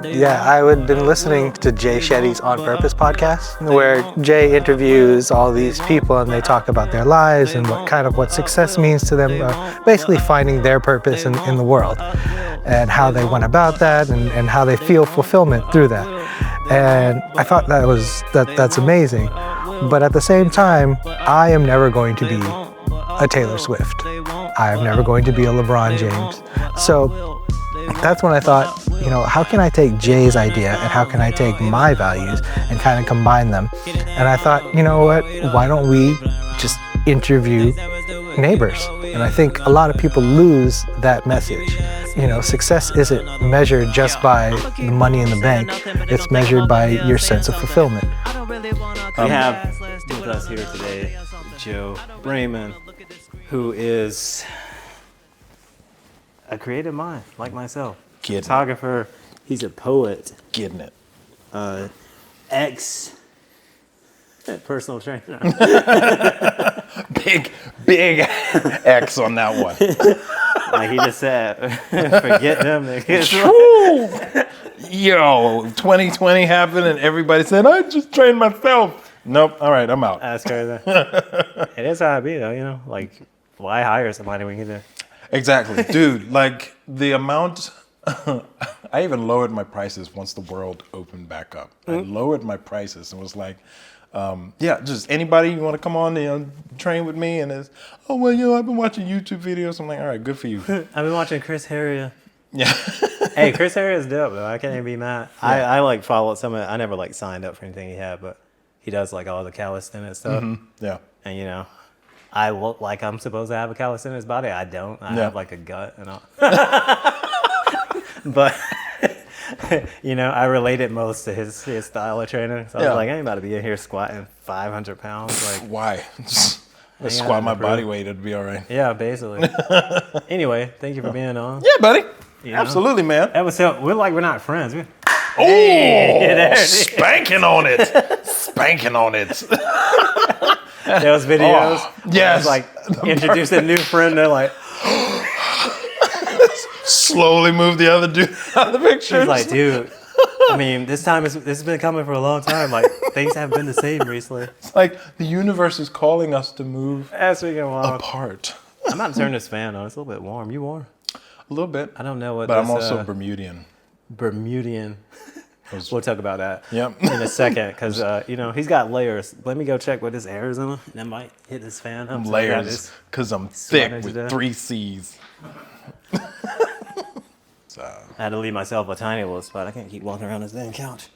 Yeah, I had been listening to Jay Shetty's On Purpose podcast, where Jay interviews all these people and they talk about their lives and what success means to them, basically finding their purpose in the world and how they went about that and how they feel fulfillment through that. And I thought that's amazing. But at the same time, I am never going to be a Taylor Swift. I am never going to be a LeBron James. So that's when I thought, how can I take Jay's idea and how can I take my values and kind of combine them? And I thought, you know what, why don't we just interview neighbors? And I think a lot of people lose that message. Success isn't measured just by the money in the bank. It's measured by your sense of fulfillment. We have with us here today Joe Brayman, who is a creative mind like myself. Photographer. He's a poet. Getting it. Ex personal trainer. Big X on that one. Like he just said, forget them. Yo, 2020 happened and everybody said, I just trained myself. Nope. All right, I'm out. That's crazy. It is how it be though, like why hire somebody when you're there? Exactly. Dude, like the amount, I even lowered my prices once the world opened back up. I lowered my prices and was like, just anybody you want to come on, train with me? And it's, I've been watching YouTube videos. I'm like, all right, good for you. I've been watching Chris Harrier. Yeah. Hey, Chris Harrier is dope though. I can't even be mad. Yeah. I followed some of it. I never signed up for anything he had, but he does all the calisthenics stuff. Mm-hmm. Yeah. And I look like I'm supposed to have a calisthenics body. I don't. I have a gut and all. But I related most to his style of training. So I was like, I ain't about to be in here squatting 500 pounds. Like, why? Just squat my body weight, it'd be all right. Yeah, basically. Anyway, thank you for being on. Yeah, buddy. Absolutely, man. We're not friends. Spanking on it. Spanking on it. Those videos. Yes. Introduce a new friend. They're like, slowly move the other dude out of the picture. He's like, dude, this has been coming for a long time. Like, things haven't been the same recently. It's like the universe is calling us to move as we go on. apart. I'm not turning this fan on. It's a little bit warm. You warm? A little bit. I don't know what. But I'm also Bermudian. We'll talk about that in a second because he's got layers. Let me go check what his air is in. That might hit his fan up. Layers because I'm thick with 3 C's. So I had to leave myself a tiny little spot. I can't keep walking around this dang couch.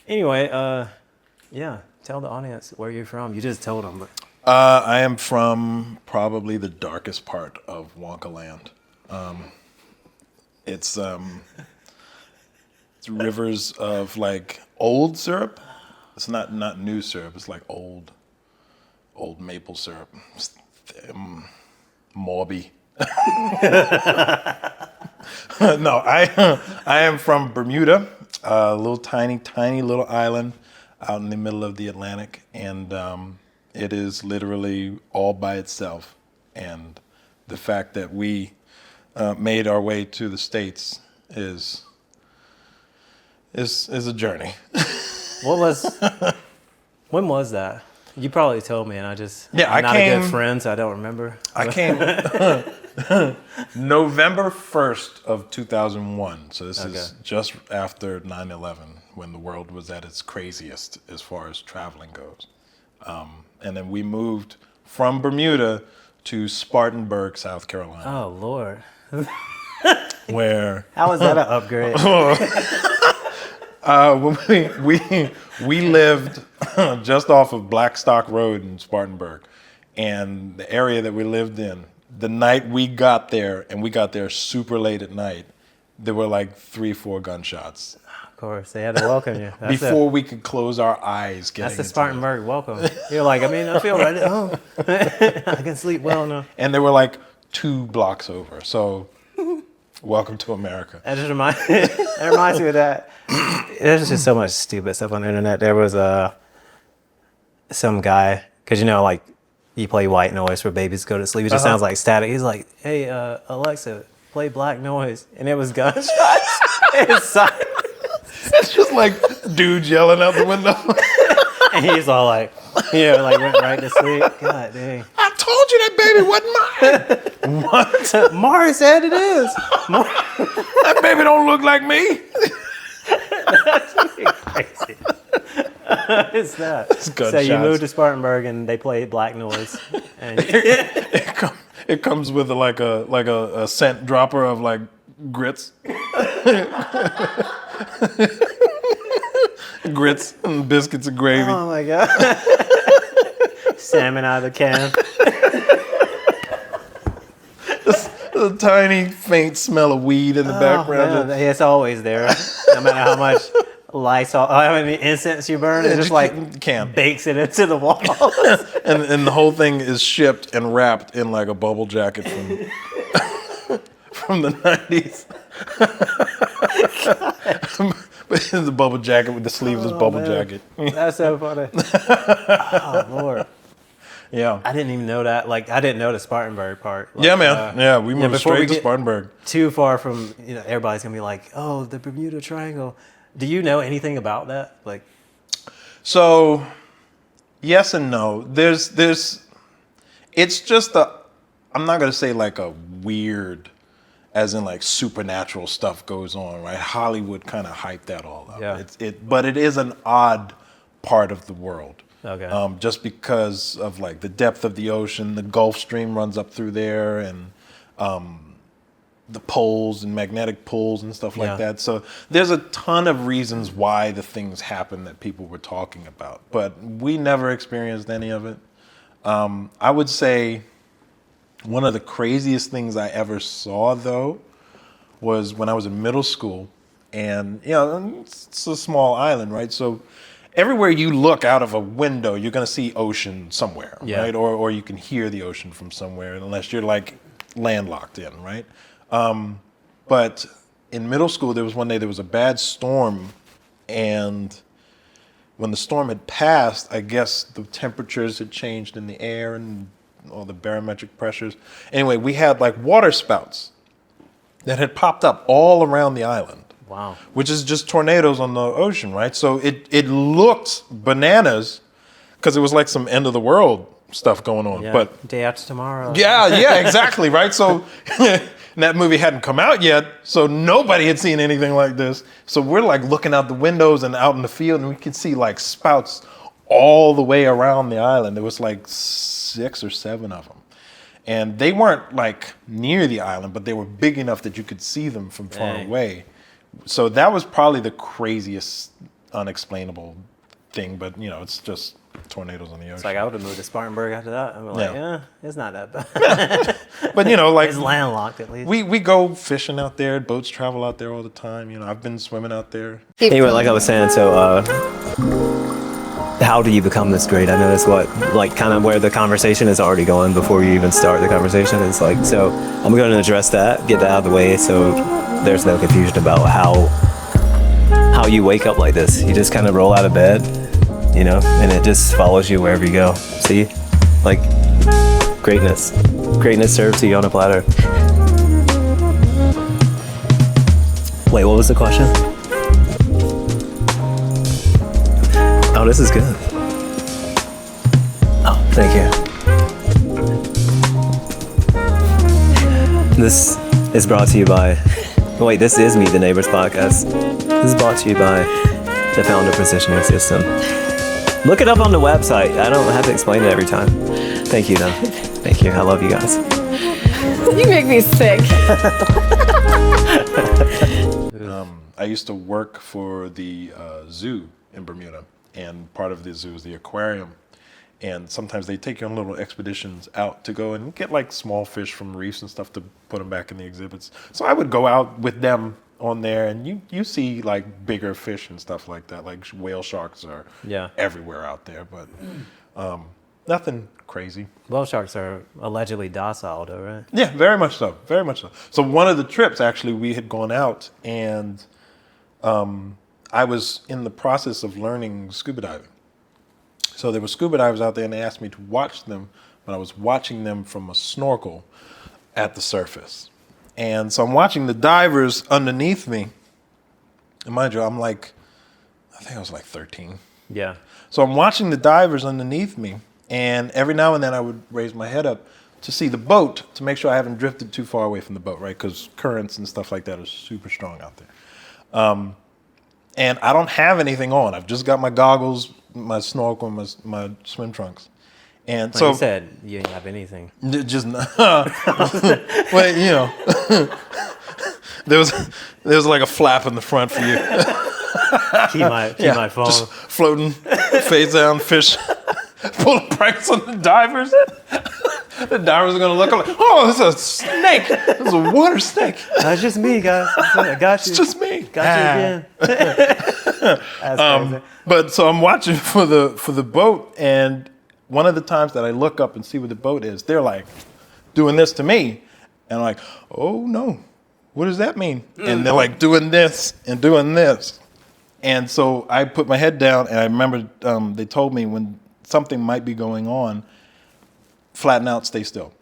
Anyway, tell the audience where you're from. You just told them, but I am from probably the darkest part of Wonka Land. It's rivers of old syrup. It's not new syrup. It's old maple syrup. Morby. No, I am from Bermuda, a little tiny little island out in the middle of the Atlantic, and it is literally all by itself. And the fact that we made our way to the States is a journey. When was that? You probably told me, and I'm not a good friend, so I don't remember. I came November 1st of 2001. So this is just after 9/11, when the world was at its craziest as far as traveling goes. And then we moved from Bermuda to Spartanburg, South Carolina. Oh, Lord. Where? How was that an upgrade? We lived just off of Blackstock Road in Spartanburg, and the area that we lived in, the night we got there, and we got there super late at night, there were 3-4 gunshots. Of course, they had to welcome you. Before we could close our eyes. That's the Spartanburg welcome. You're like, I feel right at home. I can sleep well now. And they were 2 blocks over, so welcome to America. That just reminds me of that. There's just so much stupid stuff on the internet. There was some guy, because you play white noise for babies to go to sleep. It just sounds like static. He's like, hey, Alexa, play black noise. And it was gunshots inside. It's just like dudes yelling out the window. And he's all like, like went right to sleep. God dang. I told you that baby wasn't mine. What? Mari said it is. That baby don't look like me. Crazy. It's that. It's So you moved to Spartanburg and they played Black Noise. And It comes with like a scent dropper of like grits. Grits and biscuits and gravy. oh my God. Salmon out of the can. The tiny faint smell of weed in the background. Man, it's always there. No matter how much Lysol, how many incense you burn, it just like bakes it into the wall. and the whole thing is shipped and wrapped in like a bubble jacket from the 90s. But it's the bubble jacket with the sleeveless bubble jacket. That's so funny. Oh Lord. Yeah. I didn't even know that. Like, I didn't know the Spartanburg part. Like, Yeah, man. We moved straight to Spartanburg. Too far from, everybody's going to be like, oh, the Bermuda Triangle. Do you know anything about that? Like, so, yes and no. It's just I'm not going to say like a weird, as in like supernatural stuff goes on, right? Hollywood kind of hyped that all up. Yeah. But it is an odd part of the world. okay. Just because of like the depth of the ocean, the Gulf Stream runs up through there, and the poles and magnetic poles and stuff like that. So there's a ton of reasons why the things happen that people were talking about, but we never experienced any of it. I would say one of the craziest things I ever saw, though, was when I was in middle school, and it's a small island, right? So everywhere you look out of a window, you're going to see ocean somewhere, right? Or you can hear the ocean from somewhere, unless you're like landlocked in, right? But in middle school, there was one day there was a bad storm, and when the storm had passed, I guess the temperatures had changed in the air and all the barometric pressures. Anyway, we had like water spouts that had popped up all around the island. Wow. Which is just tornadoes on the ocean, right? So it looked bananas because it was like some end of the world stuff going on. Yeah. But day after tomorrow. yeah, exactly, right? So that movie hadn't come out yet, so nobody had seen anything like this. So we're like looking out the windows and out in the field, and we could see like spouts all the way around the island. There was like 6 or 7 of them. And they weren't like near the island, but they were big enough that you could see them from far away. So that was probably the craziest unexplainable thing, but it's just tornadoes on the ocean. It's like I would have moved to Spartanburg after that. I'm like, it's not that bad. But like it's landlocked at least. We go fishing out there. Boats travel out there all the time. I've been swimming out there. Anyway, like I was saying, so how do you become this great? I know that's kind of where the conversation is already going before you even start the conversation. It's like, so I'm going to address that, get that out of the way, so there's no confusion about how you wake up like this. You just kind of roll out of bed, and it just follows you wherever you go. See, like greatness served to you on a platter. Wait, what was the question? Oh, this is good. Oh, thank you. This is brought to you by... Wait, this is Meet the Neighbors podcast. This is brought to you by the Founder Positioning System. Look it up on the website. I don't have to explain it every time. Thank you, though. Thank you. I love you guys. You make me sick. I used to work for the zoo in Bermuda, and part of the zoo is the aquarium. And sometimes they take you on little expeditions out to go and get like small fish from reefs and stuff to put them back in the exhibits. So I would go out with them on there, and you see like bigger fish and stuff like that. Like whale sharks are everywhere out there, but nothing crazy. Whale sharks are allegedly docile, though, right? Yeah, very much so. Very much so. So one of the trips, actually, we had gone out, and I was in the process of learning scuba diving. So there were scuba divers out there, and they asked me to watch them, but I was watching them from a snorkel at the surface. And so I'm watching the divers underneath me, and mind you, I'm like I think I was like 13. Yeah. So I'm watching the divers underneath me, and every now and then I would raise my head up to see the boat to make sure I haven't drifted too far away from the boat, right? Because currents and stuff like that are super strong out there. And I don't have anything on. I've just got my goggles, my snorkel, and my swim trunks. And Like so you said, you didn't have anything. just well, you know, there was like a flap in the front for you. Keep my phone. Just floating, face down, fish, pulling pranks on the divers. The divers are gonna look like, oh, this is a snake. This is a water snake. That's just me, guys. I got you. It's just me. Got you again. That's crazy. But so I'm watching for the boat, and one of the times that I look up and see where the boat is, they're like doing this to me, and I'm like, oh no, what does that mean? And they're like doing this and doing this, and so I put my head down, and I remember they told me when something might be going on, flatten out, stay still.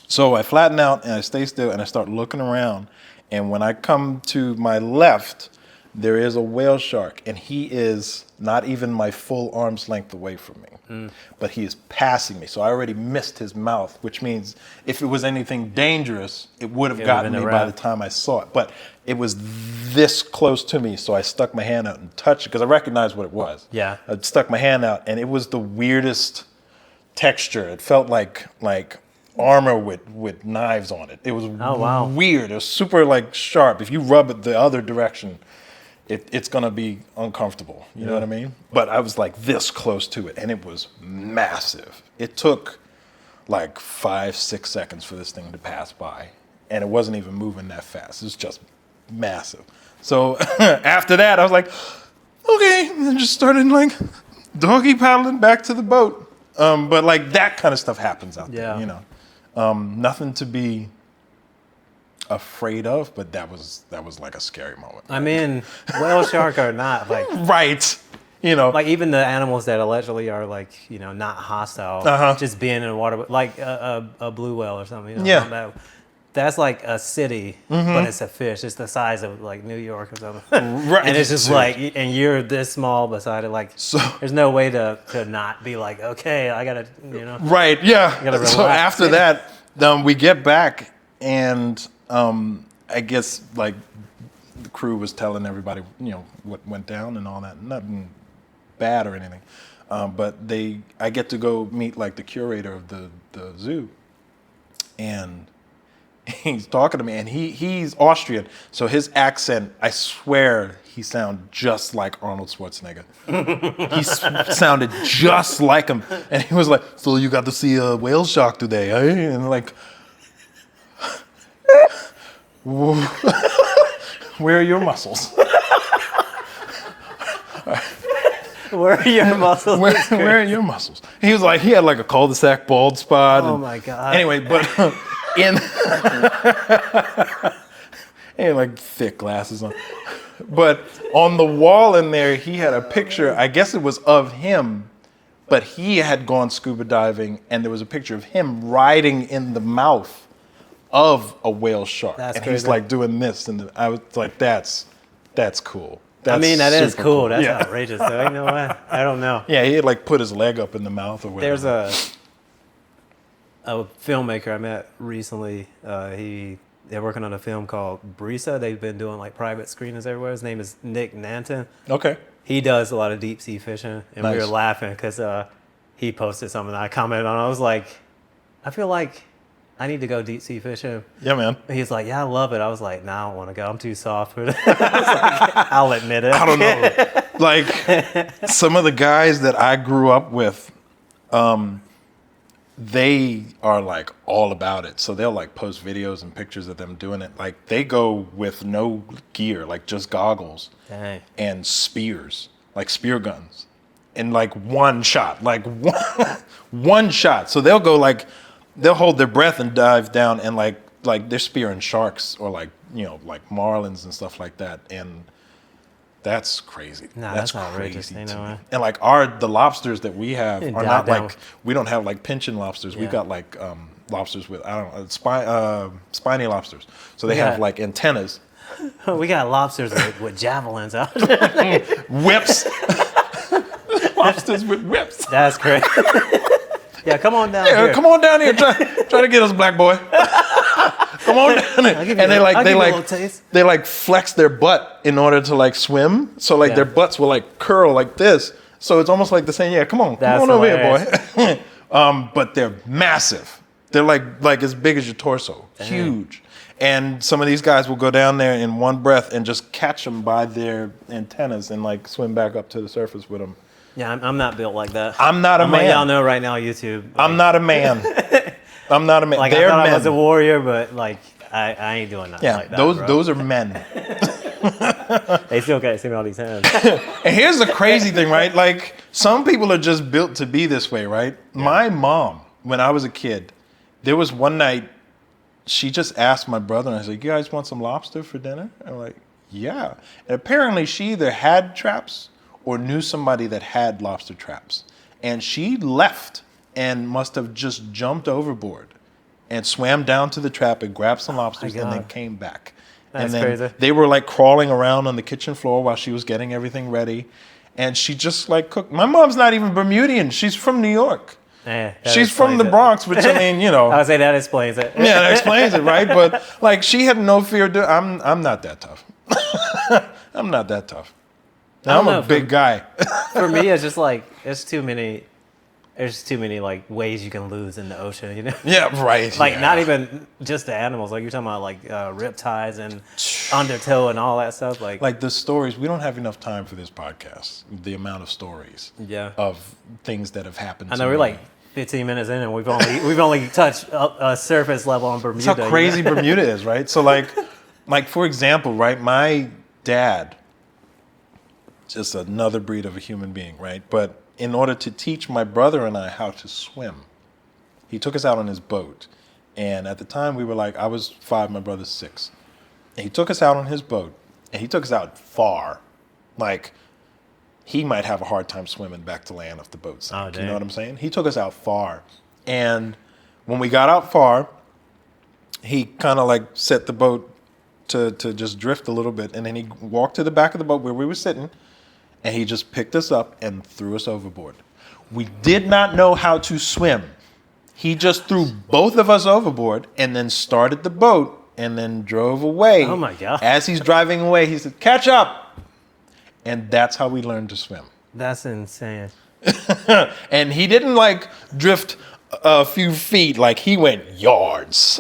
So I flatten out and I stay still and I start looking around. And when I come to my left, there is a whale shark, and he is not even my full arm's length away from me, but he is passing me. So I already missed his mouth, which means if it was anything dangerous, it would have gotten me by the time I saw it. But it was this close to me, so I stuck my hand out and touched it because I recognized what it was. Yeah. I stuck my hand out, and it was the weirdest texture. It felt like armor with knives on it. It was weird. It was super like sharp. If you rub it the other direction, it's gonna be uncomfortable. You know what I mean? But I was like this close to it, and it was massive. It took like 5-6 seconds for this thing to pass by, and it wasn't even moving that fast. It was just massive. So after that, I was like, okay, and then just started like doggy paddling back to the boat. But like that kind of stuff happens out there, you know. Nothing to be afraid of, but that was like a scary moment. I mean, whale shark are not like right, you know, like even the animals that allegedly are like, you know, not hostile, just being in the water, like a blue whale or something. You know, that's like a city, but it's a fish. It's the size of like New York or something. Right. And it's just like, and you're this small beside it. Like, so there's no way to not be like, okay, I gotta, you know. Right. Yeah. Gotta So relax. after that, we get back, and I guess like the crew was telling everybody, you know, what went down and all that. Nothing bad or anything, but I get to go meet like the curator of the zoo, and he's talking to me, and he's Austrian, so his accent, I swear, he sounded just like Arnold Schwarzenegger. He sounded just like him, and he was like, "So you got to see a whale shark today, eh?" And like, where are your muscles? Where are your muscles? Where are your muscles? He was like, he had like a cul-de-sac bald spot. Oh and, my God. Anyway, but in he had like thick glasses on. But on the wall in there, he had a picture, I guess it was of him, but he had gone scuba diving, and there was a picture of him riding in the mouth of a whale shark. That's and crazy. he's like doing this, and I was like, that's cool. I mean, that is super cool. That's Yeah. outrageous, though. You know what? I don't know. Yeah, he had like put his leg up in the mouth or whatever. There's a filmmaker I met recently. They're working on a film called Brisa. They've been doing like private screenings everywhere. His name is Nick Nanton. Okay. He does a lot of deep sea fishing, and we were Nice. laughing because he posted something that I commented on. I was like, I feel like I need to go deep sea fishing. Yeah, man. He's like, yeah, I love it. I was like, nah, I don't want to go. I'm too soft for that. I was like, I'll admit it. I don't know. Like some of the guys that I grew up with, they are like all about it. So they'll like post videos and pictures of them doing it. Like they go with no gear, like just goggles Dang. and spears, like spear guns, and like one shot, like one shot. So they'll go like, they'll hold their breath and dive down, and like they're spearing sharks or like, you know, like marlins and stuff like that. And that's crazy. Nah, that's outrageous. crazy Ain't to no me. way. And like the lobsters that we have They are dive not down. like, we don't have like pinchin lobsters. We've Yeah. got like lobsters with, I don't know, spiny lobsters. So they Yeah. have like antennas We got lobsters with javelins out there. Whips. Lobsters with whips. That's crazy. Yeah, come on down Yeah, here. come on down here. Try to get us, black boy. Come on down here. And they like flex their butt in order to like swim. So like their butts will like curl like this. So it's almost like the same. Yeah, come on over here, boy. But they're massive. They're like as big as your torso. Damn. Huge. And some of these guys will go down there in one breath and just catch them by their antennas and like swim back up to the surface with them. Yeah, I'm not built like that. I'm not a man. Y'all know right now, YouTube. Like, I'm not a man. I'm not a man. Like They're I thought men. I was a warrior, but like I ain't doing nothing like that. Those are men. They still can't see me all these hands. And here's the crazy thing, right? Like some people are just built to be this way, right? Yeah. My mom, when I was a kid, there was one night she just asked my brother, and I said, "You guys want some lobster for dinner?" I'm like, "Yeah." And apparently she either had traps or knew somebody that had lobster traps. And she left and must have just jumped overboard and swam down to the trap and grabbed some lobsters and then came back. That's and then crazy. They were like crawling around on the kitchen floor while she was getting everything ready. And she just like cooked. My mom's not even Bermudian. She's from New York. She's from the Bronx, which I mean, you know. I would say that explains it. Yeah, that explains it, right? But like she had no fear. I'm not that tough. I'm not that tough. I'm a big guy. For me, it's just like there's too many like ways you can lose in the ocean, you know? Yeah, right. Like not even just the animals. Like you're talking about like riptides and undertow and all that stuff. Like the stories. We don't have enough time for this podcast. The amount of stories. Yeah. Of things that have happened. I know we're like 15 minutes in and we've only touched a surface level on Bermuda. That's how crazy Bermuda is, right? So like for example, right? My dad. Just another breed of a human being, right? But in order to teach my brother and I how to swim, he took us out on his boat. And at the time we were like, I was 5, my brother's 6. And he took us out on his boat and he took us out far. Like he might have a hard time swimming back to land if the boat sank. You know what I'm saying? He took us out far. And when we got out far, he kind of like set the boat to just drift a little bit. And then he walked to the back of the boat where we were sitting. And he just picked us up and threw us overboard. We did not know how to swim. He just threw both of us overboard and then started the boat and then drove away. Oh my God. As he's driving away, he said, "Catch up." And that's how we learned to swim. That's insane. And he didn't like drift a few feet, like he went yards.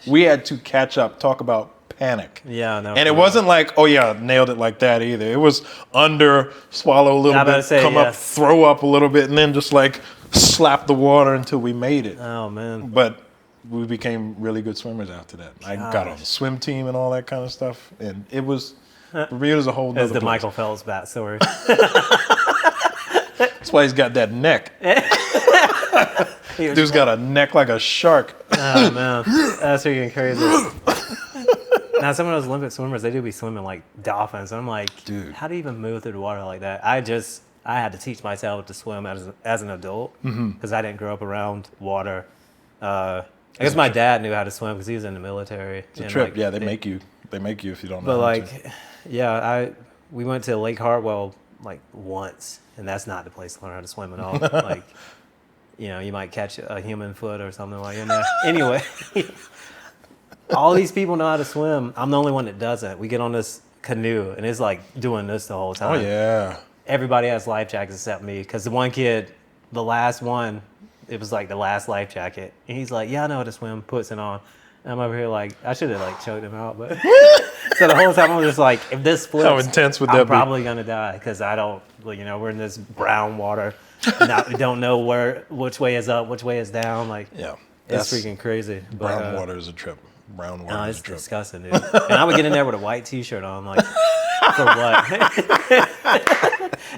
We had to catch up. Talk about panic. Yeah, no. And it wasn't like, oh yeah, nailed it like that either. It was under, swallow a little bit, come up, throw up a little bit, and then just like slap the water until we made it. Oh man. But we became really good swimmers after that. I got on the swim team and all that kind of stuff. And it was, Bermuda's a whole nother It's the place. Michael Phelps bat story. That's why he's got that neck. Dude's got a neck like a shark. Oh man, that's freaking crazy. Now, some of those Olympic swimmers, they do be swimming like dolphins. And I'm like, dude, how do you even move through the water like that? I had to teach myself to swim as an adult because I didn't grow up around water. I guess my dad knew how to swim because he was in the military. It's a trip. Like, yeah, they make you if you don't know. But like, yeah, we went to Lake Hartwell like once, and that's not the place to learn how to swim at all. Like, you know, you might catch a human foot or something like that. Anyway. All these people know how to swim. I'm the only one that doesn't. We get on this canoe, and it's like doing this the whole time. Oh, yeah. Everybody has life jackets except me, because the one kid, the last one, it was like the last life jacket. And he's like, yeah, I know how to swim, puts it on. And I'm over here like, I should have like choked him out. But so the whole time I'm just like, if this flips, how intense would that I'm probably going to die, because I don't, you know, we're in this brown water. We don't know which way is up, which way is down. Like, yeah, it's freaking crazy. Brown water is a trip. Brown water. No, it's disgusting, dude. And I would get in there with a white T-shirt on, like, for what?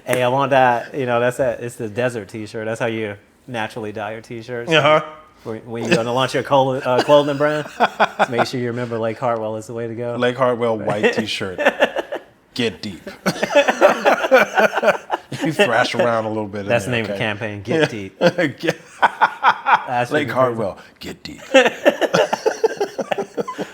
Hey, I want that. You know, it's the desert T-shirt. That's how you naturally dye your T-shirts. When you're gonna launch your clothing brand, make sure you remember Lake Hartwell is the way to go. Lake Hartwell white T-shirt. Get deep. You thrash around a little bit. That's the name of the campaign. Get deep. Lake Hartwell. Get deep.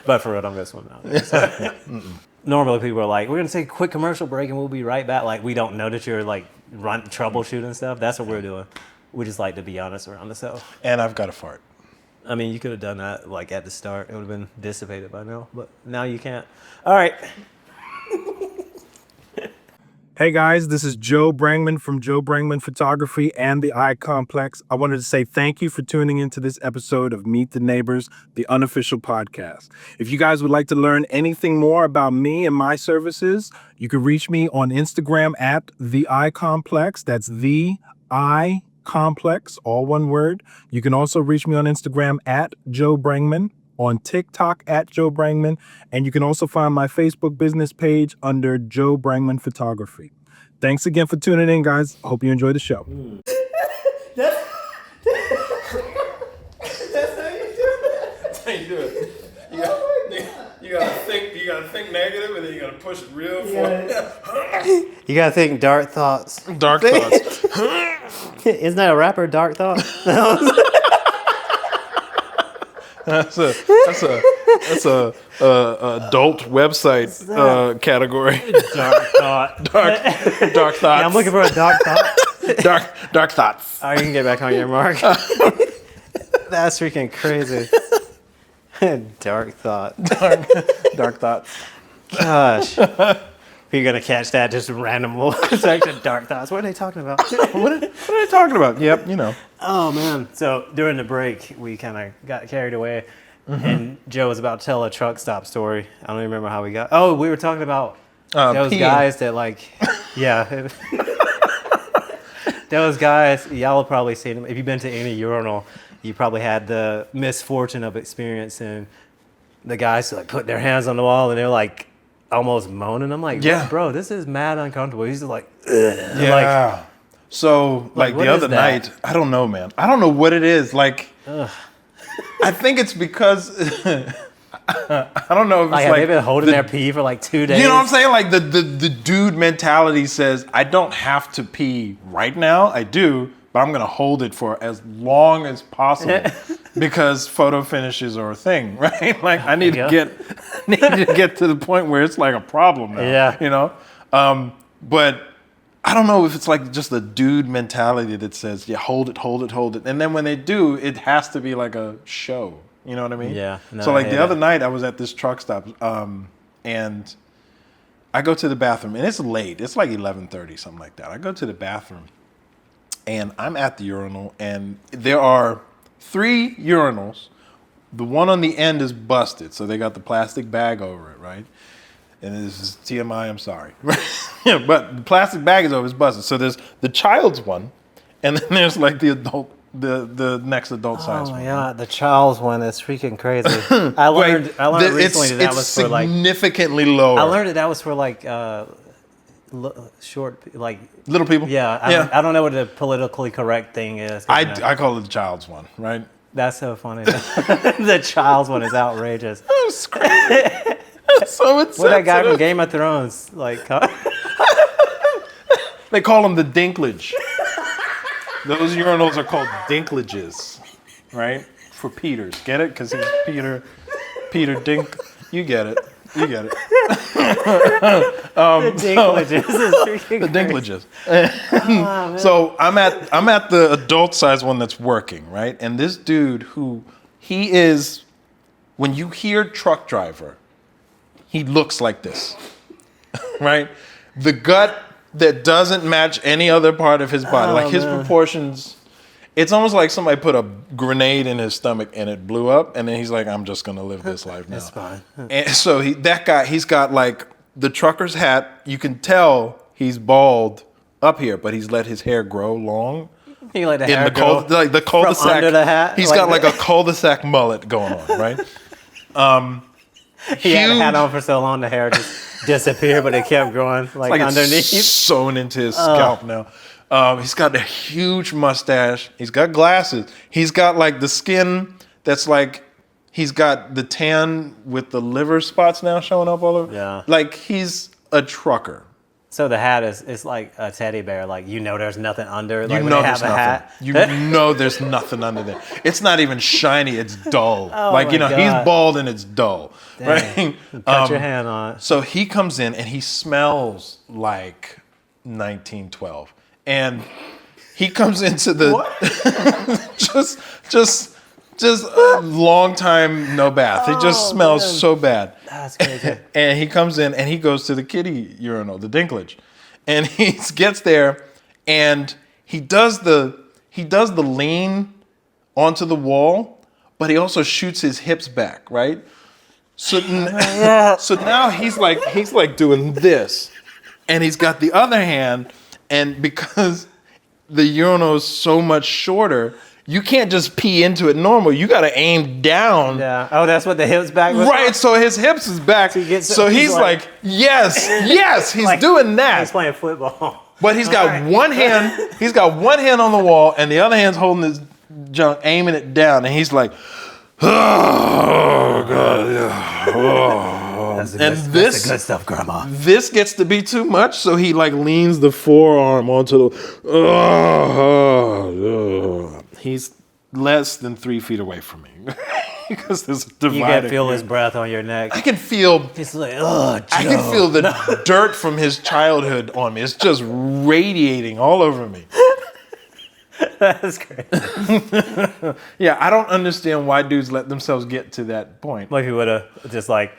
But for real, don't go swimming out there. So, normally people are like, we're going to take a quick commercial break and we'll be right back. Like, we don't know that you're like troubleshooting stuff. That's what we're doing. We just like to be honest around the show. And I've got a fart. I mean, you could have done that like at the start. It would have been dissipated by now. But now you can't. All right. Hey guys, this is Joe Brangman from Joe Brangman Photography and the Eye Complex. I wanted to say thank you for tuning into this episode of Meet the Neighbors, the Unofficial Podcast. If you guys would like to learn anything more about me and my services, you can reach me on Instagram at the Eye Complex. That's the Eye Complex, all one word. You can also reach me on Instagram at Joe Brangman, on TikTok at Joe Brangman, and you can also find my Facebook business page under Joe Brangman Photography. Thanks again for tuning in, guys. I hope you enjoy the show. That's how you do it. You gotta think negative, and then you gotta push it real far. You got to think dark thoughts. Dark thoughts. Isn't that a rapper, Dark Thought? That's a adult website category. Dark Thought. Dark thoughts. Yeah, I'm looking for a dark thought. dark thoughts. All right, you can get back on your mark. That's freaking crazy. Dark Thought. Dark thoughts. Gosh. You're going to catch that just random section, Dark Thoughts. What are they talking about? What are they talking about? Yep, you know. Oh, man. So during the break, we kind of got carried away. And Joe was about to tell a truck stop story. I don't even remember how we got. Oh, we were talking about those peeing. guys that like, yeah. Those guys, y'all have probably seen them. If you've been to any urinal, you probably had the misfortune of experiencing the guys like put their hands on the wall and they're like almost moaning. I'm like, Yeah. bro, this is mad uncomfortable. He's just like, ugh. Yeah. So, like what the is other that? night, I don't know, man. I don't know what it is. Like, I think it's because I don't know if it's Like, have they been holding their pee for like 2 days? You know what I'm saying? Like the dude mentality says, I don't have to pee right now. I do, but I'm gonna hold it for as long as possible because photo finishes are a thing, right? Like I need to get to the point where it's like a problem now. Yeah. You know? But I don't know if it's like just the dude mentality that says, yeah, hold it. And then when they do, it has to be like a show. You know what I mean? Yeah. No, So like I the hate other that. night I was at this truck stop and I go to the bathroom and it's late. It's like 11:30, something like that. I go to the bathroom and I'm at the urinal and there are 3 urinals. The one on the end is busted. So they got the plastic bag over it, right? And this is TMI, I'm sorry. Yeah, but the plastic bag is over, it's busted. So there's the child's one and then there's like the adult the next adult size Oh one. my God, the Charles one is freaking crazy. I learned recently that it's was for like. significantly lower. I learned that was for like short, like Little people. yeah. I don't know what the politically correct thing is. I call it the child's one, right? That's so funny. The Child's one is outrageous. That's crazy. So it's What that guy from Game of Thrones like? They call them the dinklage. Those urinals are called dinklages, right? For Peters. Get it? Because he's Peter Dink. You get it. You get it. The dinklages is freaking The crazy. dinklages. So I'm at the adult size one that's working, right? And this dude he is, when you hear truck driver, he looks like this, right? The gut that doesn't match any other part of his body. Like his proportions, it's almost like somebody put a grenade in his stomach and it blew up. And then he's like, I'm just going to live this life now. That's fine. And so he's got like the trucker's hat. You can tell he's bald up here, but he's let his hair grow long. He like the In hair the the cul-de-sac. from under the hat. He's got like a cul-de-sac mullet going on, right? He had a hat on for so long, the hair just disappeared, but it kept growing like underneath. It's sewn into his scalp now. He's got a huge mustache. He's got glasses. He's got like the skin that's like, he's got the tan with the liver spots now showing up all over. Yeah. Like he's a trucker. So the hat it's like a teddy bear. Like there's nothing under. Like You when know they there's have a nothing. hat. You know there's nothing under there. It's not even shiny. It's dull. Oh like my he's God. bald and it's dull, Dang. right? Cut your hand on it. So he comes in and he smells like 1912, and he comes into the just a long time no bath. He just smells man. so bad. That's crazy. And he comes in and he goes to the kiddie urinal, the dinklage, and he gets there and he does the lean onto the wall, but he also shoots his hips back, right? So so now he's like doing this, and he's got the other hand, and because the urinal is so much shorter, you can't just pee into it normal. You got to aim down. Yeah. Oh, that's what the hips back was. Right, so his hips is back. So he's like, yes, he's like, doing that. He's playing football. But he's got one hand, on the wall, and the other hand's holding his junk, aiming it down, and he's like, oh God, yeah. Oh. That's the good stuff, Grandma. This gets to be too much, so he like leans the forearm onto the. He's less than 3 feet away from me because there's a divider. You can feel his breath on your neck. I can feel. He's like, oh, Joe. I can feel the dirt from his childhood on me. It's just radiating all over me. That's crazy. Yeah, I don't understand why dudes let themselves get to that point. Like he would have just like,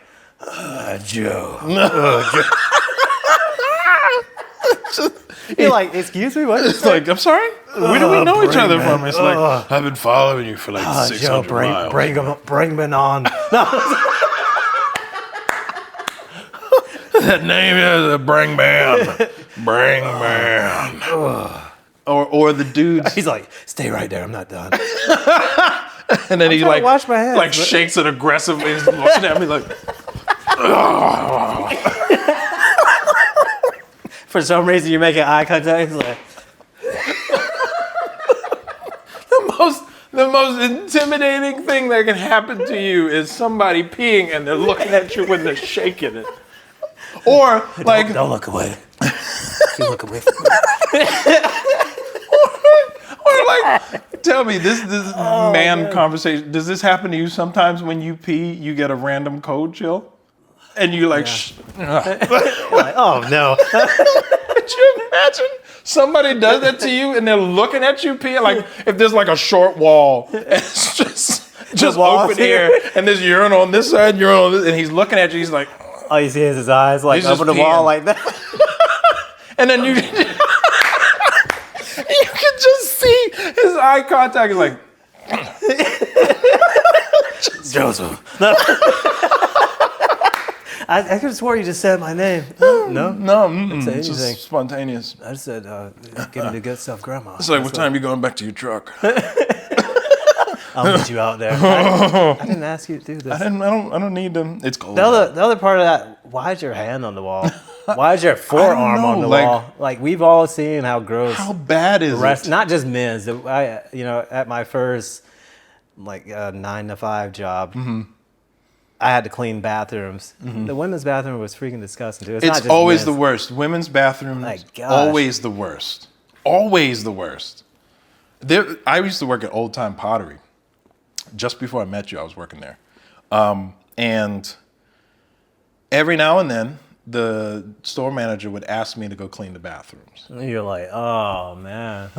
Joe. You're like, excuse me, what? It's like, I'm sorry? Where do we know each other from? It's like, I've been following you for like 600 Joe, miles. bring me on. That name is a Bring Man. Bring Man. Or the dudes. He's like, stay right there, I'm not done. And then he trying like, to wash my hands, like but- shakes it aggressively. He's looking at me like, For some reason, you're making eye contact. He's like, the most intimidating thing that can happen to you is somebody peeing and they're looking at you when they're shaking it. Or like, don't look away. You look away from me. or like, tell me this man conversation. Does this happen to you sometimes when you pee? You get a random cold chill, and you like. Like, oh no. Could you imagine somebody does that to you and they're looking at you pee? Like if there's like a short wall, and it's just walls open air, and there's urinal on this side, urinal on this, and he's looking at you. He's like, All you see is his eyes like He's just over the wall peeing. like that. and then you can just see his eye contact is like. Joseph. No. I could have swore you just said my name. No? No, say it's anything. just spontaneous. I just said, give me the good stuff, Grandma. It's like, what time you going back to your truck? I'll meet you out there. I didn't ask you to do this. I don't need them. It's cold. The other part of that, why is your hand on the wall? Why is your forearm know, on the like- wall? Like, we've all seen how gross. How bad is it? Not just men's. At my first 9 to 5 job, I had to clean bathrooms. The women's bathroom was freaking disgusting too. It's not It's just always the men's. worst. Women's bathrooms, My gosh. always the worst. Always the worst. I used to work at Old Time Pottery. Just before I met you, I was working there. And every now and then, the store manager would ask me to go clean the bathrooms. And you're like, oh man.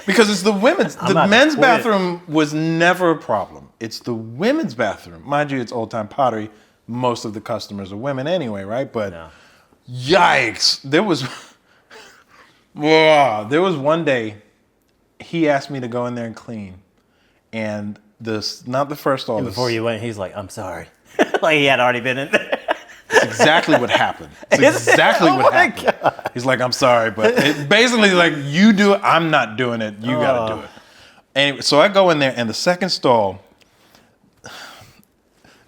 Because it's the women's. about The to men's quit. bathroom was never a problem. It's the women's bathroom. Mind you, it's Old Time Pottery. Most of the customers are women anyway, right? But yikes. There was one day he asked me to go in there and clean. And not the first all this. Before you went, he's like, I'm sorry. Like he had already been in there. It's exactly what happened. It's exactly what happened. God. He's like, I'm sorry, but it basically like you do it, I'm not doing it. You got to do it. Anyway, so I go in there, and the second stall,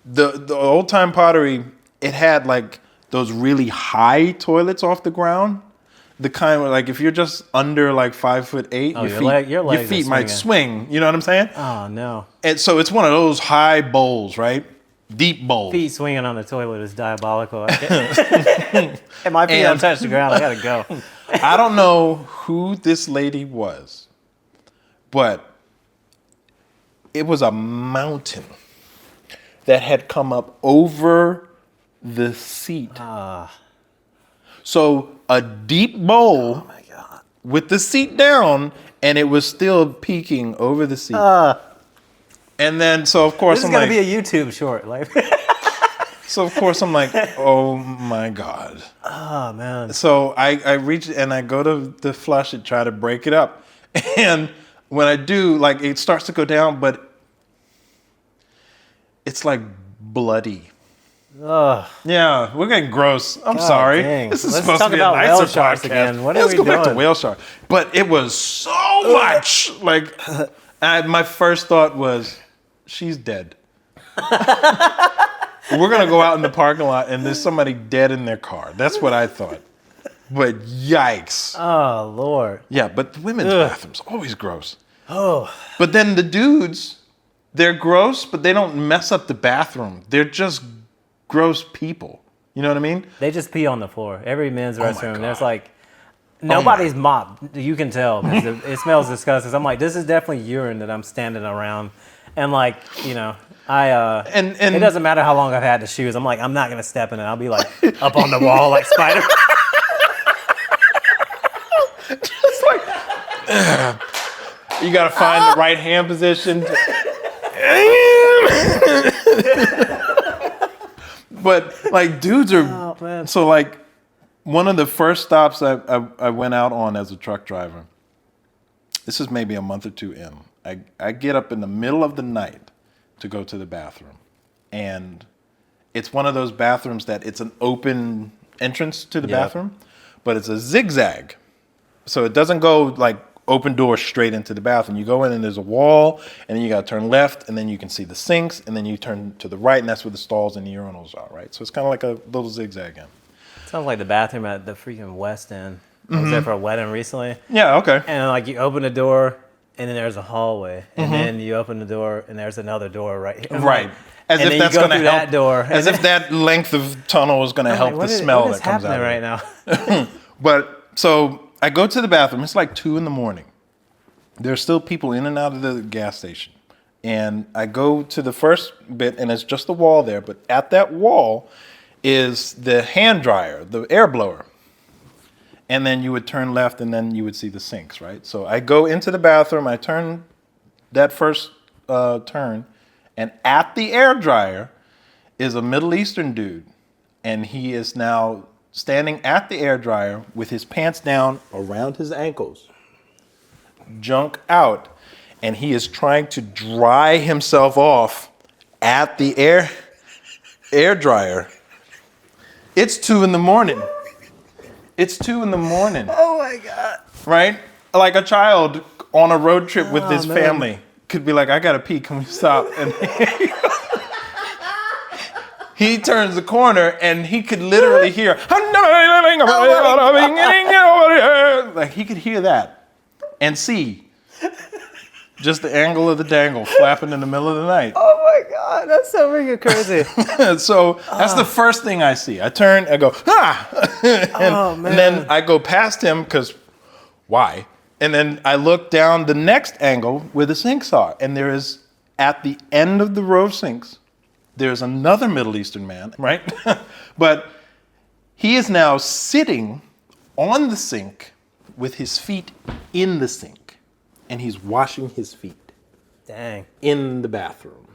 the Old Time Pottery, it had like those really high toilets off the ground. The kind where like if you're just under like 5'8", your legs feet are might swinging. swing. You know what I'm saying? Oh no. And so it's one of those high bowls, right? deep bowl. Feet swinging on the toilet is diabolical. And my feet don't touch the ground. I gotta go. I don't know who this lady was, but it was a mountain that had come up over the seat. So a deep bowl with the seat down, and it was still peeking over the seat. And then, so of course, This is gonna be a YouTube short. Like, so of course I'm like, oh my God. oh man. So I reach and I go to flush it, try to break it up. And when I do, like, it starts to go down, but it's like bloody. Ugh. Yeah, we're getting gross. I'm God sorry. dang. This is Let's supposed talk to be a about nicer whale sharks podcast. again. What are Let's we go back to doing? whale shark. But it was so much. Like, my first thought was, she's dead. We're gonna go out in the parking lot and there's somebody dead in their car. That's what I thought. But yikes. Oh Lord. Yeah, but the women's bathrooms always gross. Oh. But then the dudes, they're gross, but they don't mess up the bathroom. They're just gross people. You know what I mean? They just pee on the floor. Every men's my restroom, there's God. like nobody's mopped. You can tell because it smells disgusting. I'm like, this is definitely urine that I'm standing around, and like, you know, And it doesn't matter how long I've had the shoes. I'm like, I'm not gonna step in it. I'll be like up on the wall like Spider. Just like you gotta find the right hand position. But like dudes are man. so like one of the first stops I went out on as a truck driver. This is maybe a month or two in. I get up in the middle of the night to go to the bathroom. And it's one of those bathrooms that it's an open entrance to the bathroom, but it's a zigzag. So it doesn't go like open door straight into the bathroom. You go in and there's a wall, and then you got to turn left, and then you can see the sinks, and then you turn to the right, and that's where the stalls and the urinals are, right? So it's kind of like a little zigzag in. Sounds like the bathroom at the freaking West End. I was there for a wedding recently, Yeah, okay. and like you open the door, and then there's a hallway, and then you open the door, and there's another door right here. I'm Right. like- As and if then that's you go going to through help. that door, As and if that length of tunnel is going to help Like, the smell what is that comes out happening of right it. now? But so I go to the bathroom. It's like 2 a.m. There's still people in and out of the gas station. And I go to the first bit, and it's just a wall there. But at that wall is the hand dryer, the air blower. And then you would turn left, and then you would see the sinks, right? So I go into the bathroom. I turn that first turn, and at the air dryer is a Middle Eastern dude. And he is now standing at the air dryer with his pants down around his ankles, junk out, and he is trying to dry himself off at the air dryer. It's 2 a.m. It's 2 a.m. Oh my God. Right? Like a child on a road trip with his family could be like, I gotta pee, can we stop? And he turns the corner and he could literally hear, like he could hear that and see just the angle of the dangle flapping in the middle of the night. Oh my God, that's so freaking crazy. So that's the first thing I see. I turn, I go, and then I go past him because why? And then I look down the next angle where the sinks are, and there is at the end of the row of sinks, there's another Middle Eastern man, right? But he is now sitting on the sink with his feet in the sink, and he's washing his feet Dang. in the bathroom.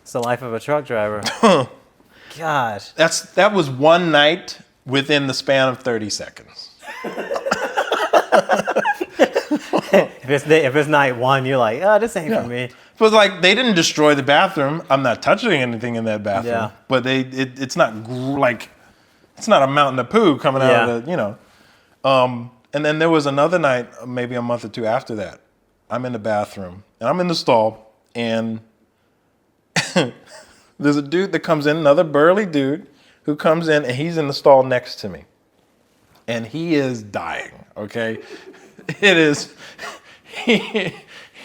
It's the life of a truck driver. Gosh. That was one night within the span of 30 seconds. If it's night one, you're like, oh, this ain't for me. But like they didn't destroy the bathroom. I'm not touching anything in that bathroom. Yeah. But it's not it's not a mountain of poo coming out of the And then there was another night, maybe a month or two after that. I'm in the bathroom and I'm in the stall, and there's a dude that comes in, another burly dude who comes in, and he's in the stall next to me. And he is dying, okay? It is,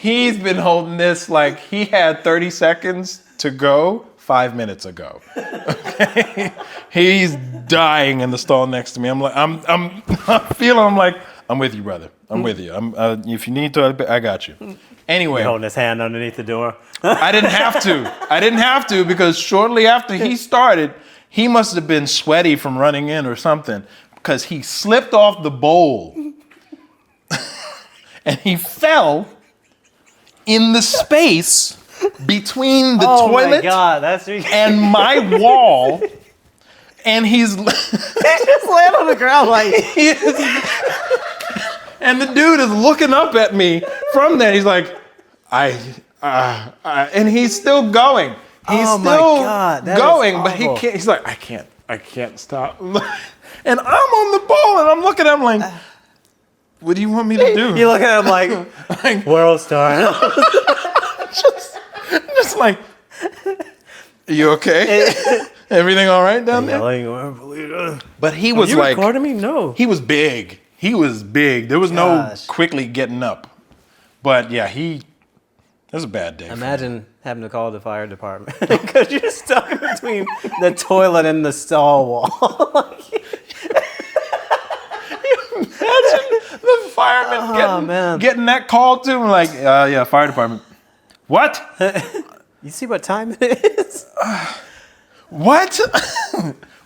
he's been holding this like he had 30 seconds to go 5 minutes ago. Okay? He's dying in the stall next to me. I'm like, I'm like, I'm with you, brother. I'm with you. If you need to, I got you. Anyway. Holding his hand underneath the door. I didn't have to because shortly after he started, he must have been sweaty from running in or something because he slipped off the bowl and he fell in the space between the toilet and my wall. And he's He just laying on the ground like and the dude is looking up at me from there. He's like, and he's still going. He's still going, but he can't. He's like, I can't stop. And I'm on the ball, and I'm looking at him like, what do you want me to do? You look at him like world star. just like, are you okay? Everything all right down there? But he was you like, recording me? No. he was big. He was big. There was no quickly getting up. But yeah, that was a bad day. Imagine having to call the fire department because you're stuck in between the toilet and the stall wall. Imagine the fireman getting that call to him, like, yeah, fire department. What? You see what time it is? What?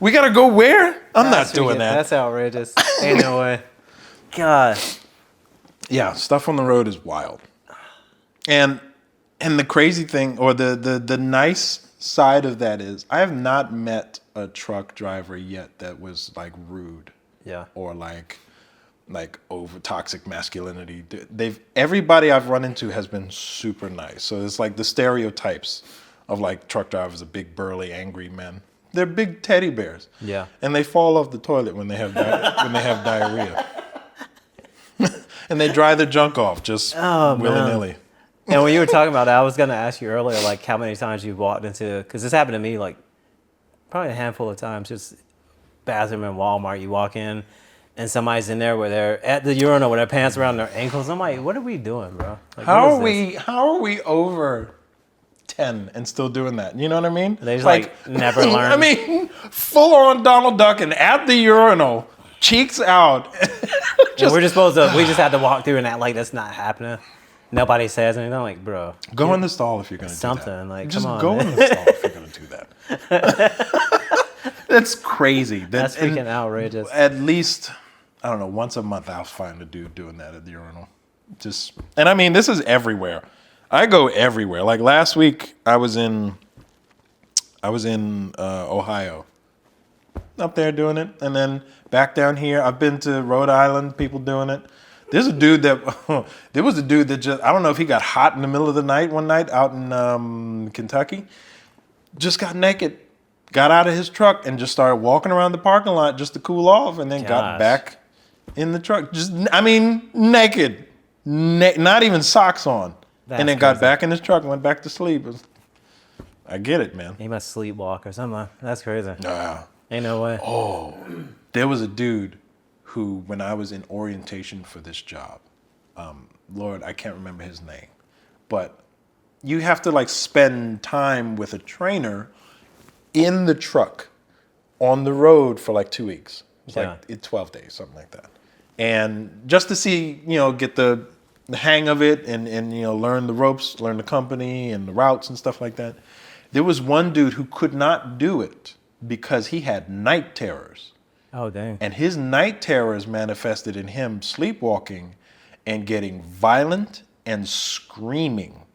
We gotta go where? I'm not doing that. That's outrageous. Ain't no way. God. Yeah, stuff on the road is wild. And the crazy thing, or the nice side of that is, I have not met a truck driver yet that was like rude. Yeah. Or like over toxic masculinity. Everybody I've run into has been super nice. So it's like the stereotypes of like truck drivers are big, burly, angry men. They're big teddy bears. Yeah. And they fall off the toilet when they have diarrhea. And they dry their junk off just willy-nilly. And when you were talking about that, I was going to ask you earlier, like how many times you've walked into, because this happened to me like probably a handful of times, just bathroom in Walmart, you walk in and somebody's in there where they're at the urinal with their pants around their ankles. I'm like, what are we doing, bro? Like, how are we over 10 and still doing that? You know what I mean? They just like never learn. I mean, full on Donald Duck and at the urinal, cheeks out. And we just had to walk through and act like that's not happening. Nobody says anything. I'm like, bro. Go in the stall if you're going to do that. Something. Like, just come on, go man. in the stall if you're going to do that. That's crazy. That's freaking outrageous. At least, I don't know, once a month I'll find a dude doing that at the urinal. And I mean, this is everywhere. I go everywhere. Like last week, I was in Ohio, up there doing it, and then back down here. I've been to Rhode Island, people doing it. There was a dude that just, I don't know if he got hot in the middle of the night one night out in Kentucky, just got naked, got out of his truck and just started walking around the parking lot just to cool off, and then got back in the truck. Just, I mean, naked, not even socks on. And then got back in his truck and went back to sleep. I get it, man. He must sleepwalk or something. That's crazy. Nah. Ain't no way. Oh, there was a dude who, when I was in orientation for this job, Lord, I can't remember his name, but you have to like spend time with a trainer in the truck on the road for like 2 weeks. It's like 12 days, something like that. And just to see, get the hang of it and learn the ropes, learn the company and the routes and stuff like that. There was one dude who could not do it because he had night terrors. Oh, dang. And his night terrors manifested in him sleepwalking and getting violent and screaming.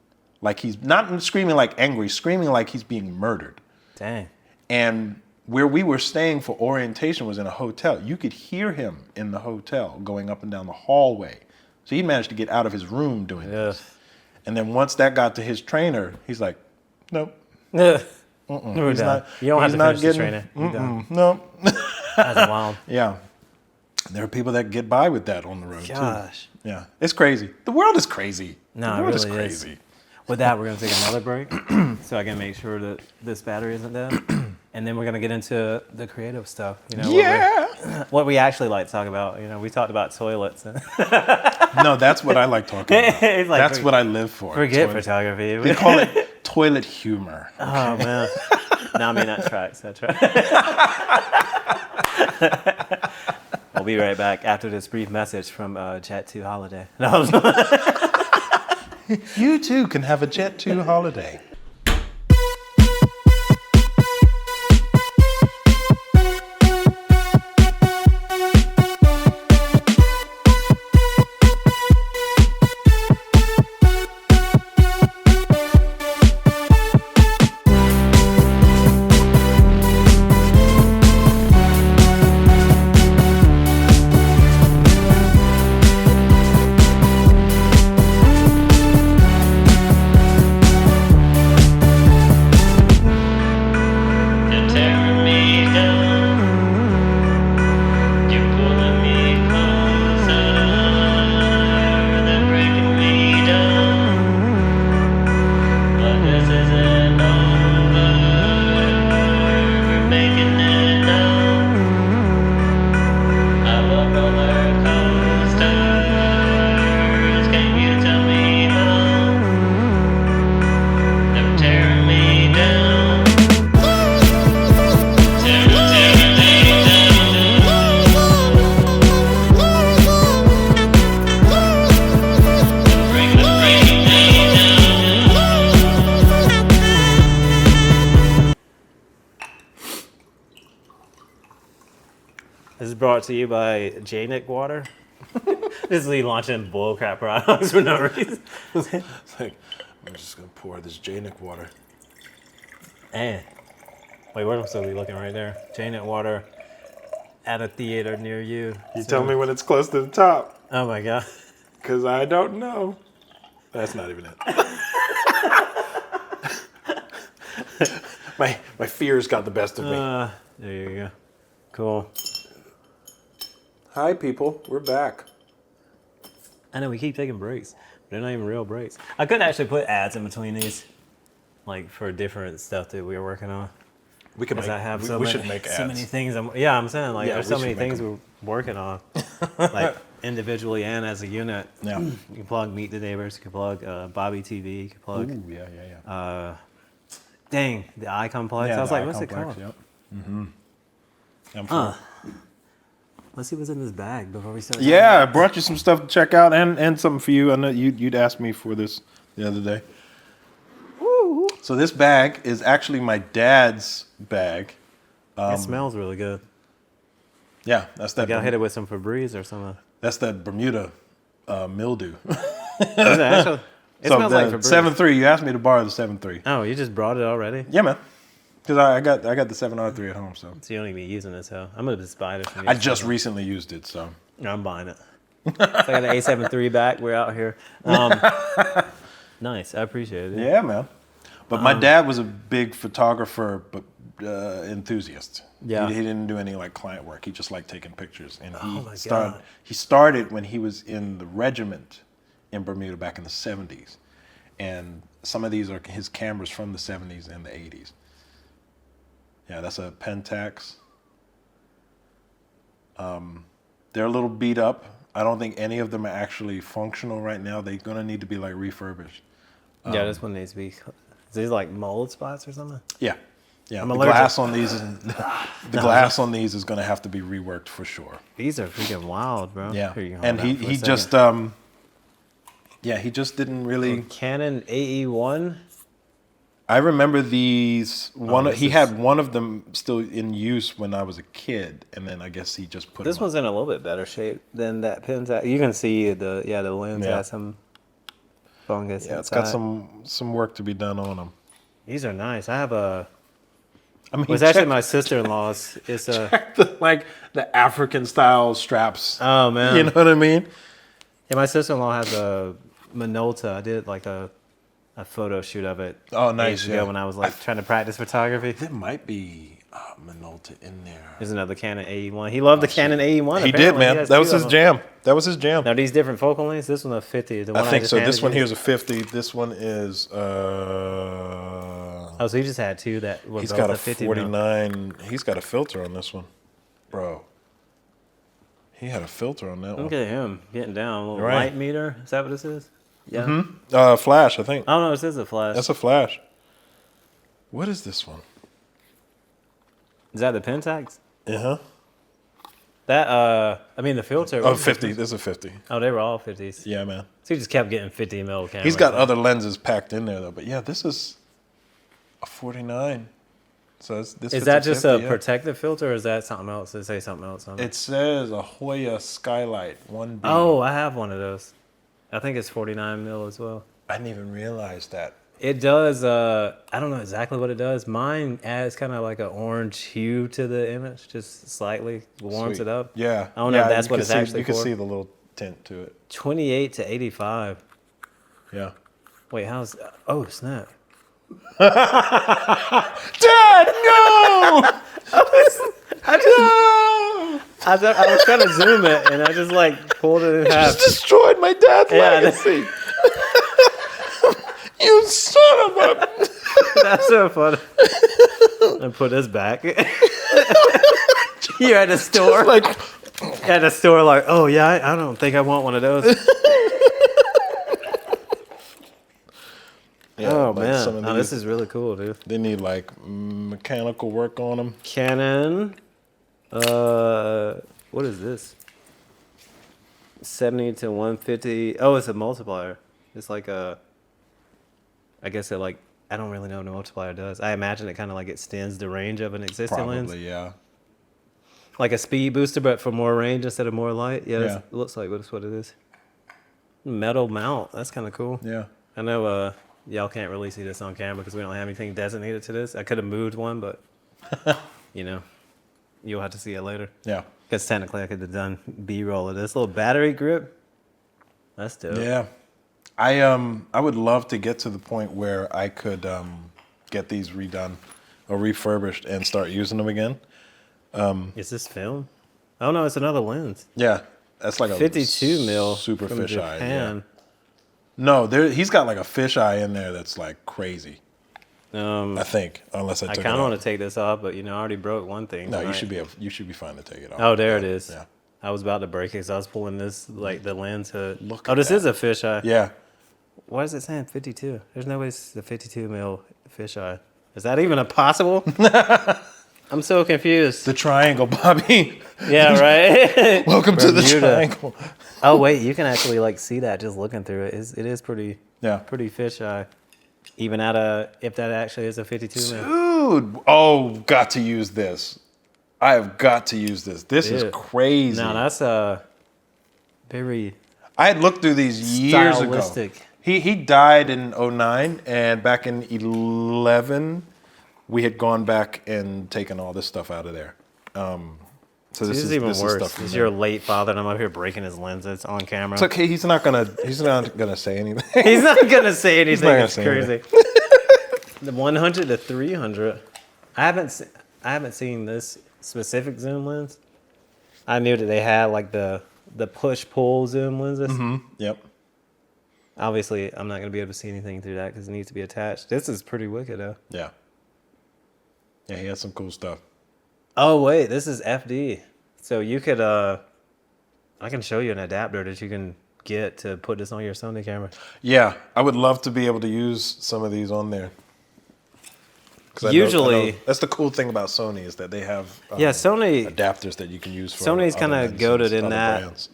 Like he's not screaming like angry, screaming like he's being murdered. Dang. And where we were staying for orientation was in a hotel. You could hear him in the hotel going up and down the hallway. So he managed to get out of his room doing this. And then once that got to his trainer, he's like, nope. We're done. You don't have to finish the trainer. No. That's wild. Yeah. There are people that get by with that on the road, Gosh. too. Yeah. It's crazy. The world is crazy. No, the world it really is crazy. With that, we're going to take another break so I can make sure that this battery isn't dead. And then we're going to get into the creative stuff. What we actually like to talk about. We talked about toilets. No, that's what I like talking about. Like, that's what I live for. Forget photography. They call it toilet humor. Oh man. No, I mean that tracks. We'll be right back after this brief message from Jet2 Holiday. No, You too can have a Jet2 holiday. This is brought to you by J-Nick Water. This is Lee launching bullcrap products for no reason. It's like, I'm just gonna pour this J-Nick water. And wait, where am I supposed to be looking right there? J-Nick Water at a theater near you. You tell me when it's close to the top, Oh my god. because I don't know. That's not even it. My fears got the best of me. There you go. Cool. Hi, people. We're back. I know we keep taking breaks. They're not even real breaks. I could actually put ads in between these, like for different stuff that we were working on. We can Because make. I have we, so we many, should make ads. so many things. I'm saying like Yeah, there's we so many should make things we're working on, like individually and as a unit. Yeah. You can plug Meet the Neighbors. You can plug Bobby TV. You can plug. Ooh, yeah. Dang, the Icon Plex. I was like, what's it called? Yep. Mm-hmm. I'm for it. Let's see what's in this bag before we start. Yeah, I brought you some stuff to check out and something for you. I know you'd asked me for this the other day. Woo. So this bag is actually my dad's bag. It smells really good. Yeah, that's that. You got hit it with some Febreze or something. That's that Bermuda mildew. Is it actually? It smells like the Febreze. 7.3. You asked me to borrow the 7.3. Oh, you just brought it already? Yeah, man. Because I got the 7R3 at home, so So you don't even be using this, huh? I'm gonna just buy this from you. I just recently used it. So No, I'm buying it. So I got an A7 III back. We're out here. Nice. I appreciate it. yeah, man. But my dad was a big photographer, but enthusiast. Yeah. He didn't do any like client work. He just liked taking pictures, and my God. he started when he was in the regiment in Bermuda back in the 70s, and some of these are his cameras from the 70s and the 80s. Yeah, that's a Pentax. They're a little beat up. I don't think any of them are actually functional right now. They're gonna need to be like refurbished. Yeah, this one needs to be. Is these like mold spots or something? Yeah, yeah. I'm The allergic. glass on these, glass on these is gonna have to be reworked for sure. These are freaking wild, bro. Yeah, Here, you can and hold that for a he second. just he just didn't really. Canon AE1. I remember these. He this had one of them still in use when I was a kid, and then I guess he just put This them one's in a little bit better shape than that Pentax. You can see the lens Yeah. has some fungus. Yeah, it's inside. got some work to be done on them. These are nice. I have a. I mean, It was actually my sister-in-law's. It's a. the African style straps. Oh man. You know what I mean? Yeah, my sister-in-law has a Minolta. I did like a photo shoot of it. Oh, nice, Years ago yeah. when I was like trying to practice photography. There might be Minolta in there. There's another Canon AE1. He loved the Canon AE1. He did, apparently. man. has That was two his of them. jam. That was his jam. Now these different focal lengths. This one's a 50. The one I think just so. handed This one you. here is a 50. This one is Oh, so you just had two that were he's both got a 50 now. 49. He's got a filter on this one, bro. He had a filter on that Look one. at him getting down. A little Right. light meter. Is that what this is? Yeah. Flash, I think. Oh no, this is a flash. That's a flash. What is this one? Is that the Pentax? Uh-huh. That, I mean, the filter. Oh, 50. This is a 50. Oh, they were all 50s. Yeah, man. So he just kept getting 50 mil cameras. He's got other lenses packed in there, though. But yeah, this is a 49. So this Is that just a 50, protective filter, or is that something else? Does it say something else on it? It says a Hoya Skylight 1B. Oh, I have one of those. I think it's 49 mil as well. I didn't even realize that. It does, I don't know exactly what it does. Mine adds kind of like an orange hue to the image, just slightly warms Sweet. it up. Yeah. I don't know if that's you what can it's see, actually You can for. see the little tint to it. 28 to 85. Yeah. Wait, how's, oh, snap. Dad, no! I was trying to zoom it, and I just like pulled it in half. Just destroyed my dad's Yeah, legacy. You son of a... That's so funny. I put this back. You're at a store. Like, At a store, like, oh yeah, I don't think I want one of those. yeah, Oh like man, some of this these, is really cool, dude. they need like mechanical work on them. Canon. What is this? 70 to 150. Oh, it's a multiplier. It's like a. I guess it like I don't really know what a multiplier does. I imagine it kind of like extends the range of an existing lens, Probably, yeah. like a speed booster, but for more range instead of more light. Yeah, Yeah. it looks like that's what it is. Metal mount. That's kind of cool. Yeah. I know y'all can't really see this on camera because we don't have anything designated to this. I could have moved one, but you know, you'll have to see it later. Yeah. Because technically I could have done B-roll of this little battery grip. That's dope. Yeah. I would love to get to the point where I could get these redone or refurbished and start using them again. Is this film? Oh no, it's another lens. Yeah. That's like a 52 mil super from fisheye. Japan. Yeah. No, he's got like a fisheye in there that's like crazy. I think, unless I I took kind it of off. want to take this off, but you know, I already broke one thing. No, tonight. you should be fine to take it off. Oh, there Yeah, it is. Yeah. I was about to break it because I was pulling this, like the lens hood. Look Oh, at this that. is a fisheye. Yeah. Why is it saying 52? There's no way it's the 52 mil fisheye. Is that even a possible? I'm so confused. The triangle, Bobby. Yeah, right. Welcome to the Bermuda. triangle. Oh wait, you can actually like see that just looking through it. It is pretty Yeah. fisheye. Even if that actually is a 52 mil. Dude. Oh, got to use this. I have got to use this. This is Dude. crazy. Now that's very I had looked through these years ago. stylistic. He died in 2009, and back in 2011, we had gone back and taken all this stuff out of there. So This is even worse. stuff from This is there. your late father, and I'm up here breaking his lenses on camera. It's okay. He's not gonna say anything. He's not gonna say anything. gonna It's say crazy. The 100 to 300. I haven't seen this specific zoom lens. I knew that they had like the push pull zoom lenses. Yep. Obviously, I'm not gonna be able to see anything through that because it needs to be attached. This is pretty wicked though. Yeah. Yeah, he has some cool stuff. Oh wait, this is FD. So you could I can show you an adapter that you can get to put this on your Sony camera. Yeah, I would love to be able to use some of these on there. 'Cause I Usually- know that's the cool thing about Sony is that they have Yeah, Sony adapters that you can use for Sony's other kinda lenses, goated in other that. brands.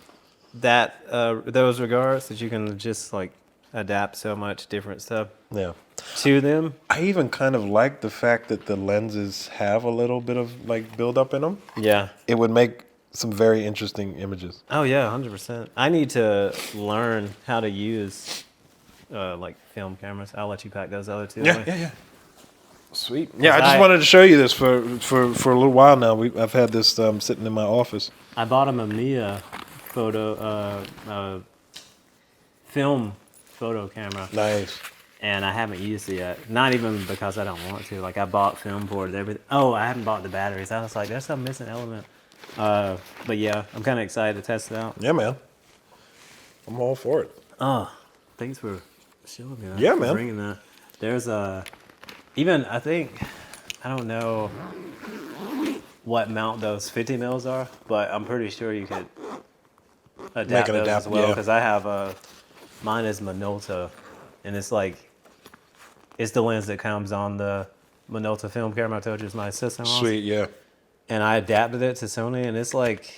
those regards that you can just like adapt so much different stuff Yeah. to them. I even kind of like the fact that the lenses have a little bit of like buildup in them. Yeah. It would make some very interesting images. Oh yeah, 100%. I need to learn how to use like film cameras. I'll let you pack those other two. away. Yeah. Sweet. Yeah, I just I- wanted to show you this for a little while now. I've had this sitting in my office. I bought him a Mia film photo camera, Nice. and I haven't used it yet. Not even because I don't want to. Like I bought film for it, everything. Oh, I haven't bought the batteries. I was like, there's some missing element. But yeah, I'm kind of excited to test it out. Yeah, man. I'm all for it. Oh, thanks for showing me that. Yeah, for man. Bringing that. There's even I think I don't know what mount those 50 mils are, but I'm pretty sure you could adapt those as well yeah. because I have mine is Minolta, and it's like it's the lens that comes on the Minolta film camera I told you is my sister-in-law's. Sweet, yeah. And I adapted it to Sony, and it's like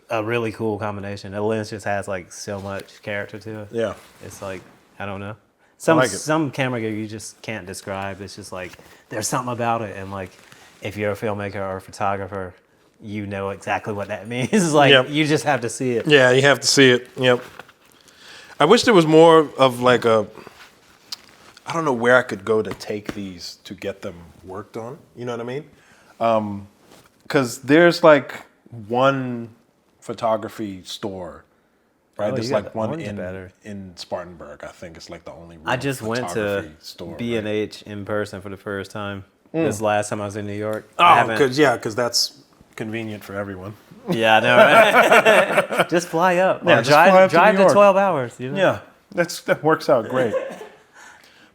a really cool combination. The lens just has like so much character to it. Yeah. It's like, I don't know. like it. Some camera gear you just can't describe. It's just like, there's something about it. And like, if you're a filmmaker or a photographer, you know exactly what that means. It's like, Yep. you just have to see it. Yeah, you have to see it. Yep. I wish there was more of like I don't know where I could go to take these to get them worked on. You know what I mean? Because there's like one photography store, right? Oh, There's you got like the one orange better. in Spartanburg. I think it's like the only real I just went to photography store. B&H in person for the first time. This last time I was in New York. Oh, because that's convenient for everyone. Yeah, I know, right? Just fly up. Yeah, Or just fly up to drive New to York. 12 hours. You know? Yeah, that works out great.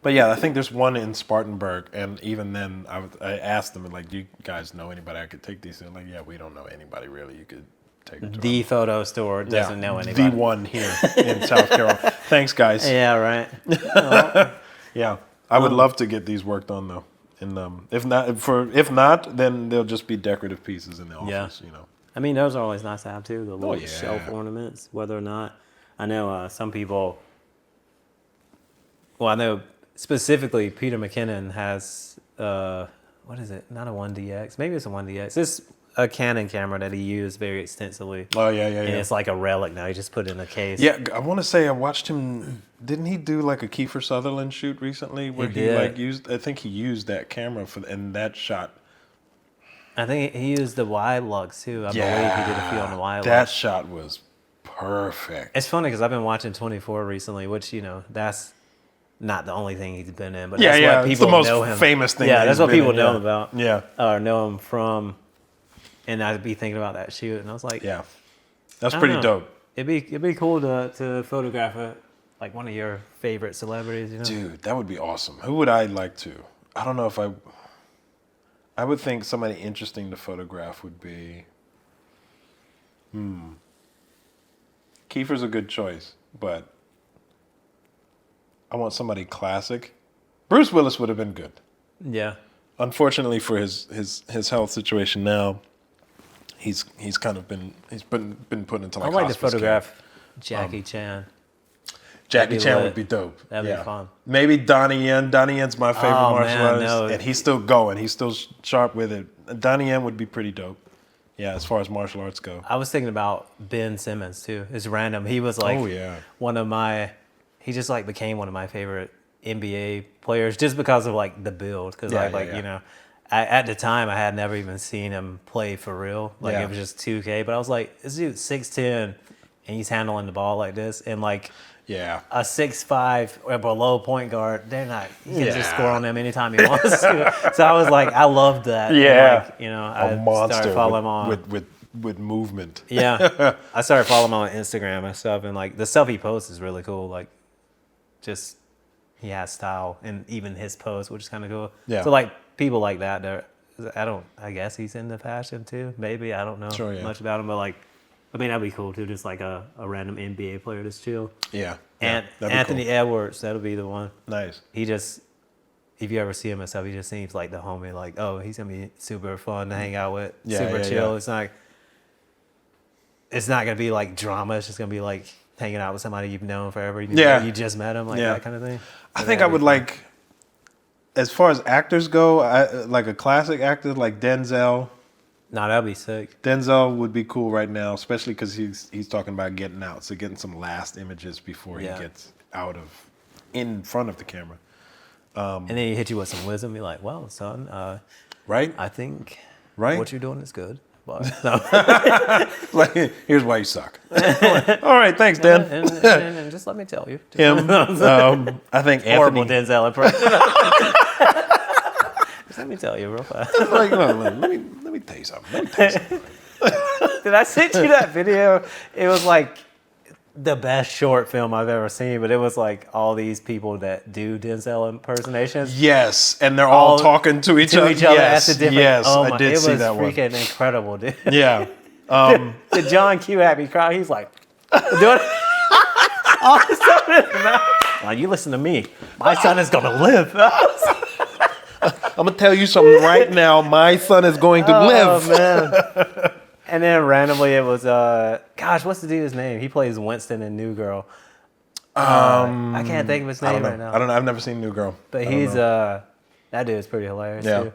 But yeah, I think there's one in Spartanburg, and even then, I asked them, like, do you guys know anybody I could take these? And they're like, yeah, we don't know anybody really. You could take them to The photo store doesn't know anybody. The one here in South Carolina. Thanks, guys. Yeah, right. Yeah, I would love to get these worked on though. And if not, then they'll just be decorative pieces in the office. Yeah. You know. I mean, those are always nice to have too. The little yeah. shelf ornaments, whether or not. I know some people. Well, I know specifically Peter McKinnon has what is it? Not a 1DX. Maybe it's a 1DX. It's a Canon camera that he used very extensively. Oh yeah. And it's like a relic now. He just put it in a case. Yeah, I want to say I watched him. Didn't he do like a Kiefer Sutherland shoot recently where he did. like used? I think he used that camera and that shot. I think he used the wide lux too. I believe he did a few on the wide That lux. shot was perfect. It's funny because I've been watching 24 recently, which that's not the only thing he's been in, but Yeah, that's yeah, what it's people the most know him. famous thing Yeah, that that's he's what been people in, know yeah. him about. Yeah. Or know him from. And I'd be thinking about that shoot, and I was like, Yeah, that's I don't pretty know. dope. It'd be cool to photograph like one of your favorite celebrities, you know? Dude, that would be awesome. Who would I like to? I don't know if I would think somebody interesting to photograph would be. Kiefer's a good choice, but I want somebody classic. Bruce Willis would have been good. Yeah. Unfortunately for his health situation now, he's kind of been put into like I'd like to hospice care. photograph Jackie Chan. Jackie be Chan lit. would be dope. That'd be fun. Maybe Donnie Yen. Donnie Yen's my favorite Oh, martial man, artist, no. and he's still going. He's still sharp with it. Donnie Yen would be pretty dope. Yeah, as far as martial arts go. I was thinking about Ben Simmons too. It's random. He was like one of my. He just like became one of my favorite NBA players just because of like the build. Because at the time I had never even seen him play for real. Like it was just 2K. But I was like, this dude's 6'10", and he's handling the ball like this, and like. Yeah. A 6'5" or below point guard, they're not. You can just score on them anytime he wants to. So I was like, I loved that. Yeah. And like, A I monster started following him on. with movement. Yeah. I started following him on Instagram and stuff, and like the stuff he posts is really cool. Like, just he has style, and even his posts, which is kind of cool. Yeah. So like people like that, I guess he's into fashion too. Maybe I don't know much about him, but like. I mean, that'd be cool too, just like a random NBA player that's chill. Yeah. And that'd be Anthony cool. Edwards, that'll be the one. Nice. He just, if you ever see him and stuff, he just seems like the homie. Like, oh, he's gonna be super fun to hang out with, super chill. Yeah. It's not gonna be like drama. It's just gonna be like hanging out with somebody you've known forever. You just met him, like that kind of thing. I think I would like, as far as actors go, like a classic actor like Denzel. No, that'd be sick. Denzel would be cool right now, especially because he's talking about getting out, so getting some last images before he gets in front of the camera. And then he hit you with some wisdom. You're like, well, son, right? I think Right? what you're doing is good. But no. Like, here's why you suck. All right, thanks, Dan. and just let me tell you. Him. I think Horrible Anthony. Denzel impression. Just let me tell you real fast. Like, no, let me tell you something. Did I send you that video? It was like the best short film I've ever seen, but it was like all these people that do Denzel impersonations. Yes, and they're all talking to each other. Yes, at the different. Yes, oh my, I did see that one. It was freaking incredible, dude. Yeah. The John Q had me cry. He's like, doing all this stuff in his mouth. Now you listen to me. My son is gonna live. I'm gonna tell you something right now. My son is going to live. Man. And then randomly it was gosh, what's the dude's name? He plays Winston in New Girl. I can't think of his name right now. I don't know. I've never seen New Girl. But he's that dude's pretty hilarious too.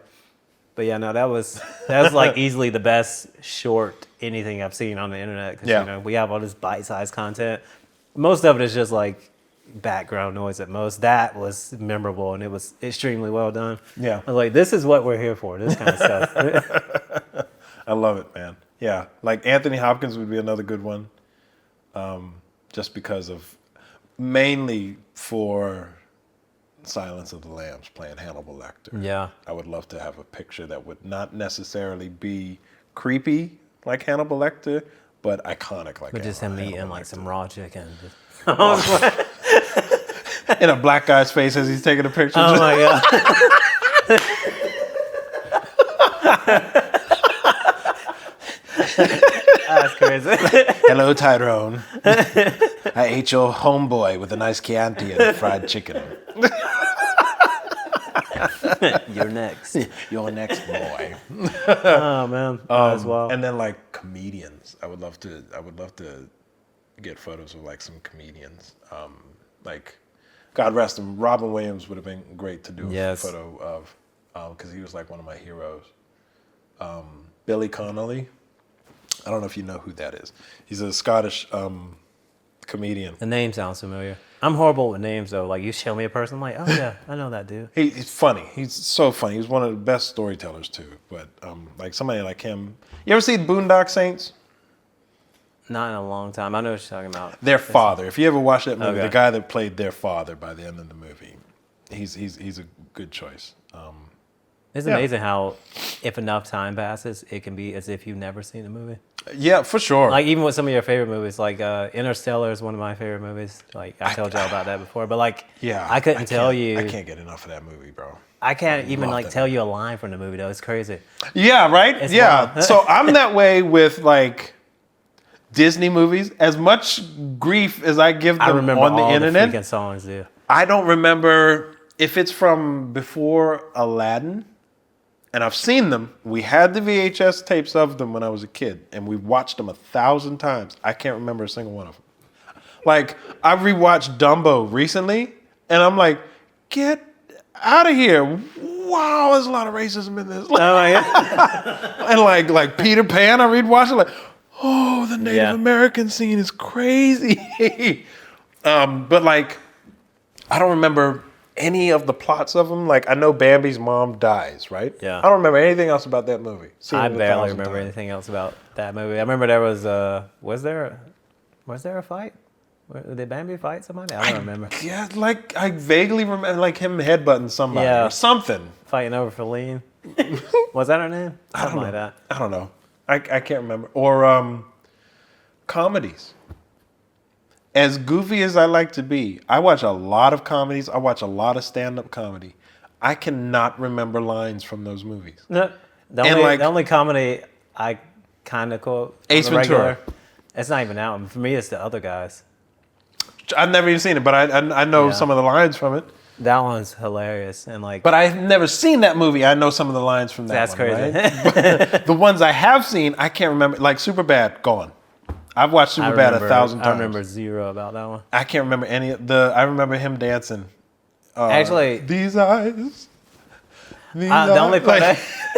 But yeah, no, that was like easily the best short anything I've seen on the internet. Because you know, we have all this bite-sized content. Most of it is just like background noise at most. That was memorable and it was extremely well done. Yeah. I was like, this is what we're here for, this kind of stuff. I love it, man. Yeah. Like Anthony Hopkins would be another good one. Just because of mainly for Silence of the Lambs playing Hannibal Lecter. Yeah. I would love to have a picture that would not necessarily be creepy like Hannibal Lecter, but iconic like But just him Hannibal eating like Lecter. some raw chicken. In a black guy's face as he's taking a picture. Oh my God. That's crazy. Hello, Tyrone. I ate your homeboy with a nice Chianti and fried chicken. You're next. You're next, boy. Oh man, as well. And then like comedians, I would love to get photos of like some comedians. Like, God rest him, Robin Williams would have been great to do a photo of, because he was like one of my heroes. Billy Connolly, I don't know if you know who that is. He's a Scottish comedian. The name sounds familiar. I'm horrible with names though. Like you show me a person, I'm like, oh yeah, I know that dude. He's funny. He's so funny. He's one of the best storytellers too. But like somebody like him. You ever seen Boondock Saints? Not in a long time. I know what you're talking about. Their father. If you ever watch that movie, Okay. the guy that played their father by the end of the movie, he's a good choice. It's amazing how, if enough time passes, it can be as if you've never seen a movie. Yeah, for sure. Like even with some of your favorite movies, like Interstellar is one of my favorite movies. Like I told y'all about that before, but like I couldn't tell you. I can't get enough of that movie, bro. I can't even love like that tell you a line from the movie though. It's crazy. Yeah, right? It's yeah. wild. So I'm that way with like Disney movies. As much grief as I give them I remember on the all internet, the freaking songs, dude. I don't remember if it's from before Aladdin. And I've seen them. We had the VHS tapes of them when I was a kid, and we watched them 1,000 times. I can't remember a single one of them. Like, I rewatched Dumbo recently, and I'm like, get out of here. Wow, there's a lot of racism in this. Oh my God. And like Peter Pan, I rewatched it like, oh, the Native American scene is crazy. But like, I don't remember any of the plots of them. Like, I know Bambi's mom dies, right? Yeah. I don't remember anything else about that movie. Seen I it barely 1,000 remember times. anything else about that movie. I remember there was was there a fight? Did Bambi fight somebody? I don't remember. Yeah, like I vaguely remember like him headbutting somebody Yeah. or something. Fighting over Feline. Was that her name? Something like that. I don't know. I can't remember. Or comedies. As goofy as I like to be, I watch a lot of comedies. I watch a lot of stand-up comedy. I cannot remember lines from those movies. No, the only comedy I kind of quote Ace on the Ventura. regular, it's not even that one. For me, it's the other guys. I've never even seen it, but I know Yeah. some of the lines from it. That one's hilarious and like. But I've never seen that movie. I know some of the lines from that That's one, crazy. right? The ones I have seen, I can't remember. Like Superbad, gone. I've watched Superbad 1,000 times. I remember zero about that one. I can't remember any of the. I remember him dancing. Actually, These eyes. the only part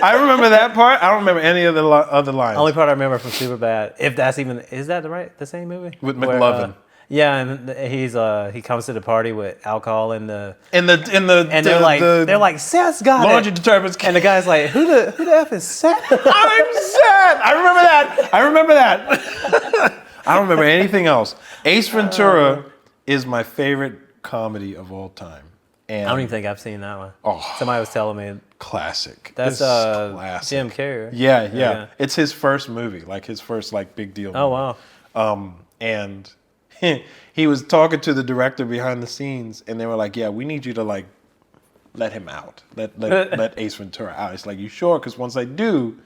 I remember that part. I don't remember any of the other lines. only part I remember from Superbad, if that's even, is that the same movie? With Where, McLovin. yeah, and he comes to the party with alcohol and the and they're like Seth's got laundry it. detergents. And the guy's like, who the F is Seth? I'm sad. I remember that. I don't remember anything else. Ace Ventura is my favorite comedy of all time. And I don't even think I've seen that one. Oh. Somebody was telling me classic. that's It's classic. Jim Carrey. Right? Yeah. It's his first movie, like his first like big deal. Oh wow. And he was talking to the director behind the scenes, and they were like, "Yeah, we need you to like let him out, let Ace Ventura out." It's like, "You sure?" Because once I do,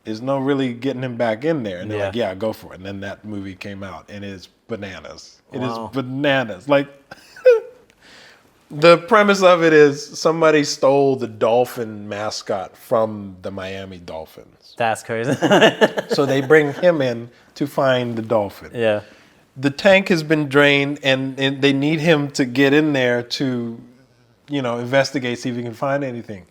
there's no really getting him back in there. And they're like, "Yeah, go for it." And then that movie came out, and it's bananas. It is Wow. bananas. Like, The premise of it is somebody stole the dolphin mascot from the Miami Dolphins. That's crazy. So they bring him in to find the dolphin. Yeah. The tank has been drained, and they need him to get in there to, investigate, see if he can find anything.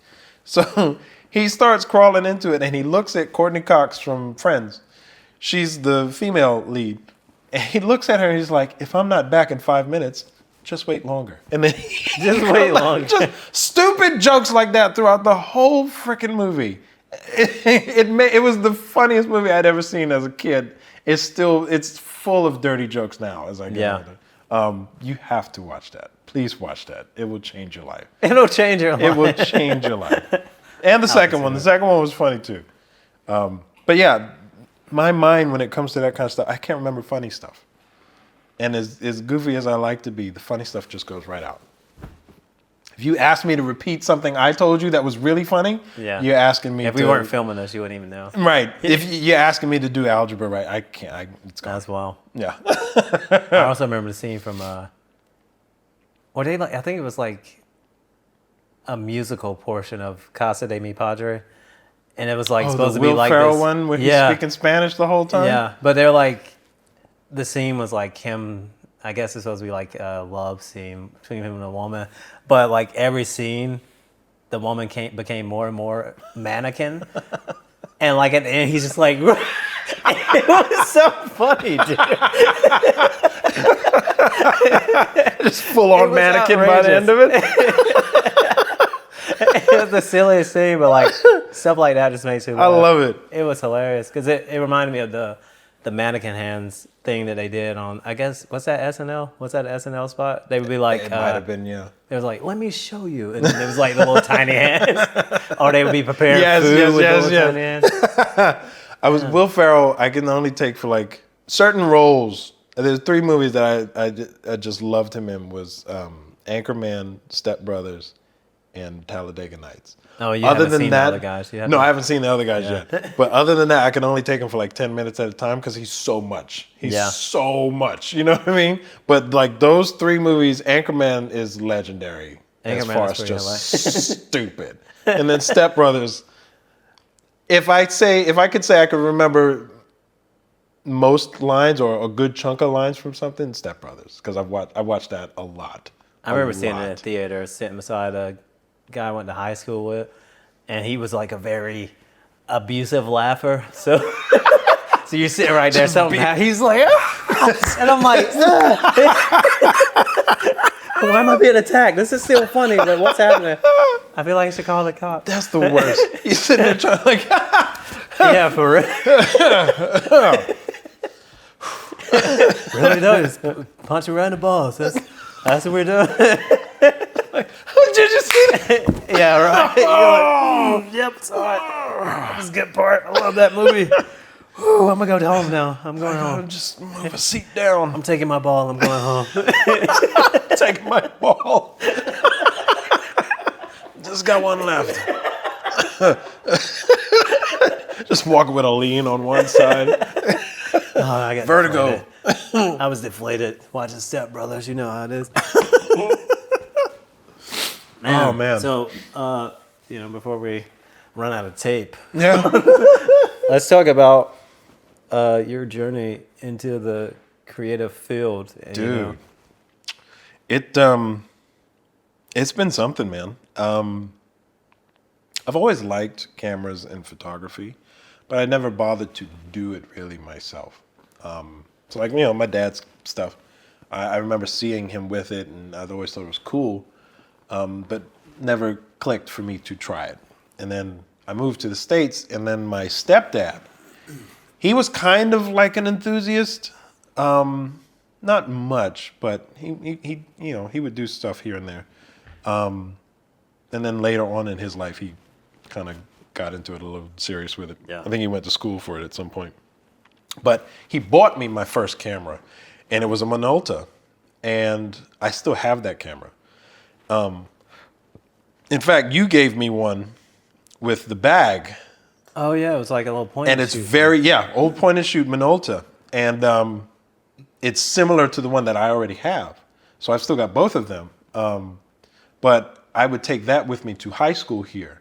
So he starts crawling into it, and he looks at Courtney Cox from Friends. She's the female lead. And he looks at her, and he's like, if I'm not back in 5 minutes, just wait longer. And then Just wait longer. Just stupid jokes like that throughout the whole freaking movie. It was the funniest movie I'd ever seen as a kid. It's full of dirty jokes now as I get older. You have to watch that. Please watch that. It will change your life. It'll change your life. It will change your life. And the second one. The second one was funny too. But yeah, my mind when it comes to that kind of stuff, I can't remember funny stuff. And as goofy as I like to be, the funny stuff just goes right out. If you ask me to repeat something I told you that was really funny, you're asking me if we weren't filming this, you wouldn't even know. Right. If you're asking me to do algebra right, I can't. It's gone. That's wild. Yeah. I also remember the scene from, I think it was like a musical portion of Casa de Mi Padre. And it was like supposed to be like Will Ferrell this. one where he's speaking Spanish the whole time? Yeah, but they're like, the scene was like him, I guess it's supposed to be like a love scene between him and a woman. But like every scene, the woman became more and more mannequin. And like at the end, he's just like, it was so funny, dude. Just full on mannequin by the end of it. It was the silliest scene, but like stuff like that just makes me laugh. I love it. It was hilarious because it reminded me of the mannequin hands thing that they did on, I guess, what's that SNL? What's that SNL spot? They would be like, It might have been, yeah. It was like, let me show you. And then it was like the little tiny hands. Or they would be preparing food with the little tiny hands. Will Ferrell, I can only take for like certain roles. There's 3 movies that I just loved him in was Anchorman, Step Brothers, and Talladega Nights. Oh, you haven't seen the other guys? No, I haven't seen the other guys yet. But other than that, I can only take him for like 10 minutes at a time because he's so much. He's so much. You know what I mean? But like those 3 movies, Anchorman is legendary as far as just stupid. And then Step Brothers. If I could say I could remember most lines or a good chunk of lines from something, Step Brothers, because I watched that a lot. I remember seeing it in the theater, sitting beside a guy I went to high school with, and he was like a very abusive laugher. So, so you're sitting right there, he's like, ah! And I'm like, why am I being attacked? This is still funny, but what's happening? I feel like I should call the cops. That's the worst. He's sitting there trying to like, yeah, for real. Really though, just punch around the balls. That's what we're doing. Did you see that? Yeah, right. You're like, yep, sorry. This is a good part. I love that movie. Ooh, I'm gonna go home now. I'm going home. Just move a seat down. I'm taking my ball. I'm going home. Taking my ball. Just got one left. Just walking with a lean on one side. Oh, I got vertigo. Deflated. I was deflated watching Step Brothers. You know how it is. Man. Oh man. So, before we run out of tape, let's talk about your journey into the creative field. And, dude, it's been something, man. I've always liked cameras and photography, but I never bothered to do it really myself. So like, my dad's stuff, I remember seeing him with it, and I always thought it was cool, but never clicked for me to try it. And then I moved to the States, and then my stepdad, he was kind of like an enthusiast, not much, but he would do stuff here and there. And then later on in his life, he kind of got into it a little serious with it. Yeah. I think he went to school for it at some point. But he bought me my first camera, and it was a Minolta, and I still have that camera. In fact, you gave me one with the bag. Oh yeah, it was like a little point. And it's old point and shoot Minolta, and it's similar to the one that I already have. So I've still got both of them. But I would take that with me to high school here.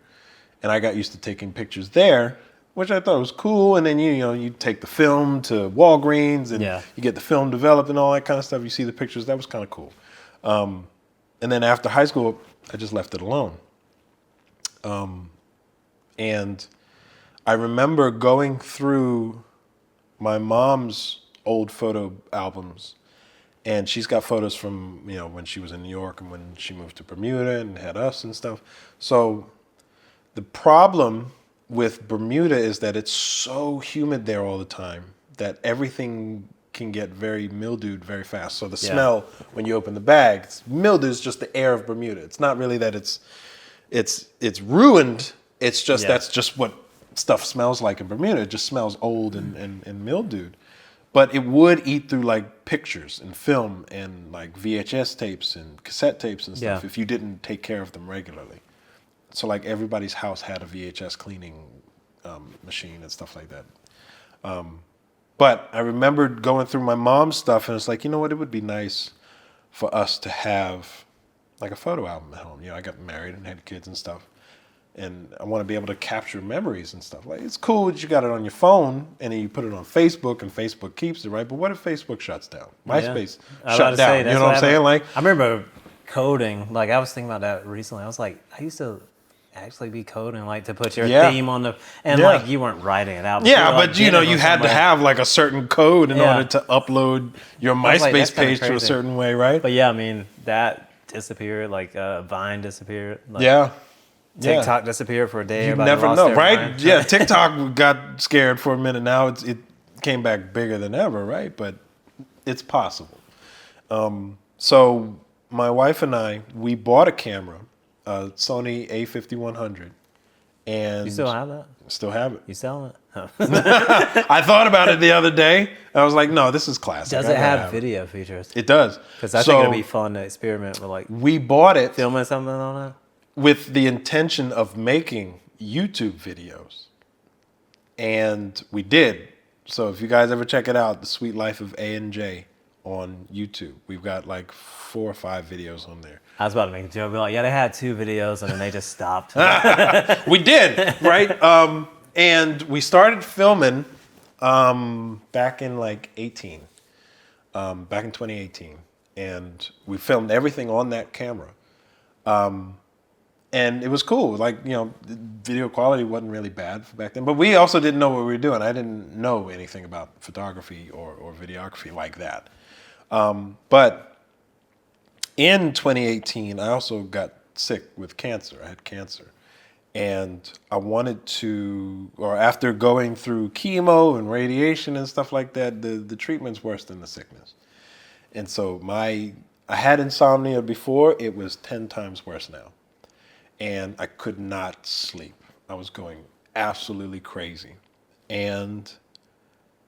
And I got used to taking pictures there, which I thought was cool. And then, you take the film to Walgreens and you get the film developed and all that kind of stuff. You see the pictures. That was kind of cool. And then after high school, I just left it alone. And I remember going through my mom's old photo albums, and she's got photos from, when she was in New York and when she moved to Bermuda and had us and stuff. So the problem with Bermuda is that it's so humid there all the time that everything can get very mildewed very fast. So the smell when you open the bag, mildew is just the air of Bermuda. It's not really that it's ruined. It's just that's just what stuff smells like in Bermuda. It just smells old and mildewed. But it would eat through like pictures and film and like VHS tapes and cassette tapes and stuff if you didn't take care of them regularly. So like everybody's house had a VHS cleaning machine and stuff like that. But I remembered going through my mom's stuff, and it's like, you know what, it would be nice for us to have like a photo album at home. I got married and had kids and stuff, and I want to be able to capture memories and stuff. Like, it's cool that you got it on your phone and then you put it on Facebook and Facebook keeps it, right? But what if Facebook shuts down? MySpace shut down. You know what I'm saying? Like, I remember coding. Like, I was thinking about that recently. I was like, I used to actually be coding, like, to put your theme on the, and like, you weren't writing it out. Yeah, but you had to have like a certain code in order to upload your MySpace page to a certain way, right? But yeah, I mean, that disappeared. Like, Vine disappeared. Like, TikTok disappeared for a day. You never know, right? Yeah, TikTok got scared for a minute. Now it came back bigger than ever, right? But it's possible. So my wife and I, we bought a camera, a Sony A5100, and you still have that? Still have it. You selling it? Oh. I thought about it the other day. I was like, no, this is classic. Does it have video features? It does. Because I think it'd be fun to experiment with, like, we bought it, filming something on it, with the intention of making YouTube videos. And we did. So if you guys ever check it out, The Sweet Life of A&J on YouTube. We've got like 4 or 5 videos on there. I was about to make a joke, be like, yeah, they had 2 videos and then they just stopped. We did, right? And we started filming back in like 18, back in 2018. And we filmed everything on that camera. And it was cool. Like, video quality wasn't really bad back then. But we also didn't know what we were doing. I didn't know anything about photography or videography like that. But in 2018, I also got sick with cancer. I had cancer. And I wanted to, or after going through chemo and radiation and stuff like that, the treatment's worse than the sickness. And so I had insomnia before. It was 10 times worse now. And I could not sleep. I was going absolutely crazy. And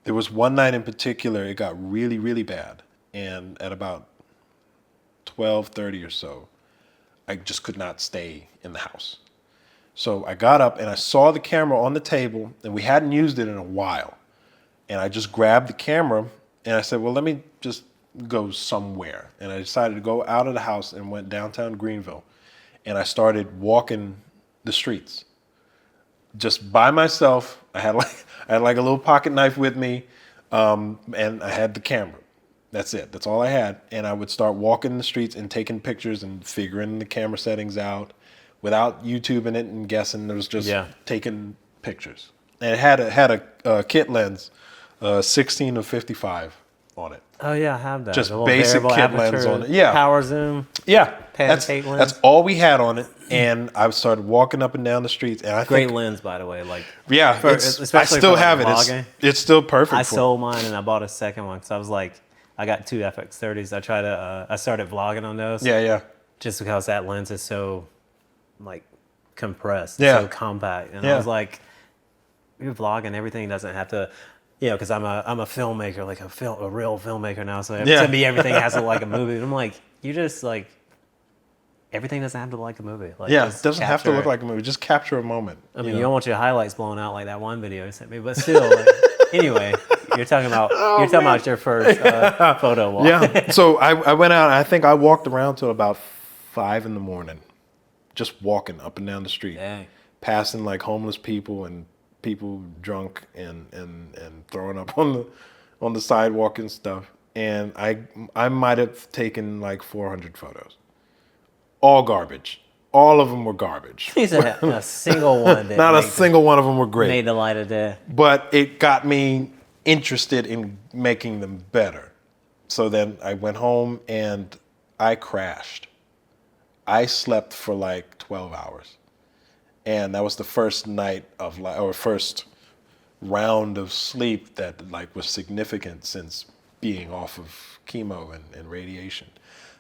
there was one night in particular, it got really, really bad. And at about 12:30 or so, I just could not stay in the house. So I got up and I saw the camera on the table, and we hadn't used it in a while. And I just grabbed the camera and I said, well, let me just go somewhere. And I decided to go out of the house and went downtown Greenville. And I started walking the streets just by myself. I had like a little pocket knife with me, and I had the camera. That's it. That's all I had. And I would start walking the streets and taking pictures and figuring the camera settings out without YouTubing it and guessing. It was just taking pictures. And it had a kit lens, 16 to 55 on it. Oh yeah, I have that. Just basic kit lens on it. Yeah. Power zoom. Yeah. That's all we had on it. And I started walking up and down the streets. And Great lens, by the way. Like, especially I still have it. It's still perfect. I sold mine and I bought a second one because I was like, I got 2 FX30s. I started vlogging on those. Yeah. Just because that lens is so, like, compressed, so compact. And I was like, you're vlogging, everything doesn't have to. Because I'm a filmmaker, like a real filmmaker now. So to me, everything has to look like a movie. And I'm like, you just like, everything doesn't have to look like a movie. Like, it doesn't have to look like a movie. Just capture a moment. I mean, you don't want your highlights blown out like that one video you sent me, but still. Like, anyway, you're talking about your first photo walk. Yeah. So I went out. I think I walked around till about 5 in the morning. just walking up and down the street, Dang. passing like homeless people and people drunk and throwing up on the sidewalk and stuff. And I might have taken like 400 photos, all garbage. All of them were garbage. He said a single one. Not a single one of them were great. Made the light of day. But it got me interested in making them better. So then I went home and I crashed. I slept for like 12 hours. And that was the first night of first round of sleep that like was significant since being off of chemo and radiation.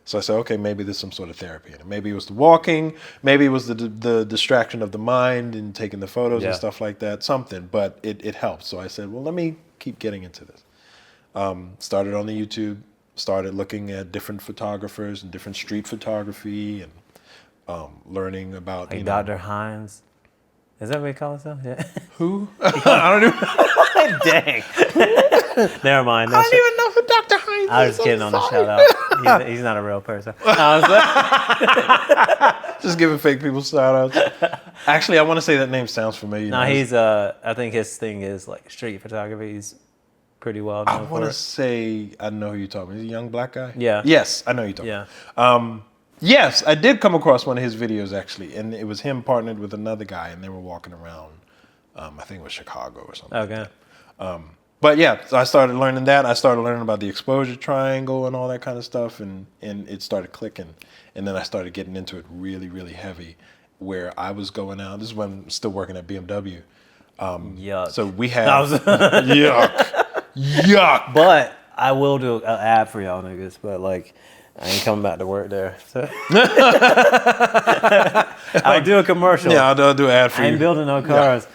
So I said, okay, maybe there's some sort of therapy in it. Maybe it was the walking, maybe it was the distraction of the mind and taking the photos and stuff like that, something, but it helped. So I said, well, let me keep getting into this. Started on the YouTube, started looking at different photographers and different street photography and learning about, Like Dr. Hines. Is that what he calls him? Yeah. Who? I don't even Dang. Never mind. I don't even know who Dr. Hines is. I was kidding on the shout out. He's not a real person. Just giving fake people shout outs. Actually, I want to say that name sounds familiar. No, he's I think his thing is like street photography. He's pretty well known I want for to it. say I know who you're talking about. He's a young black guy? Yeah. Yes, I know who you're talking Yeah. about. Yes, I did come across one of his videos actually, and it was him partnered with another guy, and they were walking around, I think it was Chicago or something. Okay. But yeah, so I started learning that. I started learning about the exposure triangle and all that kind of stuff, and it started clicking. And then I started getting into it really, really heavy, where I was going out. This is when I'm still working at BMW. Yuck. So we have yuck. But I will do an ad for y'all niggas, but like I ain't coming back to work there. So. I'll do a commercial. Yeah, I'll do an ad for I ain't you. building no cars.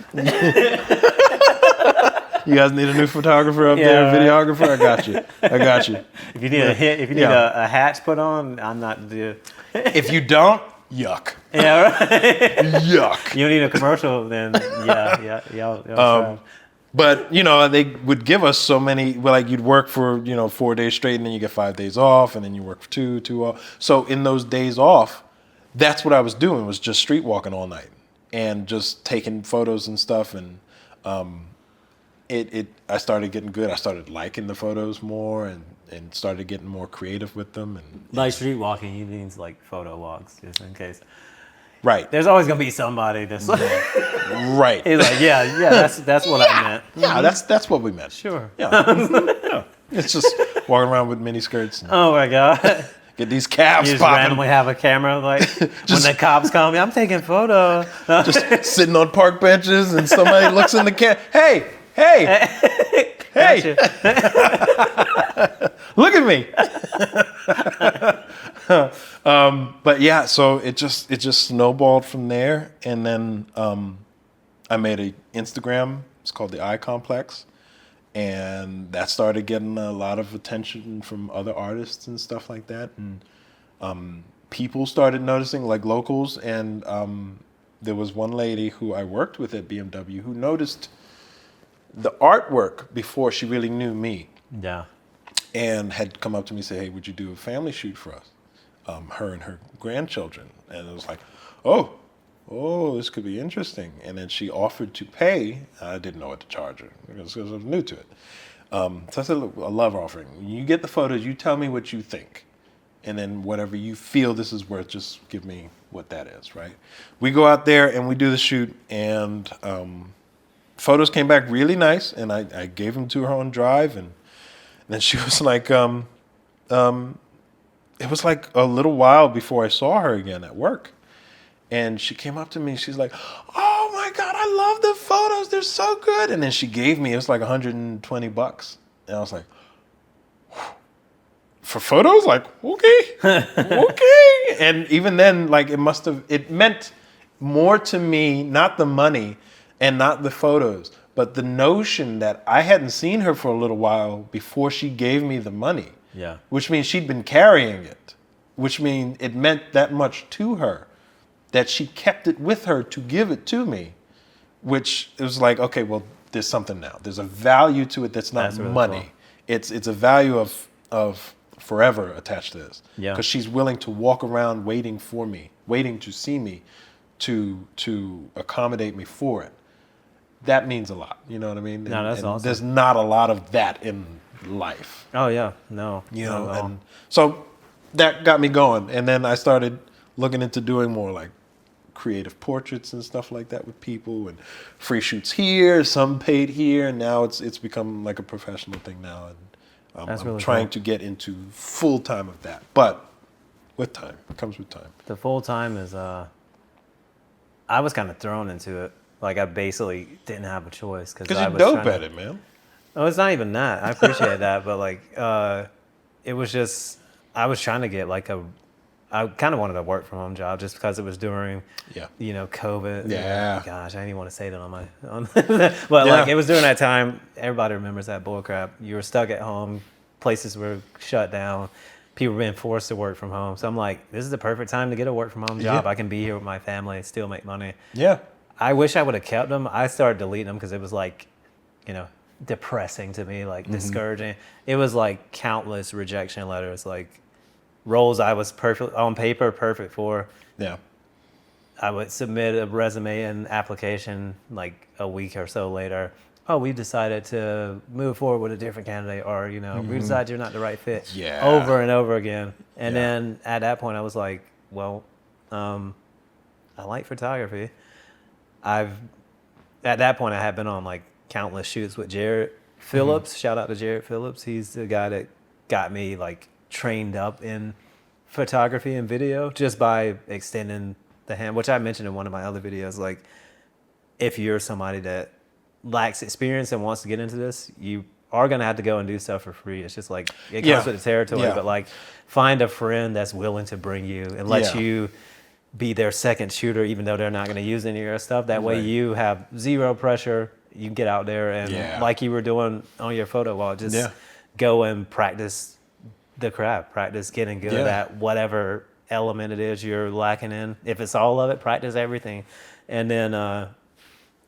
You guys need a new photographer up there, right. videographer? I got you. If you need a hit, if you need a hatch put on, I'm not the. If you don't, yuck. Yeah, right. Yuck. You don't need a commercial, then y'all try. But, they would give us so many, like you'd work for, 4 days straight and then you get 5 days off and then you work for two off. So in those days off, that's what I was doing, was just street walking all night and just taking photos and stuff. And I started getting good. I started liking the photos more and started getting more creative with them. And Like street walking, he means like photo walks, just in case. right. There's always gonna be somebody that's like, Right. he's like, that's what I meant. Yeah, that's what we meant. Sure. Yeah. It's just walking around with mini skirts and Oh my god. get these calves You just popping. randomly have a camera, like when the cops call me, I'm taking photos. Just sitting on park benches and somebody looks in the camera. Hey, Gotcha. look at me. But yeah, so it just snowballed from there. And then I made an Instagram. It's called the I Complex. And that started getting a lot of attention from other artists and stuff like that. And people started noticing, like locals. And there was one lady who I worked with at BMW who noticed the artwork before she really knew me, Yeah. and had come up to me and say, hey, would you do a family shoot for us? Her and her grandchildren. And it was like, oh, this could be interesting. And then she offered to pay. I didn't know what to charge her because I was new to it. So I said, look, a love offering. When you get the photos, you tell me what you think. And then whatever you feel this is worth, just give me what that is, right? We go out there and we do the shoot, and photos came back really nice, and I gave them to her on Drive, and then she was like, it was like a little while before I saw her again at work. And she came up to me, she's like, oh my God, I love the photos, they're so good. And then she gave me, it was like $120. And I was like, for photos? Like, okay. And even then, like, it meant more to me, not the money and not the photos, but the notion that I hadn't seen her for a little while before she gave me the money. Yeah. Which means she'd been carrying it, which means it meant that much to her that she kept it with her to give it to me, which it was like, okay, well, there's something now. There's a value to it that's not That's really money. cool. It's a value of forever attached to this. Yeah. Because she's willing to walk around waiting for me, waiting to see me, to accommodate me for it. That means a lot. You know what I mean? No, that's awesome. There's not a lot of that in life. Oh yeah, no. You not know, at all. and so that got me going. And then I started looking into doing more like creative portraits and stuff like that with people, and free shoots here, some paid here, and now it's become like a professional thing now. And That's I'm really trying cool. to get into full time of that, but with time, it comes with time. The full time is I was kind of thrown into it. Like I basically didn't have a choice because Because you're dope at it, man. Oh, it's not even that. I appreciate that, but like, it was just I was trying to get like I kind of wanted a work from home job just because it was during, Yeah. COVID. Yeah. Gosh, I didn't even want to say that on my, but like it was during that time. Everybody remembers that bull crap. You were stuck at home. Places were shut down. People were being forced to work from home. So I'm like, this is the perfect time to get a work from home job. Yeah. I can be here with my family and still make money. Yeah. I wish I would have kept them. I started deleting them because it was like, depressing to me, like discouraging. It was like countless rejection letters, like roles I was perfect on paper, perfect for. Yeah. I would submit a resume and application like a week or so later. Oh, we decided to move forward with a different candidate, or we decided you're not the right fit. Yeah. Over and over again. And Yeah. then at that point, I was like, well, I like photography. At that point, I had been on like countless shoots with Jared Phillips. Shout out to Jared Phillips. He's the guy that got me like trained up in photography and video just by extending the hand, which I mentioned in one of my other videos. Like, if you're somebody that lacks experience and wants to get into this, you are going to have to go and do stuff for free. It's just like, it comes Yeah. with the territory, Yeah. but like find a friend that's willing to bring you and let Yeah. you be their second shooter, even though they're not going to use any of your stuff. That way Right. you have zero pressure. You can get out there and Yeah. like you were doing on your photo wall, just Yeah. go and practice the craft, practice getting good Yeah. at whatever element it is you're lacking in. If it's all of it, practice everything. And then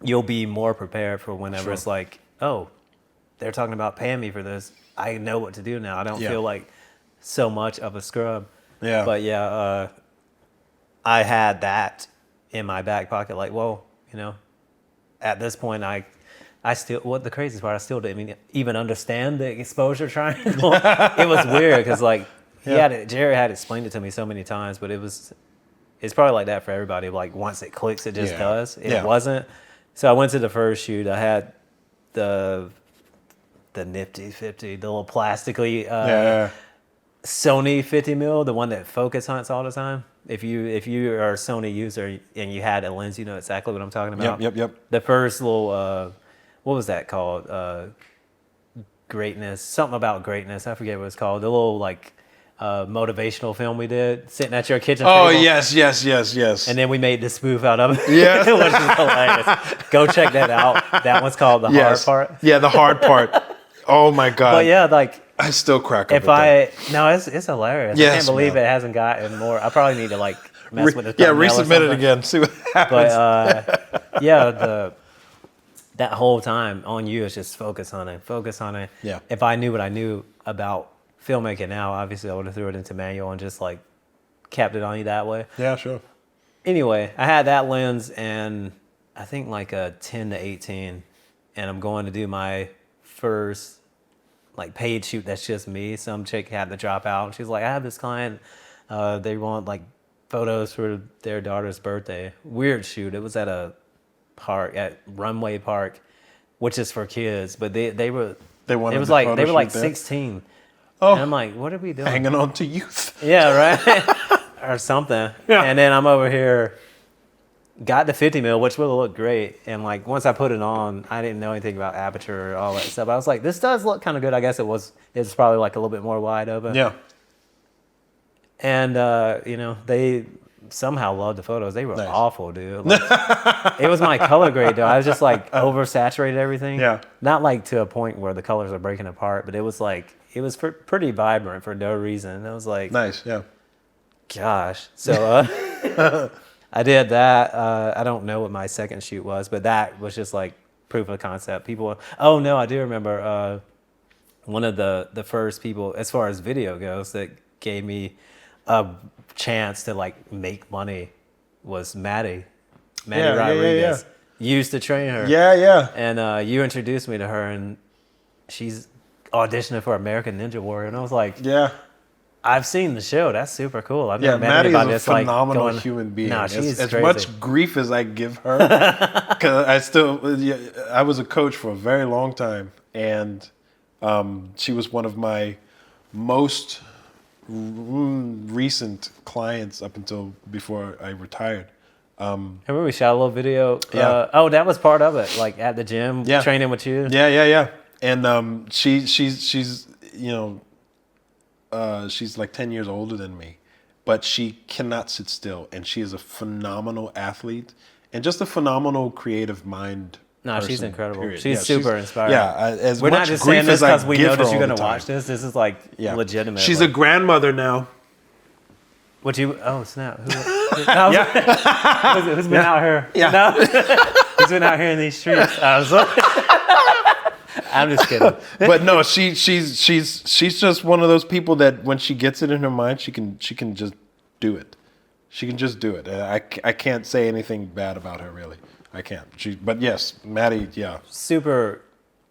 you'll be more prepared for whenever Sure. it's like, oh, they're talking about paying me for this. I know what to do now. I don't Yeah. feel like so much of a scrub. Yeah. But yeah, I had that in my back pocket. Like, well, at this point, I still, what the craziest part, I still didn't even understand the exposure triangle. It was weird because like, Jerry had explained it to me so many times, but it's probably like that for everybody. Like once it clicks, it just Yeah. does. It Yeah. wasn't. So I went to the first shoot. I had the nifty 50, the little plastically Yeah. Sony 50mm, the one that focus hunts all the time. If you are a Sony user and you had a lens, you know exactly what I'm talking about. Yep. The first little, what was that called? Greatness, something about greatness. I forget what it's called. The little like motivational film we did, sitting at your kitchen Oh, table. yes. And then we made the spoof out of it. Yeah. Which is hilarious. Go check that out. That one's called The Hard Part. Yeah, the hard part. Oh my God. But yeah, like I still crack up if at that. no, it's hilarious. I Yes, can't believe man. it hasn't gotten more. I probably need to like mess with the thumbnail or resubmit it something. again. See what happens. But that whole time on you is just focus on it. Yeah. If I knew what I knew about filmmaking now, obviously I would have threw it into manual and just like kept it on you that way. Yeah, sure. Anyway, I had that lens and I think like a 10 to 18, and I'm going to do my first like paid shoot that's just me. Some chick had to drop out and she's like, I have this client, they want like photos for their daughter's birthday. Weird shoot. It was at a park, at Runway Park, which is for kids, but they were They wanted it was the like photo they were like shoot there? 16. Oh, And I'm like, what are we doing? hanging on to youth. Yeah, right. Or something. Yeah. And then I'm over here, got the 50mm, which would look great. And like once I put it on, I didn't know anything about aperture or all that stuff. I was like, this does look kind of good. I guess it's probably like a little bit more wide open. Yeah. And they somehow loved the photos. They were awful, dude. Like, it was my color grade though. I was just like oversaturated everything. Yeah. Not like to a point where the colors are breaking apart, but it was like pretty vibrant for no reason. I was like, Nice. Yeah. gosh. So I did that. I don't know what my second shoot was, but that was just like proof of concept. People, oh no, I do remember one of the first people, as far as video goes, that gave me a chance to like make money was Maddie Rodriguez. You used to train her. Yeah. And you introduced me to her, and she's auditioning for American Ninja Warrior, and I was like, Yeah. I've seen the show. That's super cool. I've never met Maddie anybody is a that's phenomenal like going, human being. No, she's as crazy. much grief as I give her, because I was a coach for a very long time, and she was one of my most recent clients up until before I retired. Remember we shot a little video? Yeah. That was part of it, like at the gym, training with you. Yeah. And she's she's like 10 years older than me, but she cannot sit still, and she is a phenomenal athlete and just a phenomenal creative mind. No, she's person, incredible. period. She's super inspiring. Yeah, as We're much not just grief saying this as I because we give know her that all you're the going to time. watch this. This is like legitimate. She's like, a grandmother now. What you? Oh snap! Who's been out here? Yeah. No? Who's been out here in these streets? I'm just kidding. But no, she's just one of those people that when she gets it in her mind, she can just do it. She can just do it. I can't say anything bad about her, really. I can't. But yes, Maddie, yeah. Super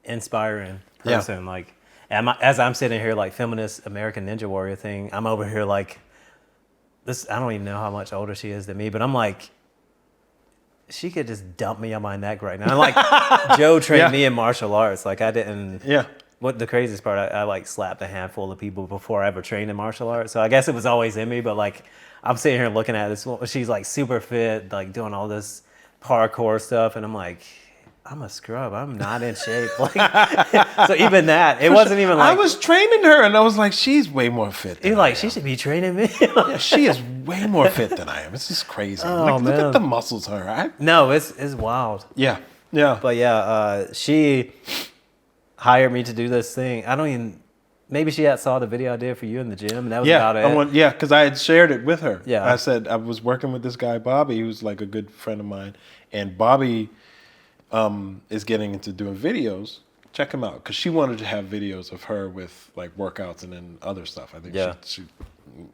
inspiring person. Yeah. Like, as I'm sitting here, like feminist American Ninja Warrior thing, I'm over here like this. I don't even know how much older she is than me, but I'm like, she could just dump me on my neck right now. And like Joe trained me in martial arts. Like I didn't. Yeah. What the craziest part, I like slapped a handful of people before I ever trained in martial arts. So I guess it was always in me. But like I'm sitting here looking at this woman. She's like super fit, like doing all this parkour stuff, and I'm like, I'm a scrub. I'm not in shape. Like, so even that, it wasn't even like I was training her, and I was like, she's way more fit. You're like, she should be training me. Yeah, she is way more fit than I am. This is crazy. Look man. at the muscles on her. No, it's wild. Yeah. But yeah, she hired me to do this thing. I don't even. Maybe she had saw the video I did for you in the gym, and that was about it. Because I had shared it with her. Yeah. I said I was working with this guy, Bobby, who's like a good friend of mine, and Bobby is getting into doing videos. Check him out, because she wanted to have videos of her with like workouts and then other stuff. I think she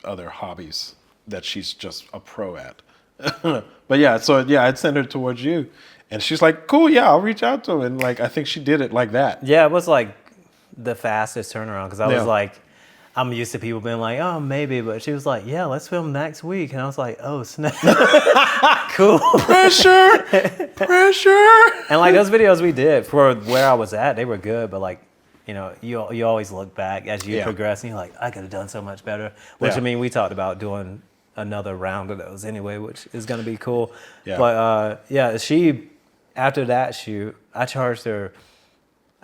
other hobbies that she's just a pro at. But yeah, I'd send her towards you, and she's like, "Cool, yeah, I'll reach out to him." And like I think she did it like that. Yeah, it was like the fastest turnaround, because I was Yeah. like, I'm used to people being like, oh, maybe, but she was like, yeah, let's film next week. And I was like, oh, snap. Cool. Pressure. And like those videos we did for where I was at, they were good, but like, you know, you always look back as you progress, and you're like, I could have done so much better. Which, I mean, we talked about doing another round of those anyway, which is going to be cool. Yeah. But she, after that shoot, I charged her,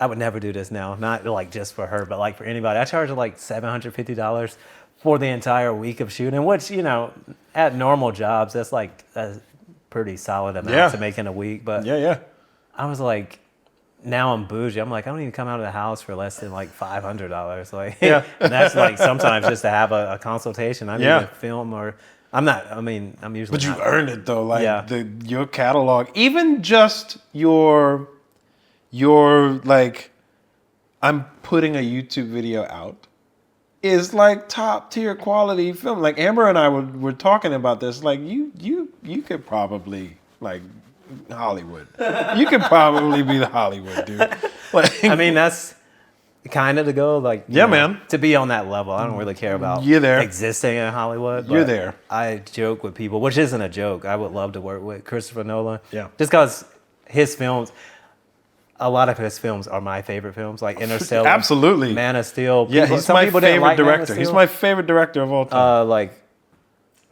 I would never do this now, not like just for her, but like for anybody. I charged her like $750 for the entire week of shooting, which, you know, at normal jobs, that's like a pretty solid amount to make in a week. But I was like, now I'm bougie. I'm like, I don't even come out of the house for less than like $500. Like, and that's like sometimes just to have a consultation. I need to film, or I'm usually. But you not. earned it though. Like your catalog, even just your like, I'm putting a YouTube video out, is like top tier quality film. Like Amber and I were talking about this. Like you could probably like Hollywood. You could probably be the Hollywood dude. Like, I mean, that's kind of the goal. Like, you know, man, to be on that level. I don't really care about existing in Hollywood. You're there. I joke with people, which isn't a joke. I would love to work with Christopher Nolan. Yeah. Just because his films, a lot of his films are my favorite films, like Interstellar. Absolutely. Man of Steel. Yeah, he's my favorite director. He's my favorite director of all time. Like,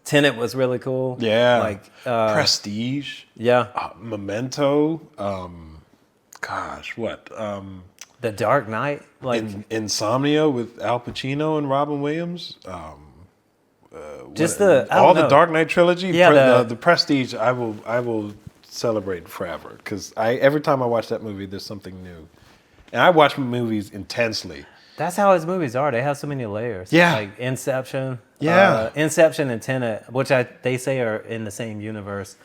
Tenet was really cool. Yeah. Like, Prestige. Yeah. Memento. The Dark Knight. Like, Insomnia with Al Pacino and Robin Williams. just the Dark Knight trilogy. Yeah, the Prestige. I will celebrate forever, because every time I watch that movie, there's something new, and I watch movies intensely. That's how his movies are. They have so many layers. Yeah. Like Inception. Yeah. Inception and Tenet, which they say are in the same universe.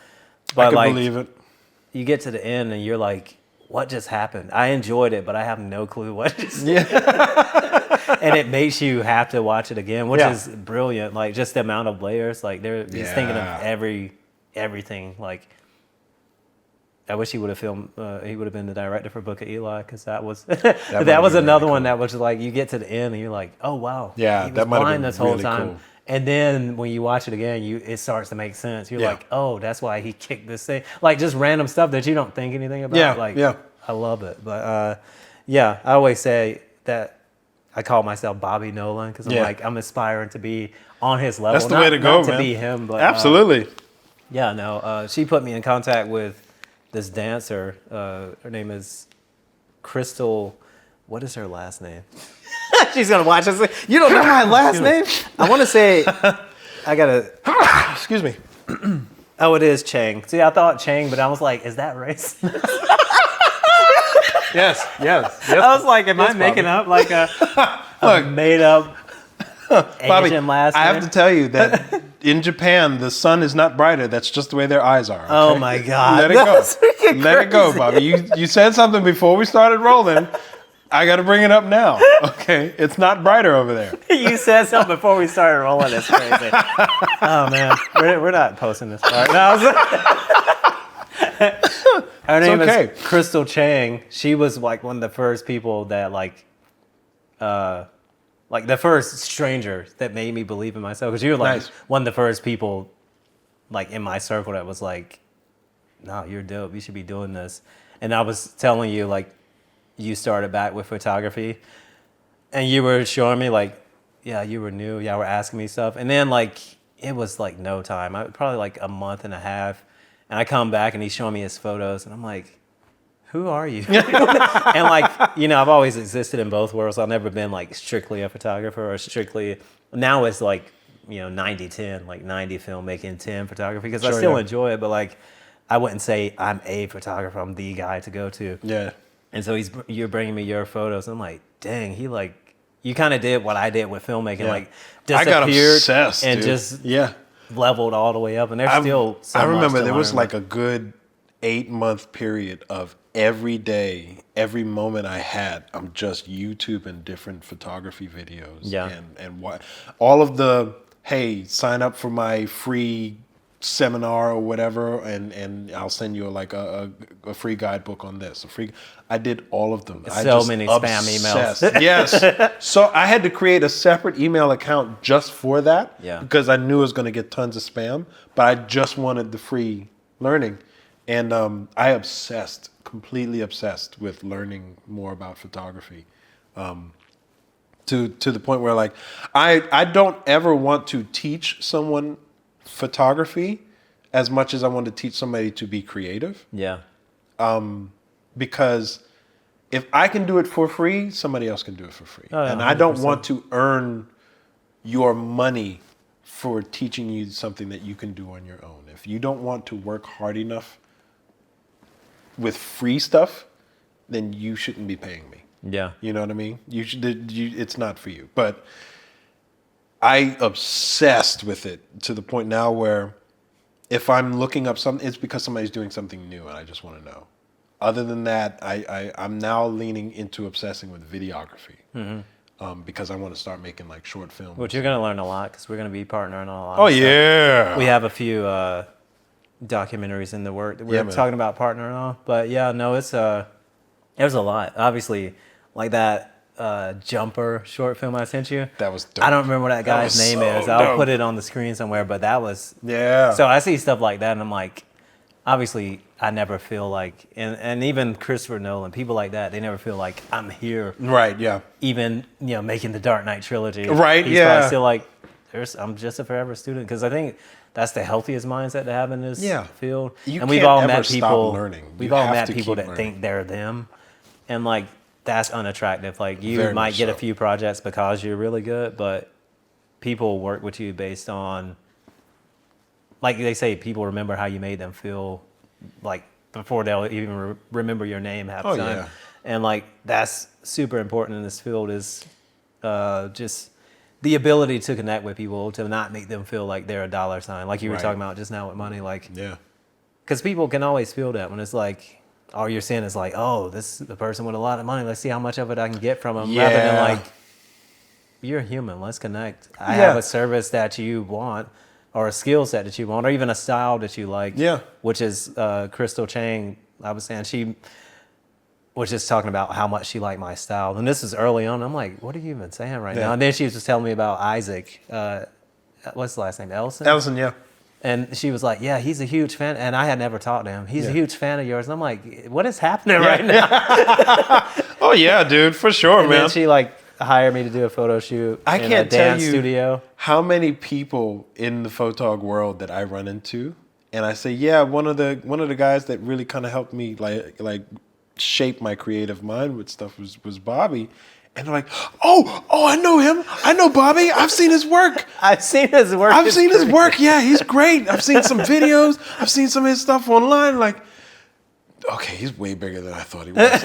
But I can like, believe it. you get to the end and you're like, what just happened? I enjoyed it, but I have no clue what just and it makes you have to watch it again, which is brilliant. Like just the amount of layers, like he's thinking of everything. Like I wish he would have filmed. He would have been the director for Book of Eli, because that was that was another one that was like you get to the end and you're like, oh wow, yeah, he was that might have blind been this whole really time. cool. And then when you watch it again, it starts to make sense. You're like, oh, that's why he kicked this thing. Like just random stuff that you don't think anything about. I love it. But I always say that I call myself Bobby Nolan, because I'm like, I'm aspiring to be on his level. That's the way to go, not man. To be him, but absolutely. She put me in contact with this dancer. Her name is Crystal. What is her last name? She's gonna watch this. You don't know my last name? I want to say. I gotta. Excuse me. Oh, it is Chang. See, I thought Chang, but I was like, is that race? Yes. I was like, am I making up like a made up Bobby, Asian last name? I have to tell you that in Japan, the sun is not brighter. That's just the way their eyes are. Okay? Oh my God. Let it go. Let it go, Bobby. You said something before we started rolling. I got to bring it up now. Okay. It's not brighter over there. You said something before we started rolling. It's crazy. Oh man. We're not posting this part. No, her name is Crystal Chang. She was like one of the first people that like the first stranger that made me believe in myself. Because you were like one of the first people like in my circle that was like, no, you're dope. You should be doing this. And I was telling you like you started back with photography and you were showing me like, yeah, you were new. Y'all were asking me stuff. And then like, it was like no time. Probably like a month and a half. And I come back and he's showing me his photos and I'm like, who are you? And like, I've always existed in both worlds. I've never been like strictly a photographer or strictly, now it's like, 90-10, like 90 filmmaking, 10 photography, because I still enjoy it, but like, I wouldn't say I'm a photographer, I'm the guy to go to. Yeah. And so you're bringing me your photos. I'm like, dang, you kind of did what I did with filmmaking, like disappeared I got obsessed, and dude. just leveled all the way up. And there's still so I much remember to there was learn. like a good 8-month period of every day, every moment I had, I'm just YouTubing different photography videos. Yeah. And what all of the, hey, sign up for my free seminar or whatever, and I'll send you a free guidebook on this. I did all of them. So many spam emails. Yes. So I had to create a separate email account just for that. Yeah. Because I knew I was going to get tons of spam, but I just wanted the free learning. And I completely obsessed with learning more about photography. To the point where like, I don't ever want to teach someone photography as much as I want to teach somebody to be creative. Yeah. Because if I can do it for free, somebody else can do it for free. Oh, yeah, and I don't 100%. want to earn your money for teaching you something that you can do on your own. If you don't want to work hard enough with free stuff, then you shouldn't be paying me. Yeah. You know what I mean? It's not for you. But I obsessed with it to the point now where if I'm looking up something, it's because somebody's doing something new and I just want to know. Other than that, I'm now leaning into obsessing with videography because I want to start making like short films. Which you're going to learn a lot because we're going to be partnering on a lot. Oh, of stuff. yeah. We have a few documentaries in the work that we're talking about partnering on. But yeah, no, there's a lot. Obviously, like that Jumper short film I sent you. That was dope. I don't remember what that guy's name is. I'll put it on the screen somewhere, but that was... Yeah. So I see stuff like that and I'm like, obviously I never feel like, and even Christopher Nolan, people like that, they never feel like I'm here. Right, yeah. Even, making the Dark Knight trilogy. Right, He's yeah. probably still like, I'm just a forever student. Because I think that's the healthiest mindset to have in this field. You and can't we've all ever met stop people. learning. We've You all have met to people keep that learning. think they're them. And like, that's unattractive. Like you Very might much get a so. few projects because you're really good, but people work with you based on, like they say, people remember how you made them feel, like before they'll even remember your name half the time. Yeah. And like that's super important in this field is just the ability to connect with people, to not make them feel like they're a dollar sign, like you were talking about just now with money. Like, Yeah. because people can always feel that when it's like, all you're seeing is like, oh, this is the person with a lot of money. Let's see how much of it I can get from him. Rather than like, you're a human. Let's connect. I have a service that you want, or a skill set that you want, or even a style that you like. Yeah. Which is Crystal Chang. I was saying she was just talking about how much she liked my style. And this is early on. I'm like, what are you even saying right now? And then she was just telling me about Isaac. What's the last name? Ellison? Ellison, yeah. And she was like, yeah, he's a huge fan. And I had never talked to him. He's a huge fan of yours. And I'm like, what is happening right now? Oh, yeah, dude, for sure, and man. then she like hired me to do a photo shoot I in can't a dance tell you studio. how many people in the photog world that I run into. And I say, yeah, one of the guys that really kind of helped me like shape my creative mind with stuff was Bobby. And they're like, oh, I know him. I know Bobby. I've seen his work. I've seen his work. I've seen his work. Yeah, he's great. I've seen some videos. I've seen some of his stuff online. Like, okay, he's way bigger than I thought he was.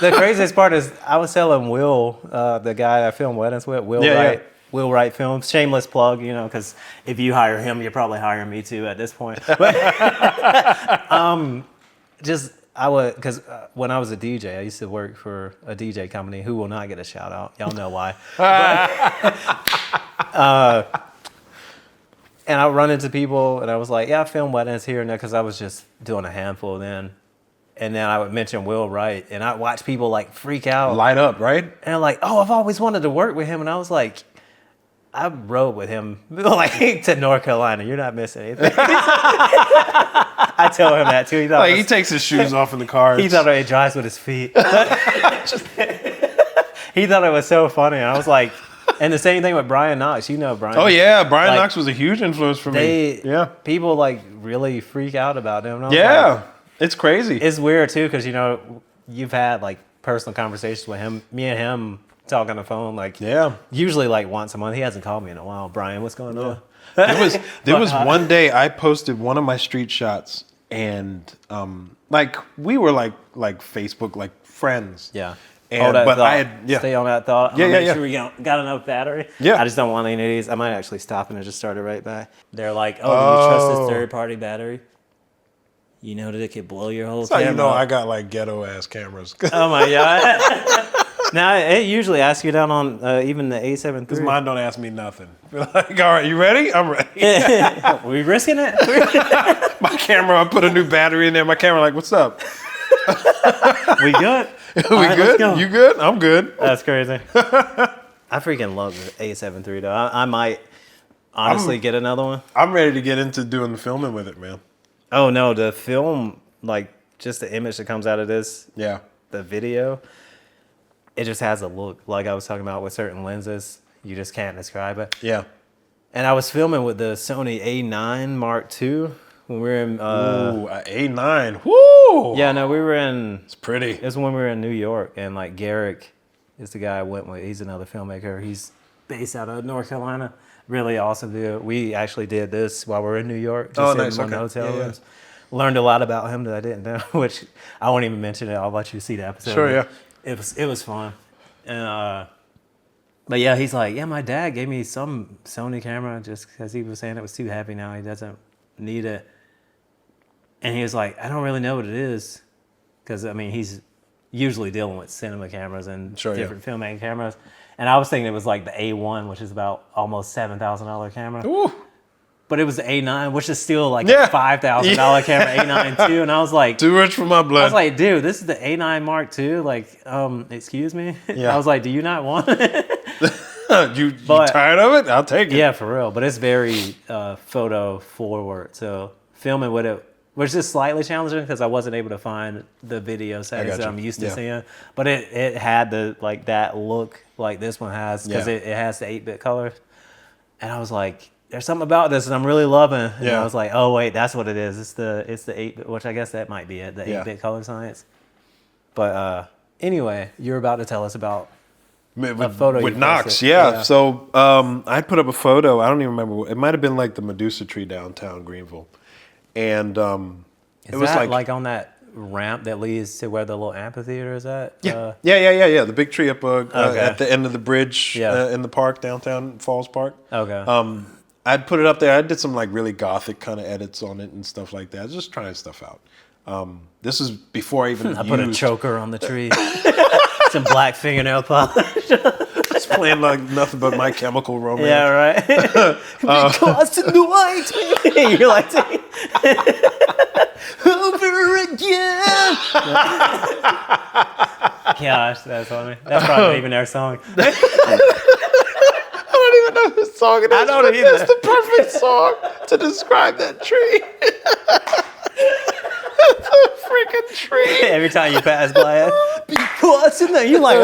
The craziest part is I was telling Will, the guy I film weddings with, Will Wright Films. Shameless plug, because if you hire him, you're probably hiring me too at this point. But because when I was a DJ, I used to work for a DJ company who will not get a shout out. Y'all know why. And I run into people and I was like, yeah, I film weddings here and there because I was just doing a handful then. And then I would mention Will Wright and I watch people like freak out. Light up, right? And they're like, oh, I've always wanted to work with him. And I was like, I rode with him like to North Carolina. You're not missing anything. I tell him that too. He takes his shoes off in the car. He thought he drives with his feet. He thought it was so funny. And I was like, and the same thing with Brian Knox. You know Brian. Oh yeah, Brian Knox was a huge influence for me. People like really freak out about him. Yeah, it's crazy. It's weird too because you've had like personal conversations with him. Me and him talk on the phone usually like once a month. He hasn't called me in a while. Brian, what's going on? There was one day I posted one of my street shots and we were like Facebook like friends. Yeah. And, Stay on that thought. Make sure we got enough battery. Yeah. I just don't want any of these. I might actually stop and just start it right back. They're like, oh, do you trust this third-party battery? You know that it could blow your whole camera. That's how I got like ghetto ass cameras. Oh my God. Now, it usually asks you down on even the A7 III. Because mine don't ask me nothing. Like, all right, you ready? I'm ready. Are we risking it? My camera, I put a new battery in there. My camera like, what's up? We good? Right, good? You good? I'm good. That's crazy. I freaking love the A7 III, though. I might honestly get another one. I'm ready to get into doing the filming with it, man. Oh, no, the film, like, just the image that comes out of this. Yeah. The video. It just has a look, like I was talking about with certain lenses. You just can't describe it. Yeah. And I was filming with the Sony A9 Mark II when we were in... A9. Woo! Yeah, no, we were in... It's pretty. It was when we were in New York, and like Garrick is the guy I went with. He's another filmmaker. He's based out of North Carolina. Really awesome dude. We actually did this while we were in New York. Just nice. in one hotel rooms. Learned a lot about him that I didn't know, which I won't even mention it. I'll let you see the episode. Sure, yeah. It was fun. And but yeah, he's like, yeah, my dad gave me some Sony camera just because he was saying it was too heavy now. He doesn't need it. And he was like, I don't really know what it is. Because, I mean, he's usually dealing with cinema cameras and different filmmaking cameras. And I was thinking it was like the A1, which is about almost $7,000 camera. Ooh. But it was the A9, which is still like a $5,000 camera, A9 too. And I was like... Too rich for my blood. I was like, dude, this is the A9 Mark II. Like, excuse me? Yeah. I was like, do you not want it? you tired of it? I'll take it. Yeah, for real. But it's very photo forward. So filming with it was just slightly challenging because I wasn't able to find the video settings that I'm used to seeing. But it had that look like this one has because it has the 8-bit colors. And I was like... There's something about this that I'm really loving. And I was like, oh wait, that's what it is. It's the 8-bit, which I guess that might be it, the 8-bit color science. But anyway, you're about to tell us about a photo with Knox. So I put up a photo. I don't even remember. It might have been like the Medusa tree downtown Greenville, and it was like on that ramp that leads to where the little amphitheater is at. Yeah. The big tree up at the end of the bridge in the park downtown Falls Park. Okay. I'd put it up there. I did some like really gothic kind of edits on it and stuff like that. Just trying stuff out. This is before I even I put a used choker on the tree. Some black fingernail polish. It's playing like nothing but My Chemical Romance. Yeah, right. Because tonight, you're like over again. Gosh, that's funny. That's probably not even their song. I don't even know whose song it is. I don't but either. It's the perfect song to describe that tree. The freaking tree. Every time you pass by it, because tonight, you're like,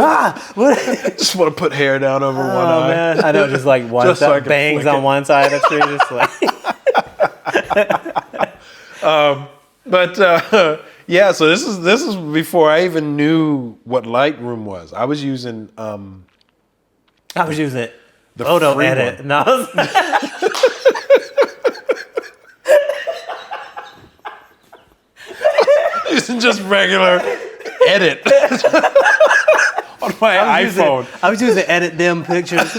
what? Just want to put hair down over one Oh eye. man, I know, just like one Just so I side, can bangs flick on it. one side of the tree, just like. Yeah, so this is before I even knew what Lightroom was. I was using I was using it. the Photo free edit. one. No. Using just regular edit on my iPhone. I was using edit them pictures.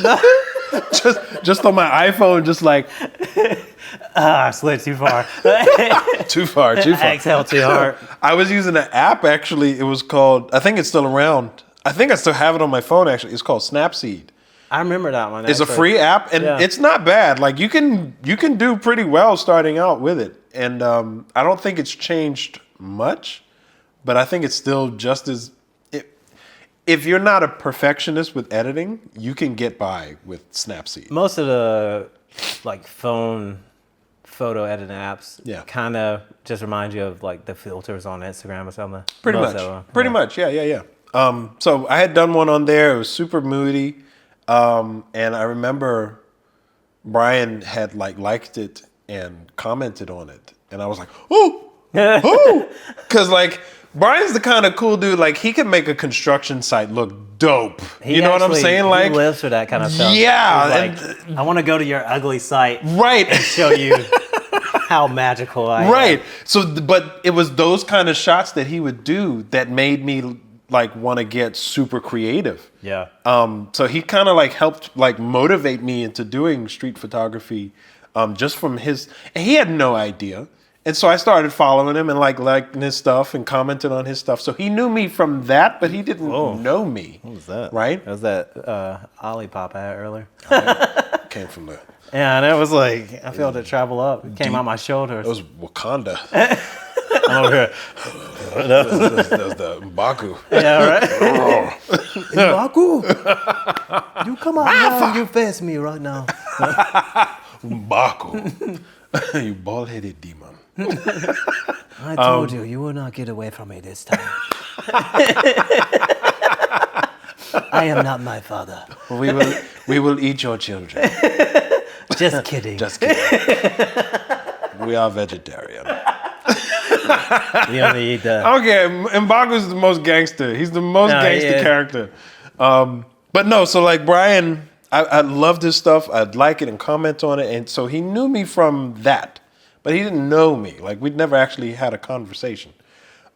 Just on my iPhone, just like I slid too far. too far. I exhaled too hard. I was using an app actually. It was called, I think it's still around. I think I still have it on my phone actually. It's called Snapseed. I remember that one. It's a actually. free app and Yeah. it's not bad. Like you can do pretty well starting out with it. And I don't think it's changed much, but I think it's still just as if you're not a perfectionist with editing, you can get by with Snapseed. Most of the like phone photo editing apps, Yeah. kind of just remind you of like the filters on Instagram or something. Pretty Most much. of them. Pretty much. Yeah. So I had done one on there. It was super moody. And I remember Brian had liked it and commented on it. And I was like, oh, because like Brian's the kind of cool dude, like he can make a construction site look dope. You know what I'm saying? Like he lives for that kind of stuff. Yeah, He's like, I want to go to your ugly site right. and show you how magical I am. Right. So, but it was those kind of shots that he would do that made me like want to get super creative. Yeah. So he kind of like helped like motivate me into doing street photography, just from his, and he had no idea. And so I started following him and like liking his stuff and commenting on his stuff. So he knew me from that, but he didn't know me. What was that? Right? That was that Olipop I had earlier. Came from the, Yeah, and it was like, I felt it travel up. It came out my shoulders. it was Wakanda. I'm over here. that was the M'Baku. Yeah, right? Baku, you come out here and you face me right now. M'Baku. You bald-headed demon. I told you, you will not get away from me this time. I am not my father. We will eat your children. Just kidding. Just kidding. We are vegetarian. We only eat the... Okay, M'Baku's the most gangster. He's the most gangster yeah. character. But no, so like Brian, I loved his stuff. I'd like it and comment on it. And so he knew me from that. But he didn't know me. Like we'd never actually had a conversation.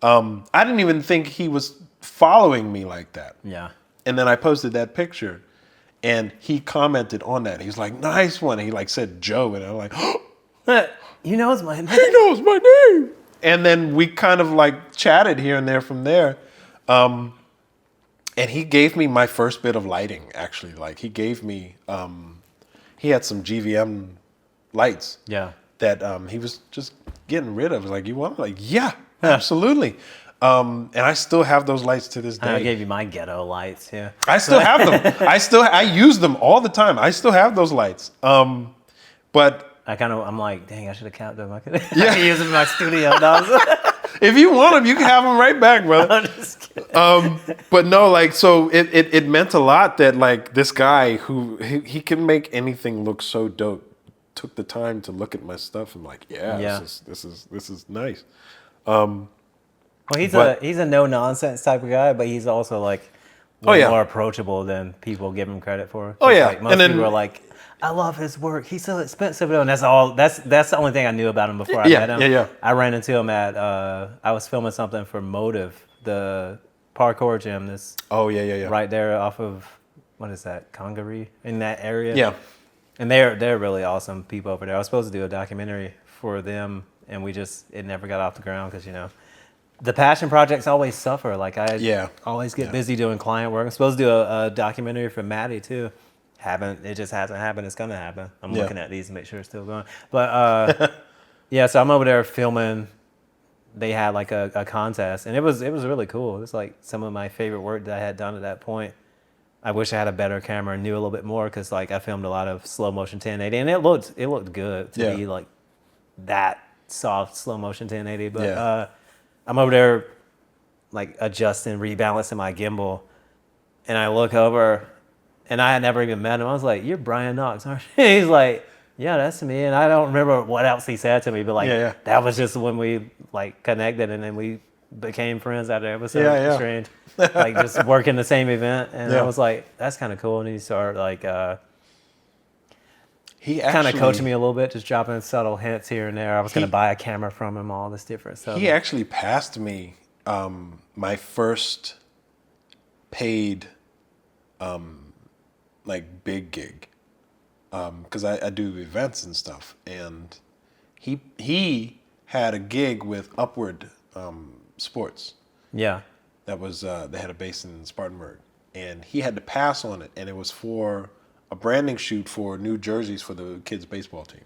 I didn't even think he was following me like that. Yeah. And then I posted that picture and he commented on that. He's like, nice one. He like said Joe. And I'm like, oh, You know it's my name. he knows my name. And then we kind of like chatted here and there from there. And he gave me my first bit of lighting, actually. Like he gave me, he had some GVM lights Yeah. that he was just getting rid of. Like, you want them? Like, yeah, absolutely. And I still have those lights to this day. I gave you my ghetto lights, yeah. I still have them. I use them all the time. I still have those lights. But I'm like, dang, I should have kept them. I could Yeah. use them in my studio. No, if you want them, you can have them right back, brother. I'm just kidding. But no, like, so it meant a lot that like this guy who he can make anything look so dope took the time to look at my stuff and like, Yeah. this is nice. Well, But- he's a no nonsense type of guy, but he's also like Oh, way yeah. more approachable than people give him credit for. Oh, yeah. Like, most And then- people are like, I love his work. He's so expensive, though. And that's all. That's the only thing I knew about him before I met him. Yeah. I ran into him at. I was filming something for Motive, the parkour gym. This Oh yeah. right there off of what is that, Congaree, in that area. Yeah. And they're really awesome people over there. I was supposed to do a documentary for them, and it never got off the ground because the passion projects always suffer. Like I Yeah. always get busy doing client work. I'm supposed to do a documentary for Maddie too. It just hasn't happened. It's gonna happen. I'm looking at these to make sure it's still going. But yeah, so I'm over there filming. They had like a contest, and it was really cool. It was like some of my favorite work that I had done at that point. I wish I had a better camera and knew a little bit more, because like I filmed a lot of slow motion 1080, and it looked good to be like that soft slow motion 1080. But I'm over there like adjusting, rebalancing my gimbal, and I look over, and I had never even met him. I was like, "You're Brian Knox, aren't you?" He's like, "Yeah, that's me." And I don't remember what else he said to me, but like that was just when we like connected, and then we became friends after that. It was so strange, like just working the same event. And I was like, "That's kind of cool." And he started like he kind of coaching me a little bit, just dropping subtle hints here and there. I was going to buy a camera from him, all this different stuff. He actually passed me my first paid like big gig, because I do events and stuff, and he had a gig with Upward Sports. Yeah, that was they had a base in Spartanburg, and he had to pass on it, and it was for a branding shoot for new jerseys for the kids' baseball team.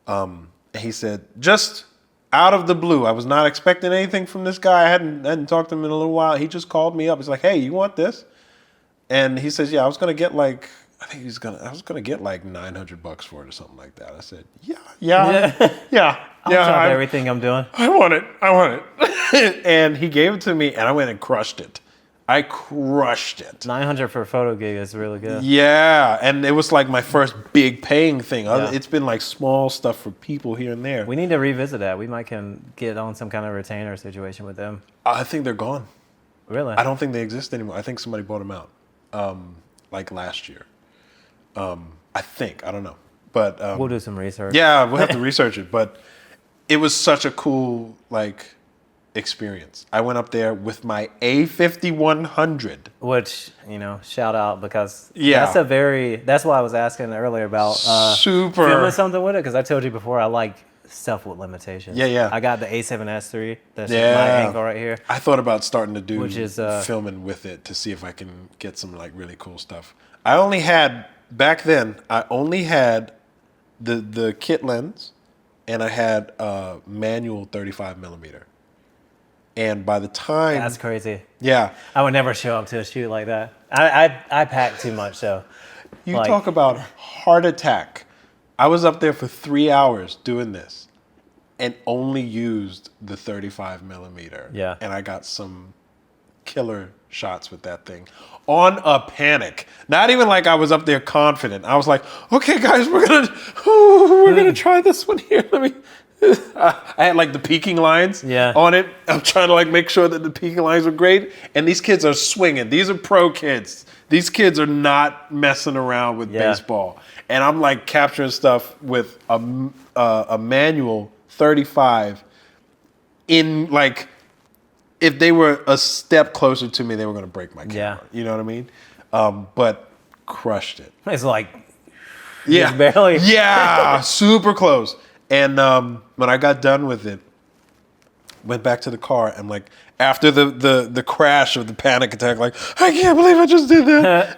And he said, just out of the blue, I was not expecting anything from this guy. I hadn't talked to him in a little while. He just called me up. He's like, "Hey, you want this?" And he says, "Yeah, I was gonna get like $900 for it or something like that." I said, yeah. I'll drop everything I'm doing. I want it. And he gave it to me, and I went and crushed it. I crushed it. 900 for a photo gig is really good. Yeah, and it was like my first big paying thing. It's been like small stuff for people here and there. We need to revisit that. We might can get on some kind of retainer situation with them. I think they're gone. Really? I don't think they exist anymore. I think somebody bought them out, like last year. I think. I don't know. But we'll do some research. Yeah, we'll have to research it. But it was such a cool experience. I went up there with my A5100, which shout out, because that's why I was asking earlier about filming something with it, because I told you before I like stuff with limitations. I got the A7S III. That's my angle right here. I thought about starting to do filming with it to see if I can get some like really cool stuff. Back then I only had the kit lens, and I had a manual 35 millimeter. And by the time... That's crazy. Yeah. I would never show up to a shoot like that. I pack too much, so... You talk about heart attack. I was up there for 3 hours doing this and only used the 35 millimeter. Yeah. And I got some killer shots with that thing on a panic. Not even like I was up there confident. I was like, "Okay, guys, we're gonna try this one here. Let me..." I had like the peaking lines on it. I'm trying to like make sure that the peaking lines are great. And these kids are swinging. These are pro kids. These kids are not messing around with baseball. And I'm like capturing stuff with a manual 35 in like, if they were a step closer to me, they were going to break my camera. You know what I mean? But crushed it. It's like, barely. Yeah, super close. And when I got done with it, went back to the car, and like after the crash of the panic attack, like, I can't believe I just did that.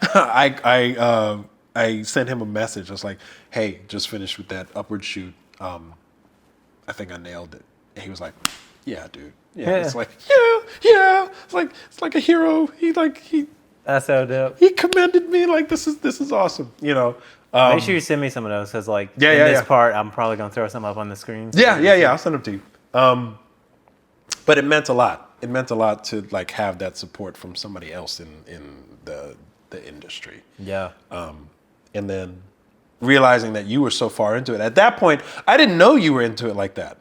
I sent him a message. I was like, "Hey, just finished with that Upward shoot. I think I nailed it." And he was like, "Yeah, dude. Yeah." It's like, yeah. It's like a hero. That's so dope. He commended me like, this is awesome. Make sure you send me some of those, because in this part, I'm probably going to throw some up on the screen. So I'll send them to you. But it meant a lot. It meant a lot to like have that support from somebody else in the industry. Yeah. And then realizing that you were so far into it. At that point, I didn't know you were into it like that.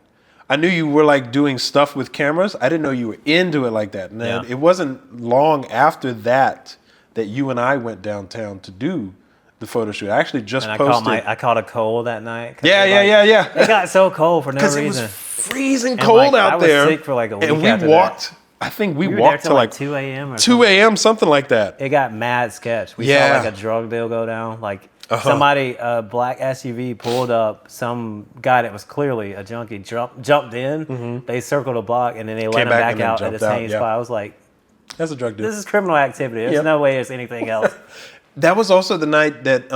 I knew you were like doing stuff with cameras. I didn't know you were into it like that. And then it wasn't long after that you and I went downtown to do the photo shoot. I actually just posted. I caught a cold that night. Yeah. It got so cold for no reason. Because it was freezing cold out there. I was sick for like a week after and we walked I think we We were walked there to till like 2 a.m. or 2 something. a.m., something like that. It got mad sketch. We Yeah. saw like a drug deal go down. Like somebody, a black SUV pulled up. Some guy that was clearly a junkie jumped in. They circled a block and then they let Came him back back and then out at the jumped out, same yeah. spot. I was like, That's a drug deal. this is criminal activity. There's Yep. no way it's anything else. That was also the night that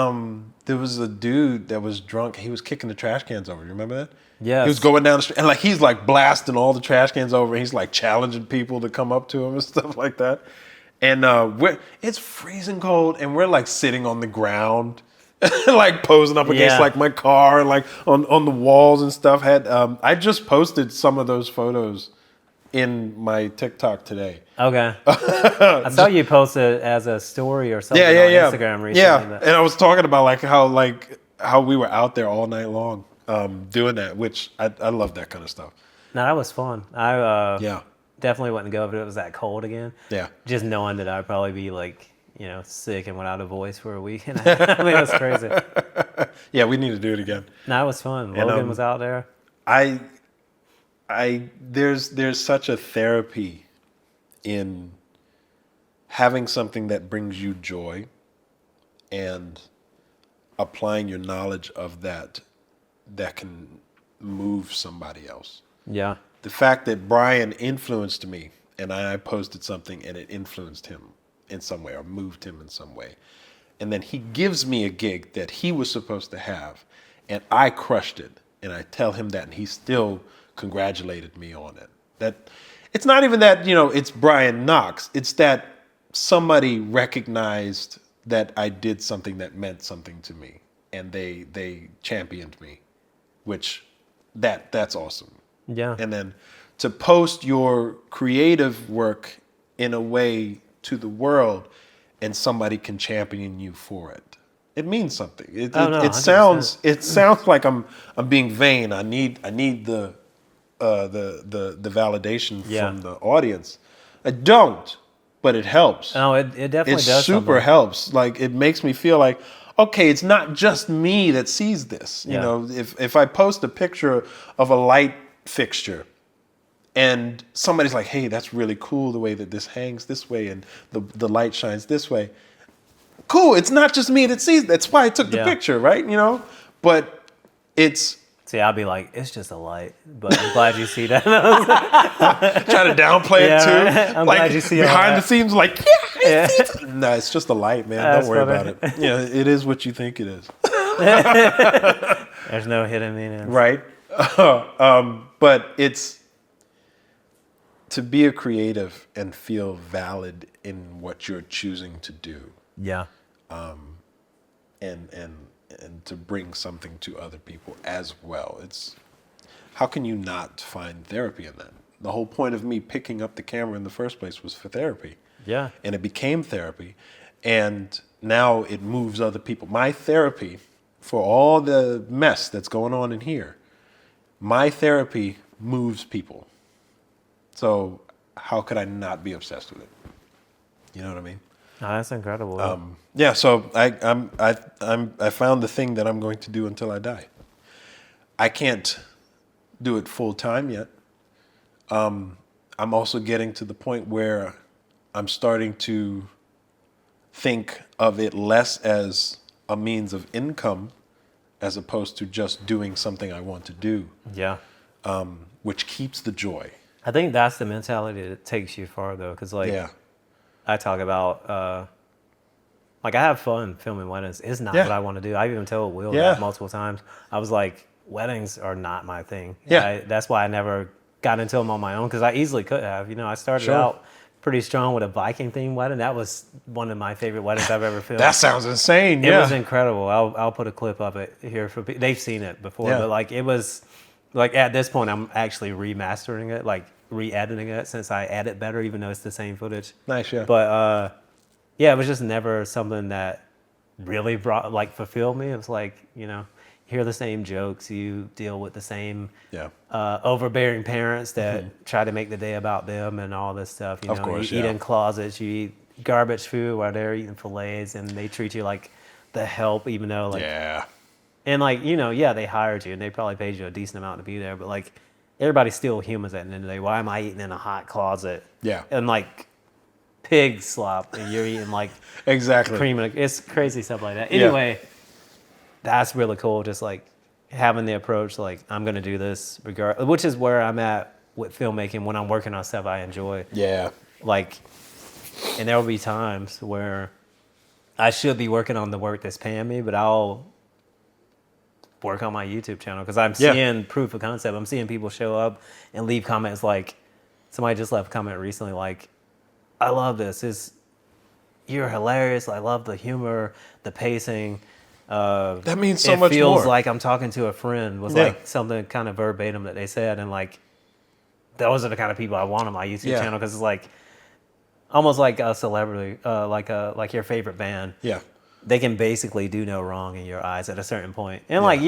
there was a dude that was drunk. He was kicking the trash cans over. You remember that? Yes. He was going down the street and like he's like blasting all the trash cans over. He's like challenging people to come up to him and stuff like that. And it's freezing cold and we're like sitting on the ground, like posing up against Yeah. like my car and like on the walls and stuff. I just posted some of those photos in my TikTok today. Okay. I saw you post it as a story or something on Instagram recently. Yeah, but- and I was talking about how we were out there all night long doing that, which I love that kind of stuff. No, that was fun. I Yeah. definitely wouldn't go if it was that cold again. Yeah. Just knowing that I'd probably be like, sick and without a voice for a week. I mean, it was crazy. Yeah, we need to do it again. No, it was fun. And, Logan was out there. There's such a therapy in having something that brings you joy and applying your knowledge of that can move somebody else. Yeah. The fact that Brian influenced me and I posted something and it influenced him in some way or moved him in some way. And then he gives me a gig that he was supposed to have and I crushed it. And I tell him that and he still congratulated me on it. That it's not even that, it's Brian Knox. It's that somebody recognized that I did something that meant something to me and they championed me, which that's awesome. Yeah. And then to post your creative work in a way to the world and somebody can champion you for it. It means something. It 100%. sounds like I'm being vain. I need the validation from the audience. I don't, but it helps. No, it definitely It does super something. helps. Like it makes me feel like, okay, it's not just me that sees this. You Yeah. know, if I post a picture of a light fixture and somebody's like, hey, that's really cool the way that this hangs this way and the light shines this way. Cool, it's not just me that sees. That's why I took the Yeah. picture, right? But it's See, I'll be like, it's just a light, but I'm glad you see that. trying to downplay it too. Yeah, I'm glad you see all behind that. the scenes, like, no, it's just a light, man. That's Don't worry funny. about it. Yeah, it is what you think it is, There's no hidden meaning. right? But it's to be a creative and feel valid in what you're choosing to do, Yeah. and to bring something to other people as well. It's how can you not find therapy in that? The whole point of me picking up the camera in the first place was for therapy. Yeah. And it became therapy. And now it moves other people. My therapy, for all the mess that's going on in here, my therapy moves people. So how could I not be obsessed with it? You know what I mean? Oh, that's incredible. Yeah. So I found the thing that I'm going to do until I die. I can't do it full time yet. I'm also getting to the point where I'm starting to think of it less as a means of income as opposed to just doing something I want to do, yeah. which keeps the joy. I think that's the mentality that takes you far, though, because Yeah. I talk about I have fun filming weddings. It's not Yeah. what I want to do. I even told Will Yeah. that multiple times. I was like, weddings are not my thing. Yeah. That's why I never got into them on my own, because I easily could have. I started Sure. out pretty strong with a Viking themed wedding. That was one of my favorite weddings I've ever filmed. That sounds insane. It Yeah. was incredible. I'll put a clip of it here for people. They've seen it before, Yeah. but it was at this point I'm actually remastering it, re-editing it since I edit better, even though it's the same footage. Nice, yeah. But it was just never something that really fulfilled me. It was you hear the same jokes, you deal with the same Yeah. overbearing parents that try to make the day about them and all this stuff. Of course, you eat yeah. in closets, you eat garbage food while they're eating fillets, and they treat you like the help, even though Yeah. and they hired you and they probably paid you a decent amount to be there, but everybody's still humans at the end of the day. Why am I eating in a hot closet? Yeah. And like pig slop, and you're eating like Exactly. cream. It's crazy stuff like that. Anyway, that's really cool. Just like having the approach, like I'm gonna do this regardless, which is where I'm at with filmmaking when I'm working on stuff I enjoy. Yeah. Like, and there will be times where I should be working on the work that's paying me, but I'll work on my YouTube channel because I'm seeing proof of concept. I'm seeing people show up and leave comments like, somebody just left a comment recently like, I love this. You're hilarious. I love the humor, the pacing. That means so much more. It feels like I'm talking to a friend was like something kind of verbatim that they said. And like, those are the kind of people I want on my YouTube channel because it's like almost like a celebrity, like your favorite band. Yeah. They can basically do no wrong in your eyes at a certain point. And like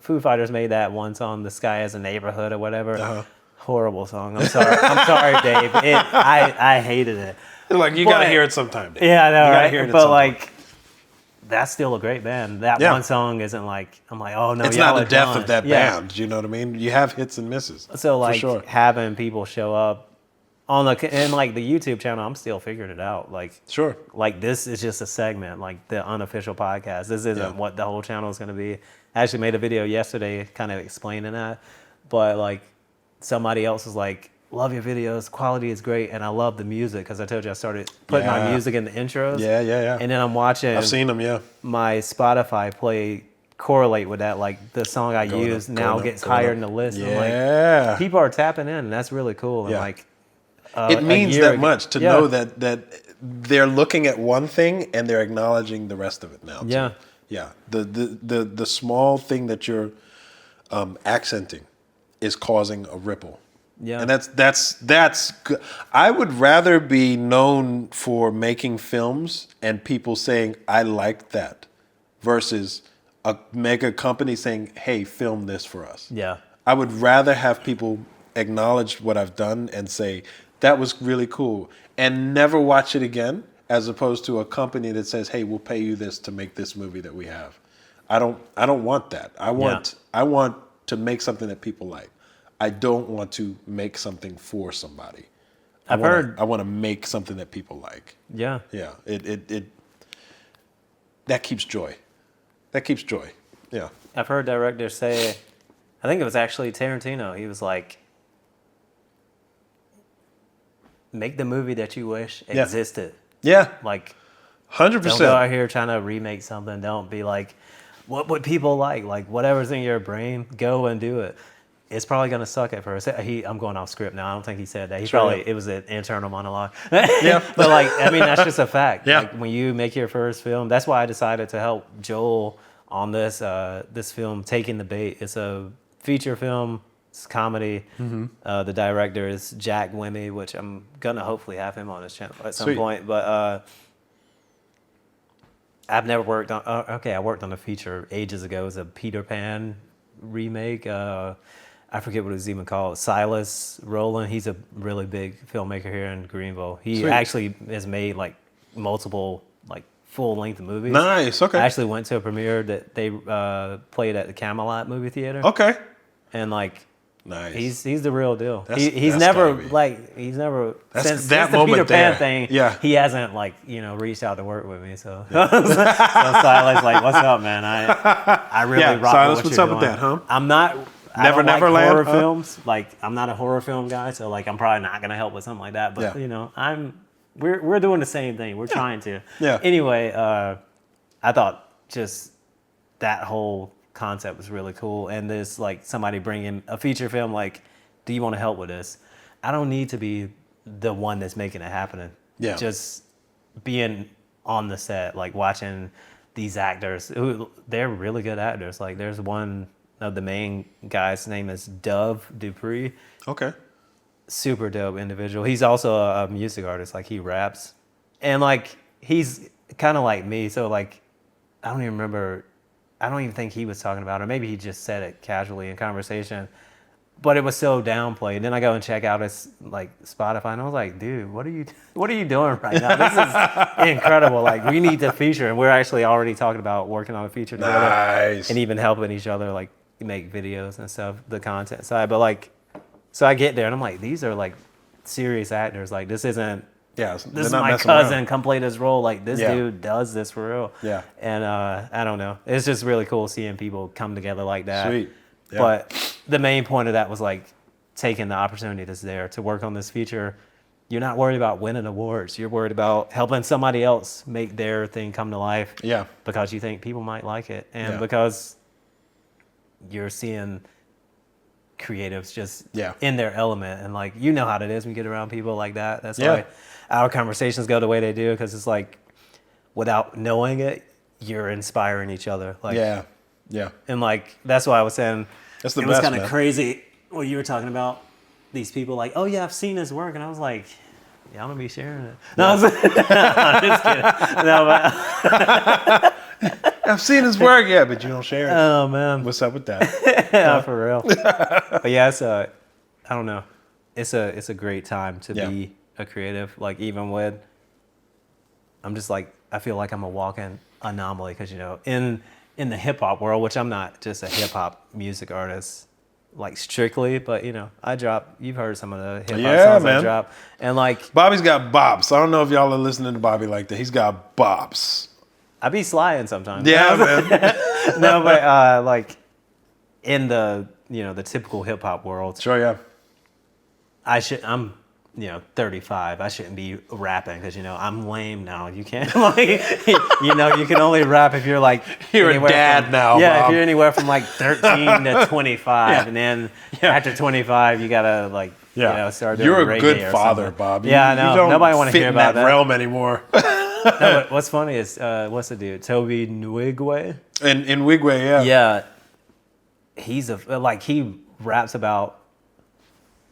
Foo Fighters made that one song, "The Sky Is a Neighborhood" or whatever. Horrible song. I'm sorry. I'm sorry, Dave. I hated it. Like you gotta hear it sometime. Dave. Yeah, I know, you gotta right? hear it But at some like, point. that's still a great band. That one song isn't like I'm like, oh no, It's y'all not the are death done. of that band. You know what I mean? You have hits and misses. So like for sure. having people show up on and like the YouTube channel, I'm still figuring it out. Like Sure. like this is just a segment, like the Unofficial Podcast. This isn't what the whole channel is going to be. I actually made a video yesterday kind of explaining that, but like somebody else was like, love your videos, quality is great, and I love the music because I told you I started putting my music in the intros. Yeah. And then I'm watching I've seen them, my Spotify play correlate with that, like the song I use now gets higher in the list. Yeah. I'm like, people are tapping in, and that's really cool. And like, it means that much to Yeah. know that they're looking at one thing and they're acknowledging the rest of it now. Yeah. Yeah. The small thing that you're accenting is causing a ripple. Yeah. And that's good. I would rather be known for making films and people saying I like that versus a mega company saying, "Hey, film this for us." Yeah. I would rather have people acknowledge what I've done and say, "That was really cool," and never watch it again, as opposed to a company that says, "Hey, we'll pay you this to make this movie that we have." I don't want that. I want to make something that people like. I don't want to make something for somebody. I want to make something that people like. Yeah. Yeah. It that keeps joy. That keeps joy. Yeah. I've heard directors say, I think it was actually Tarantino. He was like, make the movie that you wish existed. Yeah. Like, 100%. don't go out here trying to remake something. Don't be like, what would people like? Like, whatever's in your brain, go and do it. It's probably going to suck at first. I'm going off script now. I don't think he said that. It was an internal monologue. Yeah. But like, I mean, that's just a fact. Yeah. Like when you make your first film, that's why I decided to help Joel on this film, Taking the Bait. It's a feature film. It's comedy. Mm-hmm. The director is Jack Wimmy, which I'm going to hopefully have him on his channel at some Sweet. point. But I've never worked on, I worked on a feature ages ago. It was a Peter Pan remake. I forget what it was even called. Silas Rowland. He's a really big filmmaker here in Greenville. He Sweet. actually has made like multiple like full-length movies. Nice. Okay. I actually went to a premiere that they played at the Camelot movie theater. Okay. And like, Nice. he's the real deal. That's He's gotta never That's since that the moment Peter Pan there. thing. Yeah. He hasn't like reached out to work with me. So, so Silas like, what's up, man? I really rock Silas, with what what's you're up with doing. that, huh? I'm not. I Never don't like Neverland, horror huh? films. Like I'm not a horror film guy, so like I'm probably not gonna help with something like that. But we're doing the same thing. We're trying to. Yeah. Anyway, I thought just that whole concept was really cool, and this like somebody bringing a feature film like, do you want to help with this? I don't need to be the one that's making it happen. Yeah. Just being on the set, like watching these actors who they're really good actors. Like there's one of the main guys' name is Dove Dupree. Okay. Super dope individual. He's also a music artist. Like he raps, and like he's kind of like me. So like I don't even remember. I don't even think he was talking about it. Or maybe he just said it casually in conversation. But it was so downplayed. Then I go and check out his like Spotify, and I was like, "Dude, what are you doing right now? This is incredible! Like, we need to feature." And we're actually already talking about working on a feature together, Nice. and even helping each other like make videos and stuff, the content side. But like, so I get there and I'm like, these are like serious actors. Like this isn't. Yeah, This is my cousin. Come play this role. Like this dude does this for real. Yeah. And I don't know. It's just really cool seeing people come together like that. Sweet. Yeah. But the main point of that was like taking the opportunity that's there to work on this feature. You're not worried about winning awards. You're worried about helping somebody else make their thing come to life. Yeah. Because you think people might like it, and Yeah. because you're seeing creatives just Yeah. in their element, and like you know how it is when you get around people like that. That's Yeah. why our conversations go the way they do, because it's like without knowing it, you're inspiring each other. Like Yeah. Yeah. and like that's why I was saying That's the it was best, kind of man. crazy what you were talking about. These people like, oh yeah, I've seen his work, and I was like, yeah, I'm gonna be sharing it. No, I was, I'm just kidding. No, but I've seen his work, yeah, but you don't share it. oh man, What's up with that? yeah, for real. But yeah, it's I don't know, it's a great time to be a creative. Like even with, I'm just like I feel like I'm a walking anomaly because you know in the hip hop world, which I'm not just a hip hop music artist. Like strictly, but you know, I drop. You've heard some of the hip hop songs I man. drop, and like Bobby's got bops. I don't know if y'all are listening to Bobby like that. He's got bops. I be sliding sometimes. Yeah, man. No, but like in the the typical hip hop world, Sure, yeah. I'm 35. I shouldn't be rapping because I'm lame now. You can't like you can only rap if you're like You're a anywhere dad from- now, Yeah, Bob. if you're anywhere from like 13 to 25, Yeah. and then Yeah. after 25 you gotta like start doing You're a reggae good or father, something. Bob. Yeah, I know. You don't Nobody want to fit hear in about that realm anymore. No, but what's funny is what's the dude? Tobe Nwigwe. in Wigway, yeah. Yeah, he's he raps about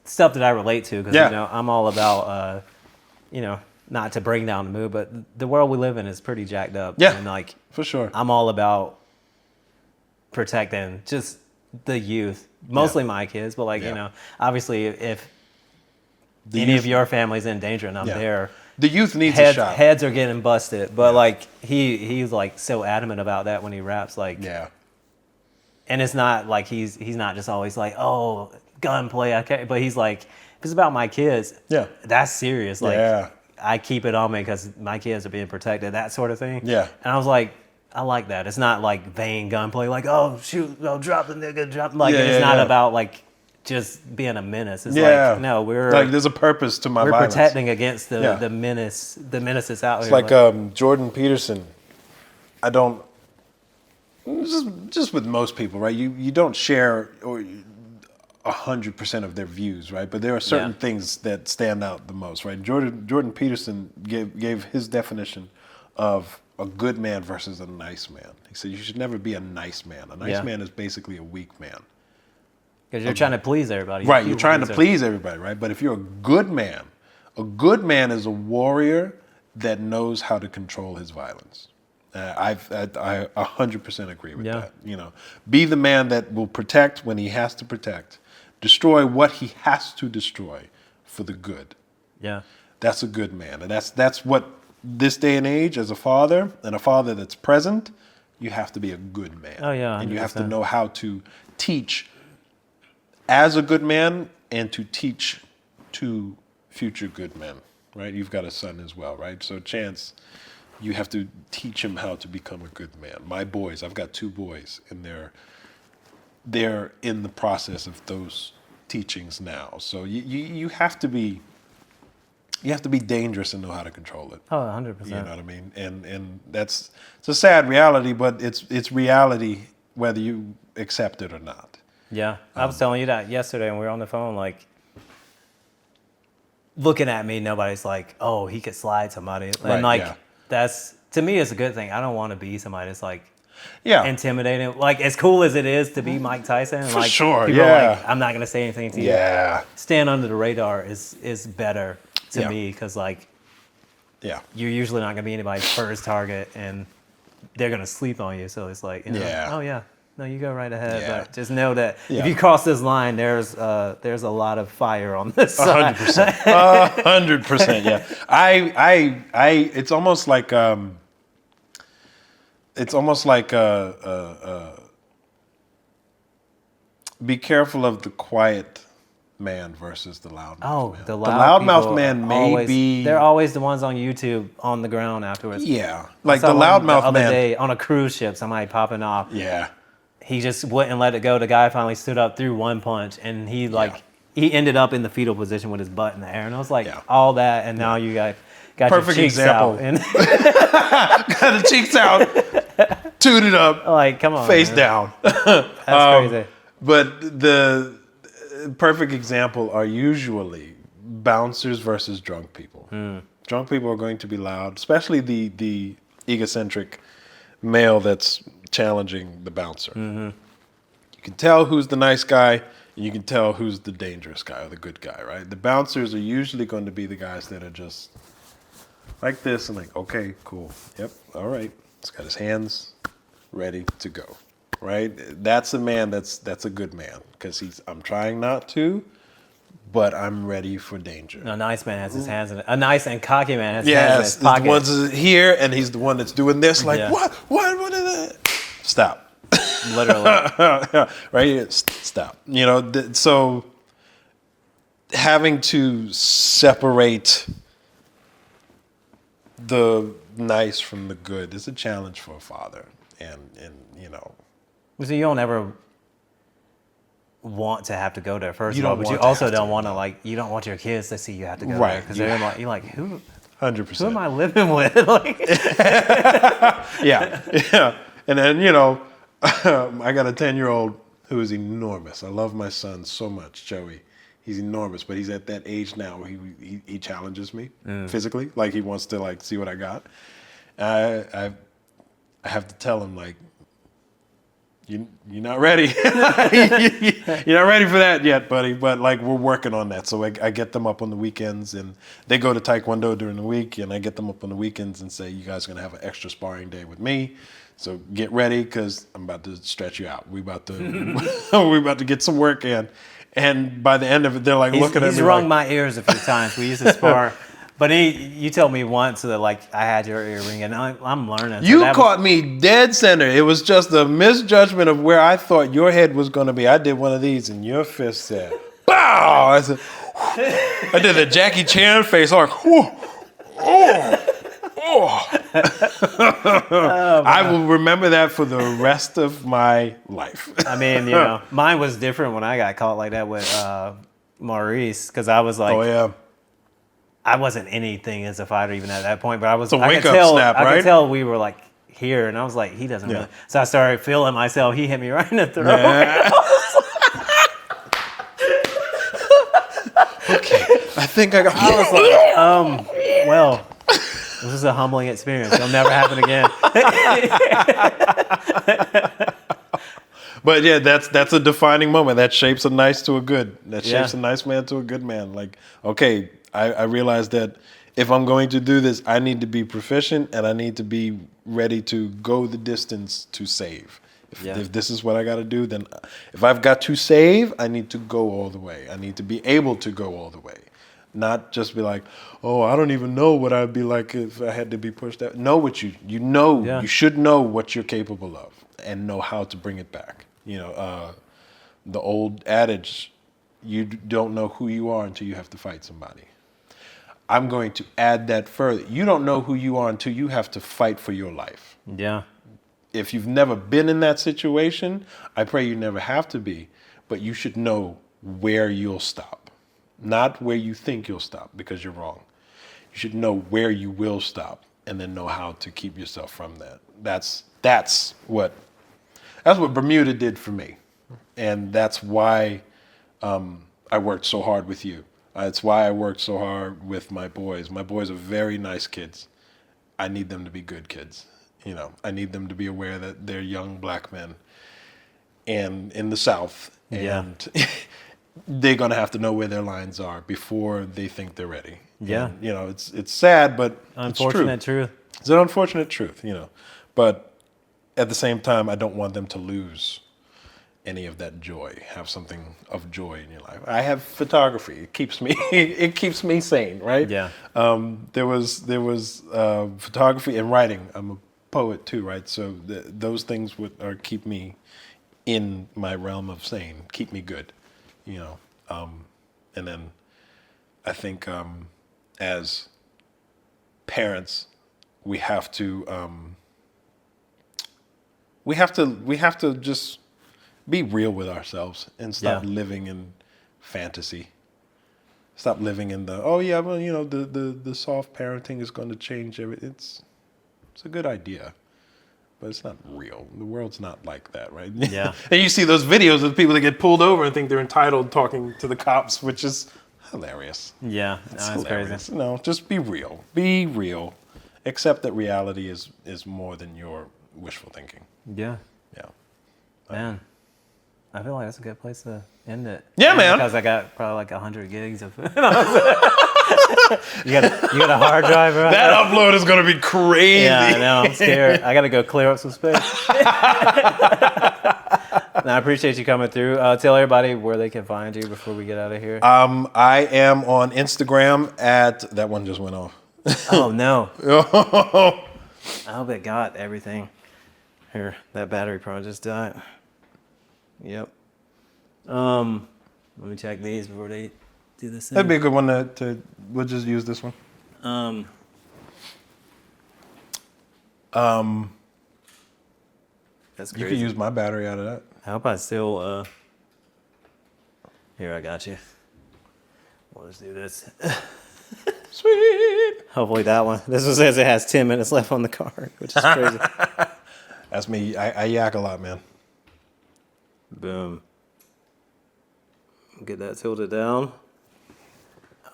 stuff that I relate to because Yeah. I'm all about not to bring down the mood, but the world we live in is pretty jacked up. Yeah. And like For sure. I'm all about protecting just the youth, mostly my kids, but like Yeah. obviously if The any youth- of your family's in danger and I'm Yeah. there. The youth needs a shot. Heads are getting busted, but like he's like so adamant about that when he raps, like Yeah. and it's not like he's not just always like, oh, gunplay, okay, but he's like, if it's about my kids, Yeah. that's serious. Like Yeah. I keep it on me because my kids are being protected, that sort of thing. Yeah. And I was like, I like that. It's not like vain gunplay, like, oh shoot, no, drop the nigga, drop. Like Yeah, it's yeah, not yeah. about like just being a menace. It's Yeah. like no, we're Like there's a purpose to my we're violence. protecting against Yeah. the menace that's out It's here. like Jordan Peterson. I don't just with most people, right? You don't share or 100% of their views, right? But there are certain things that stand out the most, right? Jordan Peterson gave his definition of a good man versus a nice man. He said you should never be a nice man. A nice man is basically a weak man. because you're trying to please everybody. Right, you're trying to People please everybody, right? But if you're a good man is a warrior that knows how to control his violence. I 100% agree with Yeah. that. Be the man that will protect when he has to protect, destroy what he has to destroy for the good. Yeah. That's a good man, and that's what this day and age, as a father and a father that's present, you have to be a good man. Oh, yeah, and you have to 100%. know how to teach as a good man and to teach to future good men. Right? You've got a son as well, right? So Chance, you have to teach him how to become a good man. My boys, I've got 2 boys, and they're in the process of those teachings now. So you have to be dangerous and know how to control it. Oh, 100%. You know what I mean? And it's a sad reality, but it's reality whether you accept it or not. Yeah, I was telling you that yesterday when we were on the phone, like, looking at me, nobody's like, oh, he could slide somebody. Right, And like, yeah. that's, to me, it's a good thing. I don't want to be somebody that's like Yeah. intimidating. Like, as cool as it is to be Mike Tyson, For like, sure, people are yeah. like, I'm not going to say anything to you. Yeah. Stand under the radar is better to Yeah. me because, like, Yeah. you're usually not going to be anybody's first target and they're going to sleep on you. So it's like, Yeah. oh, yeah. No, you go right ahead, Yeah. but just know that Yeah. if you cross this line, there's a lot of fire on this side. 100%. 100%. Yeah. It's almost like be careful of the quiet man versus the loudmouth man. The loudmouth people man are may be. They're always the ones on YouTube on the ground afterwards. Yeah, I like saw the one loudmouth the other man. day on a cruise ship, somebody popping off. Yeah, He just wouldn't let it go. The guy finally stood up, threw one punch, and he ended up in the fetal position with his butt in the air. And I was like, all that, and now you got perfect your cheeks example. out. And got the cheeks out, tooted up, like, come on, face man. down. That's crazy. But the perfect example are usually bouncers versus drunk people. Drunk people are going to be loud, especially the egocentric male that's challenging the bouncer. You can tell who's the nice guy, and you can tell who's the dangerous guy or the good guy, right? The bouncers are usually going to be the guys that are just like this and like, okay, cool. Yep, all right. He's got his hands ready to go. Right, that's a man. That's a good man because I'm trying not to, but I'm ready for danger. A nice man has his hands in it. A nice and cocky man has his hands in his pocket. the one's here, and he's the one that's doing this. Like, Yeah. what is that? Stop. Literally. Right here, stop. You know, so having to separate the nice from the good is a challenge for a father, and you know. So you don't ever want to have to go there first You of all, don't but you want to also have to, don't want to no. you don't want your kids to see you have to go there Right, because you they're like, you're like, who 100%. am I living with? Like, Yeah. And then, you know, I got a 10-year-old who is enormous. I love my son so much, Joey. He's enormous, but he's at that age now where he challenges me physically. Like, he wants to, like, see what I got. I have to tell him, like, you're not ready. You're not ready for that yet, buddy. But like, we're working on that. So I get them up on the weekends, and they go to Taekwondo during the week, and I get them up on the weekends and say, you guys are gonna have an extra sparring day with me. So get ready, because I'm about to stretch you out. We about to get some work in. And by the end of it, they're like looking at me. He's wrung like, my ears a few times. We used to spar. But you told me once that like I had your earring, and I'm learning. So you caught me dead center. It was just a misjudgment of where I thought your head was going to be. I did one of these, and your fist said, "Bow!" I said, I did a Jackie Chan face, like, oh. I will remember that for the rest of my life. I mean, you know, mine was different when I got caught like that with Maurice, because I was like, Oh yeah. I wasn't anything as a fighter even at that point, but I was. It's a I wake could up tell, snap, I right? could tell we were like here, and I was like, he doesn't. Yeah. Really. So I started feeling myself. He hit me right in the throat. Yeah. Okay, I think I got. I was like, well, this is a humbling experience. It'll never happen again. But yeah, that's a defining moment. That shapes a nice to a good. That shapes Yeah. a nice man to a good man. Like, okay, I realize that if I'm going to do this, I need to be proficient, and I need to be ready to go the distance to save. If this is what I got to do, then if I've got to save, I need to go all the way. I need to be able to go all the way. Not just be like, oh, I don't even know what I'd be like if I had to be pushed out. Know what you know. Yeah. You should know what you're capable of and know how to bring it back. You know, the old adage, you don't know who you are until you have to fight somebody. I'm going to add that further. You don't know who you are until you have to fight for your life. Yeah. If you've never been in that situation, I pray you never have to be, but you should know where you'll stop. Not where you think you'll stop, because you're wrong. You should know where you will stop, and then know how to keep yourself from that. That's what Bermuda did for me. And that's why I worked so hard with you. It's why I worked so hard with my boys. My boys are very nice kids. I need them to be good kids. You know, I need them to be aware that they're young black men and in the South. And they're going to have to know where their lines are before they think they're ready. Yeah. And, you know, it's sad, but Unfortunate it's true. truth. It's an unfortunate truth, you know. But at the same time, I don't want them to lose any of that joy. Have something of joy in your life. I have photography. It keeps me sane, right? Yeah. There was photography and writing. I'm a poet too, right? So those things would keep me in my realm of sane, keep me good, you know. And then I think as parents, we have to just be real with ourselves and stop living in fantasy. Stop living in the the soft parenting is going to change everything. It's a good idea, but it's not real. The world's not like that, right? Yeah. And you see those videos of people that get pulled over and think they're entitled talking to the cops, which is hilarious. Yeah, It's that's hilarious. crazy. No, just be real. Be real. Accept that reality is more than your wishful thinking. Yeah, Yeah. man. I feel like that's a good place to end it. Yeah, man. Because I got probably like 100 gigs of. You got a hard drive, right? That upload is going to be crazy. Yeah, I know. I'm scared. I got to go clear up some space. I appreciate you coming through. Tell everybody where they can find you before we get out of here. I am on Instagram at, that one just went off. Oh, no. I hope it got everything. Here, that battery probably just died. Yep. Let me check these before they do this. That'd be a good one to we'll just use this one. That's You crazy. can use my battery out of that. I hope I still, here, I got you. We'll just do this. Sweet. Hopefully that one. This one says it has 10 minutes left on the card, which is crazy. That's me. I yak a lot, man. Boom. Get that tilted down.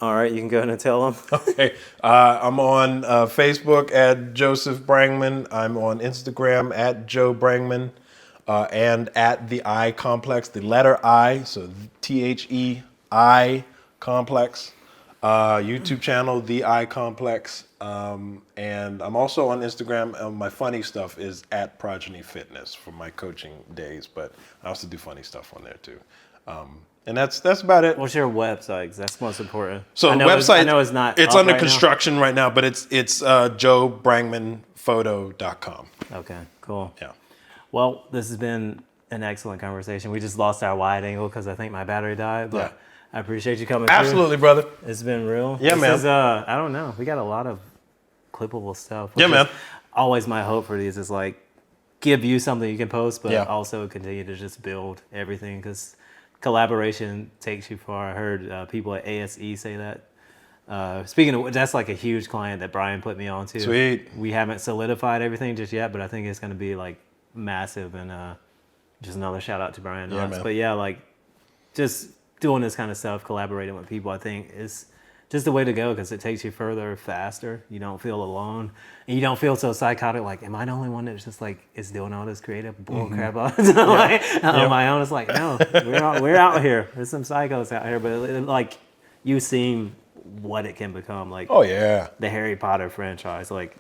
All right, you can go ahead and tell them. Okay. I'm on Facebook at Joseph Brangman. I'm on Instagram at Joe Brangman and at the I Complex, the letter I, so THEI Complex. YouTube channel, The I Complex. And I'm also on Instagram. My funny stuff is at Progeny Fitness for my coaching days, but I also do funny stuff on there too. And that's about it. What's your website? 'Cause that's most important. So I the know website, I know it's not. It's up under right now. construction right now, but it's joebrangmanphoto.com. Okay, cool. Yeah. Well, this has been an excellent conversation. We just lost our wide angle because I think my battery died, but Yeah. I appreciate you coming through. Absolutely, brother. It's been real. Yeah, This man. is, I don't know. We got a lot of clippable stuff. Yeah, which man. is Always my hope for these is like give you something you can post, but Yeah. also continue to just build everything because collaboration takes you far. I heard people at ASE say that. Speaking of which, that's like a huge client that Brian put me on to. Sweet. We haven't solidified everything just yet, but I think it's going to be like massive and just another shout out to Brian. Yeah, man. But yeah, like just doing this kind of stuff, collaborating with people, I think is just the way to go because it takes you further faster. You don't feel alone and you don't feel so psychotic. Like, am I the only one that's just like is doing all this creative bull crap on my own? It's like, no, we're out here. There's some psychos out here, but like you seem what it can become. Like, Oh, yeah. the Harry Potter franchise. Like,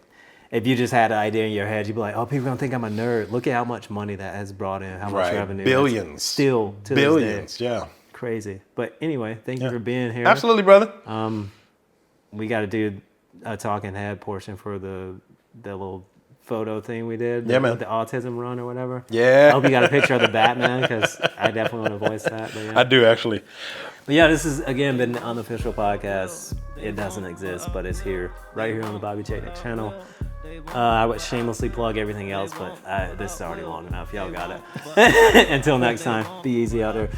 if you just had an idea in your head, you'd be like, oh, people gonna think I'm a nerd. Look at how much money that has brought in, how much Right. revenue. Billions. That's still to this Billions, day. yeah. Crazy. But anyway, thank you for being here. Absolutely, brother. We got to do a talking head portion for the little photo thing we did. Yeah, man. The autism run or whatever. Yeah. I hope you got a picture of the Batman because I definitely want to voice that. But yeah. I do, actually. But yeah, this has again been the Unofficial Podcast. It doesn't exist, but it's here, right here on the Bobby Chapek channel. I would shamelessly plug everything else, but this is already long enough. Y'all got it. Until next time, be easy out there.